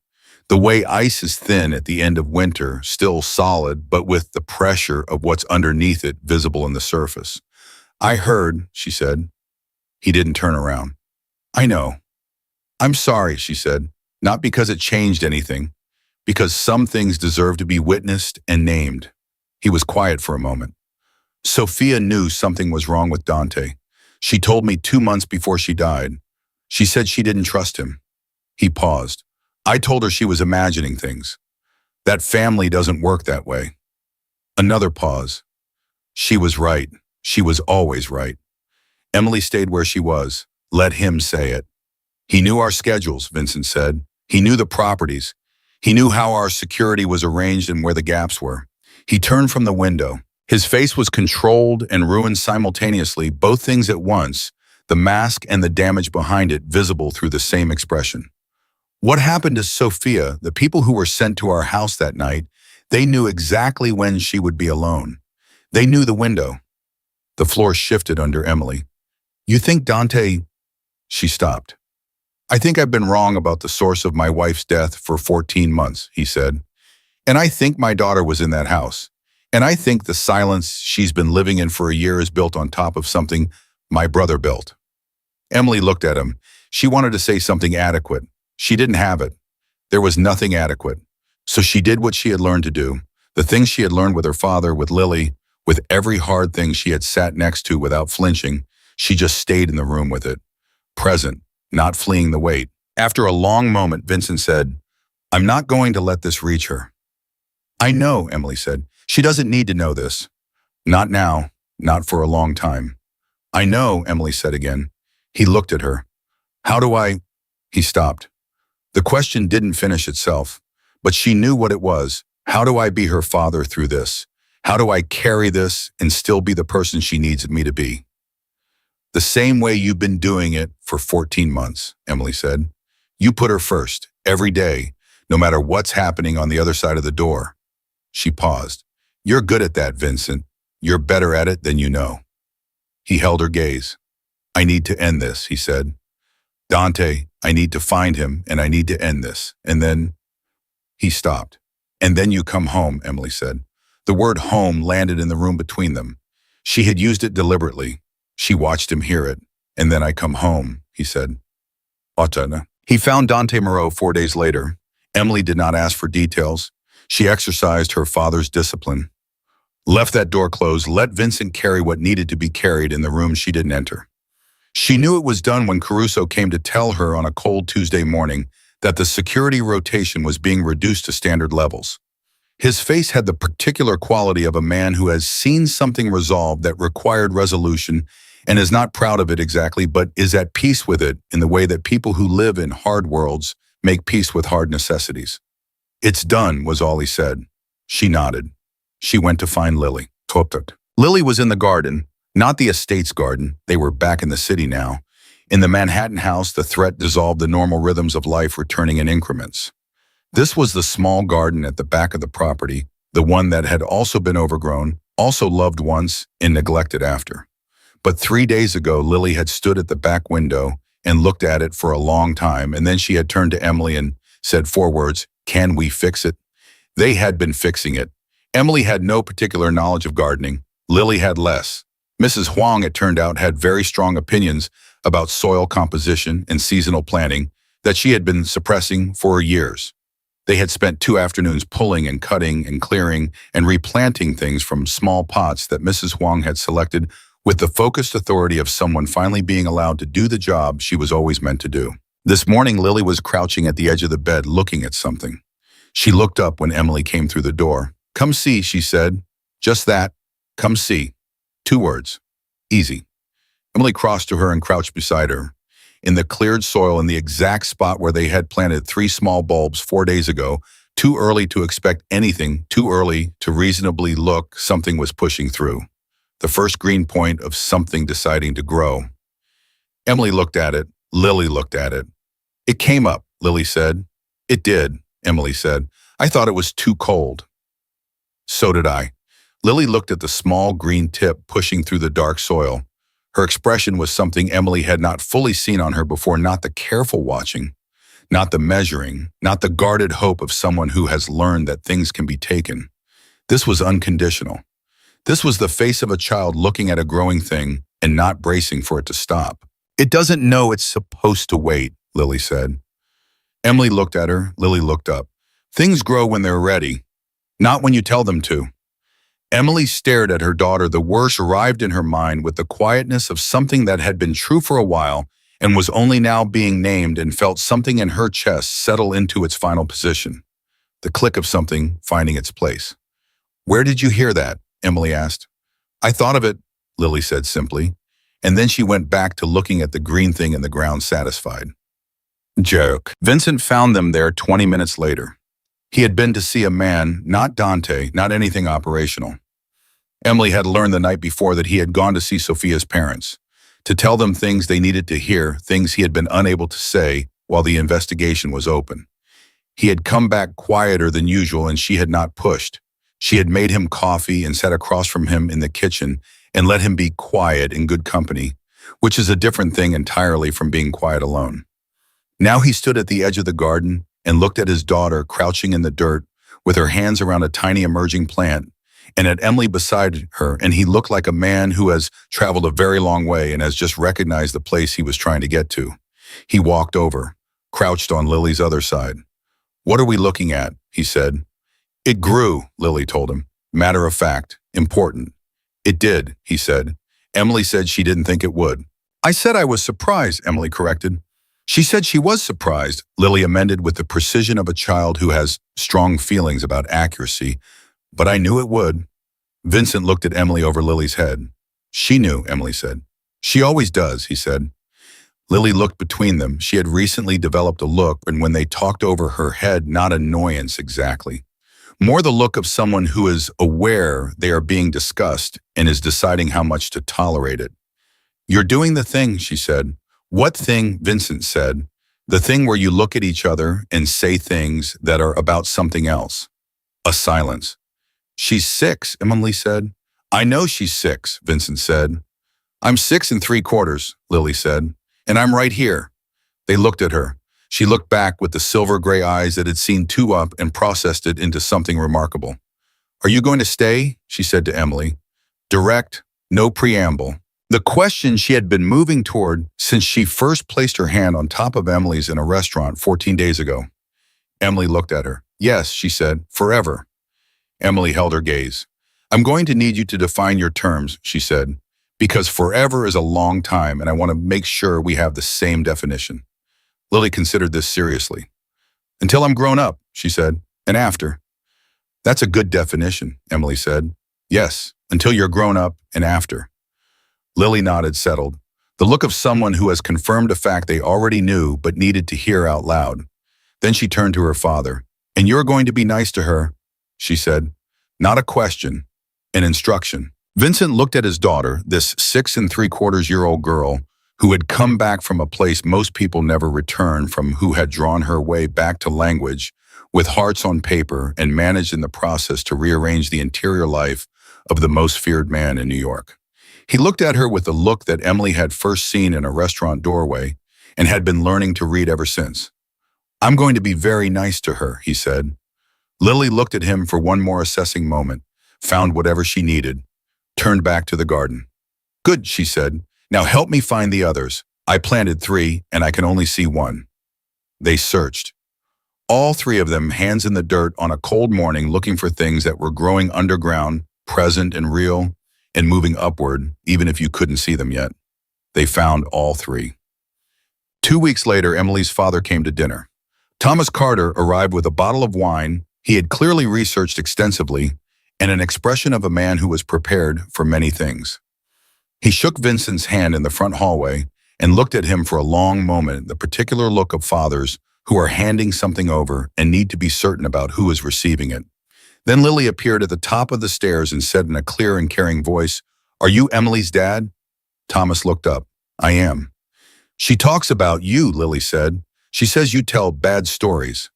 The way ice is thin at the end of winter, still solid, but with the pressure of what's underneath it visible in the surface. "I heard," she said. He didn't turn around. "I know." "I'm sorry," she said, not because it changed anything, because some things deserve to be witnessed and named. He was quiet for a moment. "Sophia knew something was wrong with Dante. She told me 2 months before she died. She said she didn't trust him." He paused. "I told her she was imagining things. That family doesn't work that way." Another pause. She was right. She was always right. Emily stayed where she was. Let him say it. "He knew our schedules," Vincent said. "He knew the properties. He knew how our security was arranged and where the gaps were." He turned from the window. His face was controlled and ruined simultaneously, both things at once, the mask and the damage behind it visible through the same expression. "What happened to Sophia, the people who were sent to our house that night, they knew exactly when she would be alone. They knew the window." The floor shifted under Emily. "You think Dante—" She stopped. "I think I've been wrong about the source of my wife's death for 14 months, he said. "And I think my daughter was in that house. And I think the silence she's been living in for a year is built on top of something my brother built." Emily looked at him. She wanted to say something adequate. She didn't have it. There was nothing adequate. So she did what she had learned to do, the things she had learned with her father, with Lily, with every hard thing she had sat next to without flinching. She just stayed in the room with it, present, not fleeing the weight. After a long moment, Vincent said, "I'm not going to let this reach her." "I know," Emily said. "She doesn't need to know this. Not now, not for a long time." "I know," Emily said again. He looked at her. "How do I—" He stopped. The question didn't finish itself, but she knew what it was. How do I be her father through this? How do I carry this and still be the person she needs me to be? "The same way you've been doing it for 14 months, Emily said. "You put her first, every day, no matter what's happening on the other side of the door." She paused. "You're good at that, Vincent. You're better at it than you know." He held her gaze. "I need to end this," he said. "Dante, I need to find him and I need to end this. And then—" He stopped. "And then you come home," Emily said. The word home landed in the room between them. She had used it deliberately. She watched him hear it. "And then I come home," he said. Otana. He found Dante Moreau 4 days later. Emily did not ask for details. She exercised her father's discipline. Left that door closed, let Vincent carry what needed to be carried in the room she didn't enter. She knew it was done when Caruso came to tell her on a cold Tuesday morning that the security rotation was being reduced to standard levels. His face had the particular quality of a man who has seen something resolved that required resolution and is not proud of it exactly, but is at peace with it in the way that people who live in hard worlds make peace with hard necessities. "It's done," was all he said. She nodded. She went to find Lily. Lily was in the garden, not the estate's garden. They were back in the city now. In the Manhattan house, the threat dissolved the normal rhythms of life, returning in increments. This was the small garden at the back of the property, the one that had also been overgrown, also loved once and neglected after. But 3 days ago, Lily had stood at the back window and looked at it for a long time, and then she had turned to Emily and said 4 words, "Can we fix it?" They had been fixing it. Emily had no particular knowledge of gardening. Lily had less. Mrs. Huang, it turned out, had very strong opinions about soil composition and seasonal planting that she had been suppressing for years. They had spent 2 afternoons pulling and cutting and clearing and replanting things from small pots that Mrs. Huang had selected with the focused authority of someone finally being allowed to do the job she was always meant to do. This morning, Lily was crouching at the edge of the bed looking at something. She looked up when Emily came through the door. "Come see," she said. "Just that. Come see." 2 words. Easy. Emily crossed to her and crouched beside her. In the cleared soil in the exact spot where they had planted 3 small bulbs 4 days ago, too early to expect anything, too early to reasonably look, something was pushing through. The first green point of something deciding to grow. Emily looked at it. Lily looked at it. "It came up," Lily said. "It did," Emily said. "I thought it was too cold." "So did I." Lily looked at the small green tip pushing through the dark soil. Her expression was something Emily had not fully seen on her before, not the careful watching, not the measuring, not the guarded hope of someone who has learned that things can be taken. This was unconditional. This was the face of a child looking at a growing thing and not bracing for it to stop. "It doesn't know it's supposed to wait," Lily said. Emily looked at her. Lily looked up. "Things grow when they're ready, not when you tell them to." Emily stared at her daughter. The worst arrived in her mind with the quietness of something that had been true for a while and was only now being named, and felt something in her chest settle into its final position. The click of something finding its place. "Where did you hear that?" Emily asked. "I thought of it," Lily said simply, and then she went back to looking at the green thing in the ground, satisfied. Joke. Vincent found them there 20 minutes later. He had been to see a man, not Dante, not anything operational. Emily had learned the night before that he had gone to see Sophia's parents, to tell them things they needed to hear, things he had been unable to say while the investigation was open. He had come back quieter than usual, and she had not pushed. She had made him coffee and sat across from him in the kitchen and let him be quiet in good company, which is a different thing entirely from being quiet alone. Now he stood at the edge of the garden and looked at his daughter crouching in the dirt with her hands around a tiny emerging plant, and at Emily beside her, and he looked like a man who has traveled a very long way and has just recognized the place he was trying to get to. He walked over, crouched on Lily's other side. "What are we looking at?" he said. "It grew," Lily told him. "Matter of fact, important." "It did," he said. Emily said she didn't think it would. "I said I was surprised," Emily corrected. "She said she was surprised," Lily amended with the precision of a child who has strong feelings about accuracy. "But I knew it would." Vincent looked at Emily over Lily's head. "She knew," Emily said. "She always does," he said. Lily looked between them. She had recently developed a look, and when they talked over her head, not annoyance exactly. More the look of someone who is aware they are being discussed and is deciding how much to tolerate it. "You're doing the thing," she said. "What thing?" Vincent said. "The thing where you look at each other and say things that are about something else." A silence. "She's 6, Emily said. "I know she's 6, Vincent said. "I'm 6 3/4, Lily said. "And I'm right here." They looked at her. She looked back with the silver gray eyes that had seen 2 up and processed it into something remarkable. "Are you going to stay?" she said to Emily. Direct, no preamble. The question she had been moving toward since she first placed her hand on top of Emily's in a restaurant 14 days ago. Emily looked at her. "Yes," she said, "forever." Emily held her gaze. "I'm going to need you to define your terms," she said, "because forever is a long time and I want to make sure we have the same definition." Lily considered this seriously. "Until I'm grown up," she said, "and after." "That's a good definition," Emily said. "Yes, until you're grown up and after." Lily nodded, settled. The look of someone who has confirmed a fact they already knew but needed to hear out loud. Then she turned to her father. "And you're going to be nice to her," she said. "Not a question, an instruction." Vincent looked at his daughter, this 6 3/4-year-old girl who had come back from a place most people never return from, who had drawn her way back to language with hearts on paper and managed in the process to rearrange the interior life of the most feared man in New York. He looked at her with the look that Emily had first seen in a restaurant doorway and had been learning to read ever since. "I'm going to be very nice to her," he said. Lily looked at him for one more assessing moment, found whatever she needed, turned back to the garden. "Good," she said. "Now help me find the others. I planted 3, and I can only see 1. They searched. All three of them, hands in the dirt on a cold morning, looking for things that were growing underground, present and real, and moving upward, even if you couldn't see them yet. They found all three. 2 weeks later, Emily's father came to dinner. Thomas Carter arrived with a bottle of wine he had clearly researched extensively and an expression of a man who was prepared for many things. He shook Vincent's hand in the front hallway and looked at him for a long moment, the particular look of fathers who are handing something over and need to be certain about who is receiving it. Then Lily appeared at the top of the stairs and said in a clear and caring voice, "Are you Emily's dad?" Thomas looked up. "I am." "She talks about you," Lily said. "She says you tell bad stories."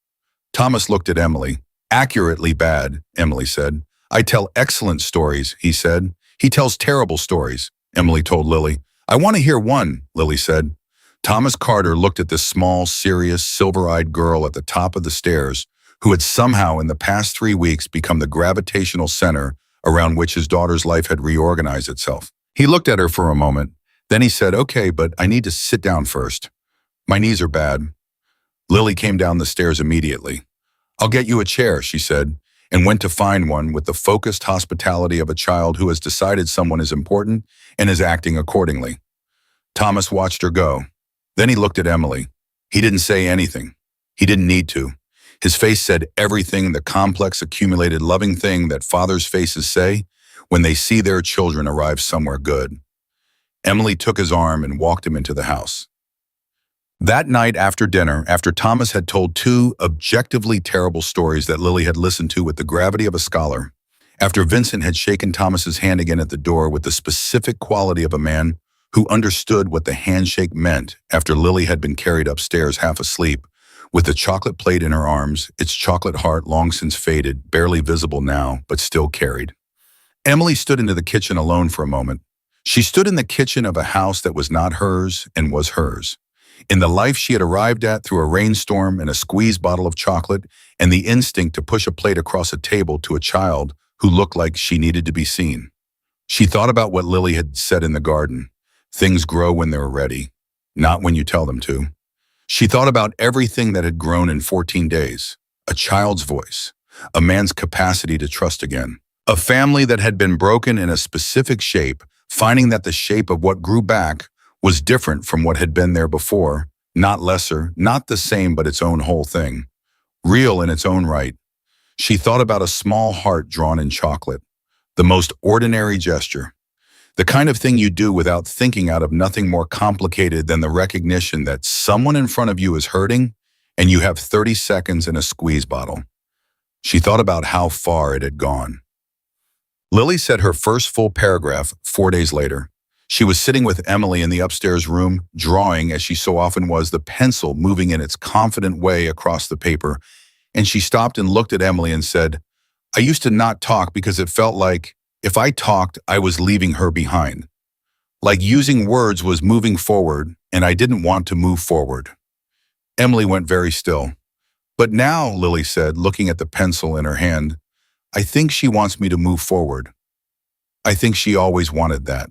Thomas looked at Emily. "Accurately bad," Emily said. "I tell excellent stories," he said. "He tells terrible stories," Emily told Lily. "I want to hear one," Lily said. Thomas Carter looked at this small, serious, silver-eyed girl at the top of the stairs who had somehow in the past 3 weeks become the gravitational center around which his daughter's life had reorganized itself. He looked at her for a moment. Then he said, "Okay, but I need to sit down first. My knees are bad." Lily came down the stairs immediately. "I'll get you a chair," she said, and went to find one with the focused hospitality of a child who has decided someone is important and is acting accordingly. Thomas watched her go. Then he looked at Emily. He didn't say anything. He didn't need to. His face said everything, the complex, accumulated, loving thing that fathers' faces say when they see their children arrive somewhere good. Emily took his arm and walked him into the house. That night after dinner, after Thomas had told 2 objectively terrible stories that Lily had listened to with the gravity of a scholar, after Vincent had shaken Thomas's hand again at the door with the specific quality of a man who understood what the handshake meant, after Lily had been carried upstairs half asleep, with the chocolate plate in her arms, its chocolate heart long since faded, barely visible now, but still carried. Emily stood into the kitchen alone for a moment. She stood in the kitchen of a house that was not hers and was hers. In the life she had arrived at through a rainstorm and a squeezed bottle of chocolate and the instinct to push a plate across a table to a child who looked like she needed to be seen. She thought about what Lily had said in the garden. Things grow when they're ready, not when you tell them to. She thought about everything that had grown in 14 days. A child's voice, a man's capacity to trust again, a family that had been broken in a specific shape, finding that the shape of what grew back was different from what had been there before, not lesser, not the same, but its own whole thing, real in its own right. She thought about a small heart drawn in chocolate, the most ordinary gesture, the kind of thing you do without thinking, out of nothing more complicated than the recognition that someone in front of you is hurting and you have 30 seconds in a squeeze bottle. She thought about how far it had gone. Lily said her first full paragraph 4 days later. She was sitting with Emily in the upstairs room, drawing, as she so often was, the pencil moving in its confident way across the paper, and she stopped and looked at Emily and said, "I used to not talk because it felt like if I talked, I was leaving her behind. Like using words was moving forward, and I didn't want to move forward." Emily went very still. "But now," Lily said, looking at the pencil in her hand, "I think she wants me to move forward. I think she always wanted that."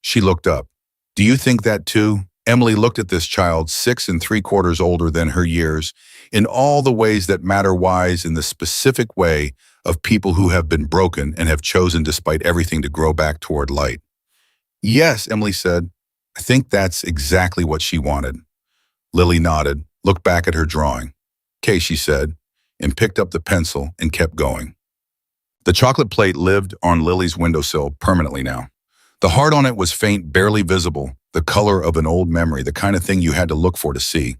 She looked up. "Do you think that too?" Emily looked at this child, 6 3/4 older than her years, in all the ways that matter, wise in the specific way of people who have been broken and have chosen despite everything to grow back toward light. "Yes," Emily said. "I think that's exactly what she wanted." Lily nodded, looked back at her drawing. "Okay," she said, and picked up the pencil and kept going. The chocolate plate lived on Lily's windowsill permanently now. The heart on it was faint, barely visible, the color of an old memory, the kind of thing you had to look for to see.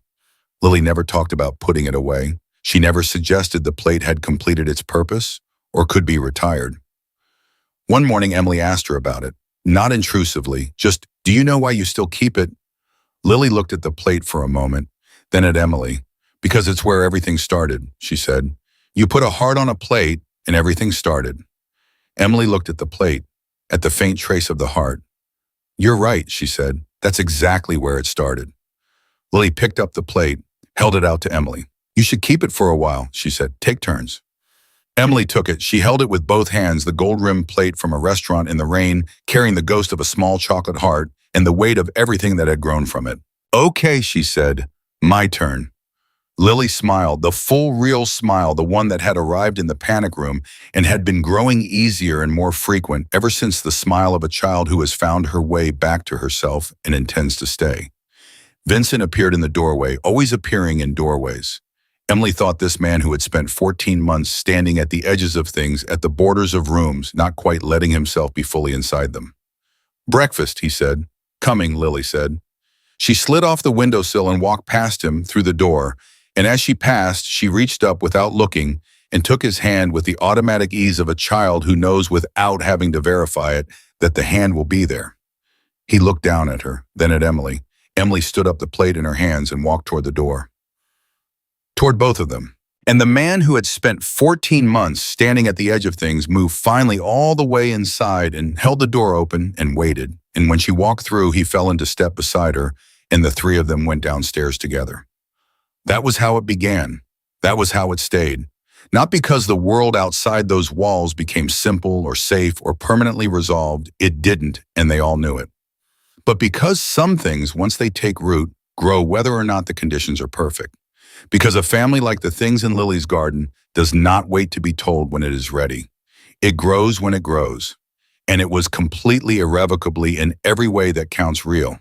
Lily never talked about putting it away. She never suggested the plate had completed its purpose or could be retired. One morning, Emily asked her about it, not intrusively, just, "Do you know why you still keep it?" Lily looked at the plate for a moment, then at Emily. "Because it's where everything started," she said. "You put a heart on a plate and everything started." Emily looked at the plate, at the faint trace of the heart. "You're right," she said. "That's exactly where it started." Lily picked up the plate, held it out to Emily. "You should keep it for a while," she said. "Take turns." Emily took it. She held it with both hands, the gold-rimmed plate from a restaurant in the rain, carrying the ghost of a small chocolate heart and the weight of everything that had grown from it. "Okay," she said. "My turn." Lily smiled, the full, real smile, the one that had arrived in the panic room and had been growing easier and more frequent ever since the smile of a child who has found her way back to herself and intends to stay. Vincent appeared in the doorway, always appearing in doorways. Emily thought this man who had spent 14 months standing at the edges of things, at the borders of rooms, not quite letting himself be fully inside them. "Breakfast," he said. "Coming," Lily said. She slid off the windowsill and walked past him through the door, and as she passed, she reached up without looking and took his hand with the automatic ease of a child who knows without having to verify it that the hand will be there. He looked down at her, then at Emily. Emily stood up the plate in her hands and walked toward the door. Toward both of them. And the man who had spent 14 months standing at the edge of things moved finally all the way inside and held the door open and waited. And when she walked through, he fell into step beside her, and the three of them went downstairs together. That was how it began. That was how it stayed. Not because the world outside those walls became simple or safe or permanently resolved. It didn't, and they all knew it. But because some things, once they take root, grow whether or not the conditions are perfect. Because a family like the things in Lily's garden does not wait to be told when it is ready. It grows when it grows. And it was completely irrevocably in every way that counts real.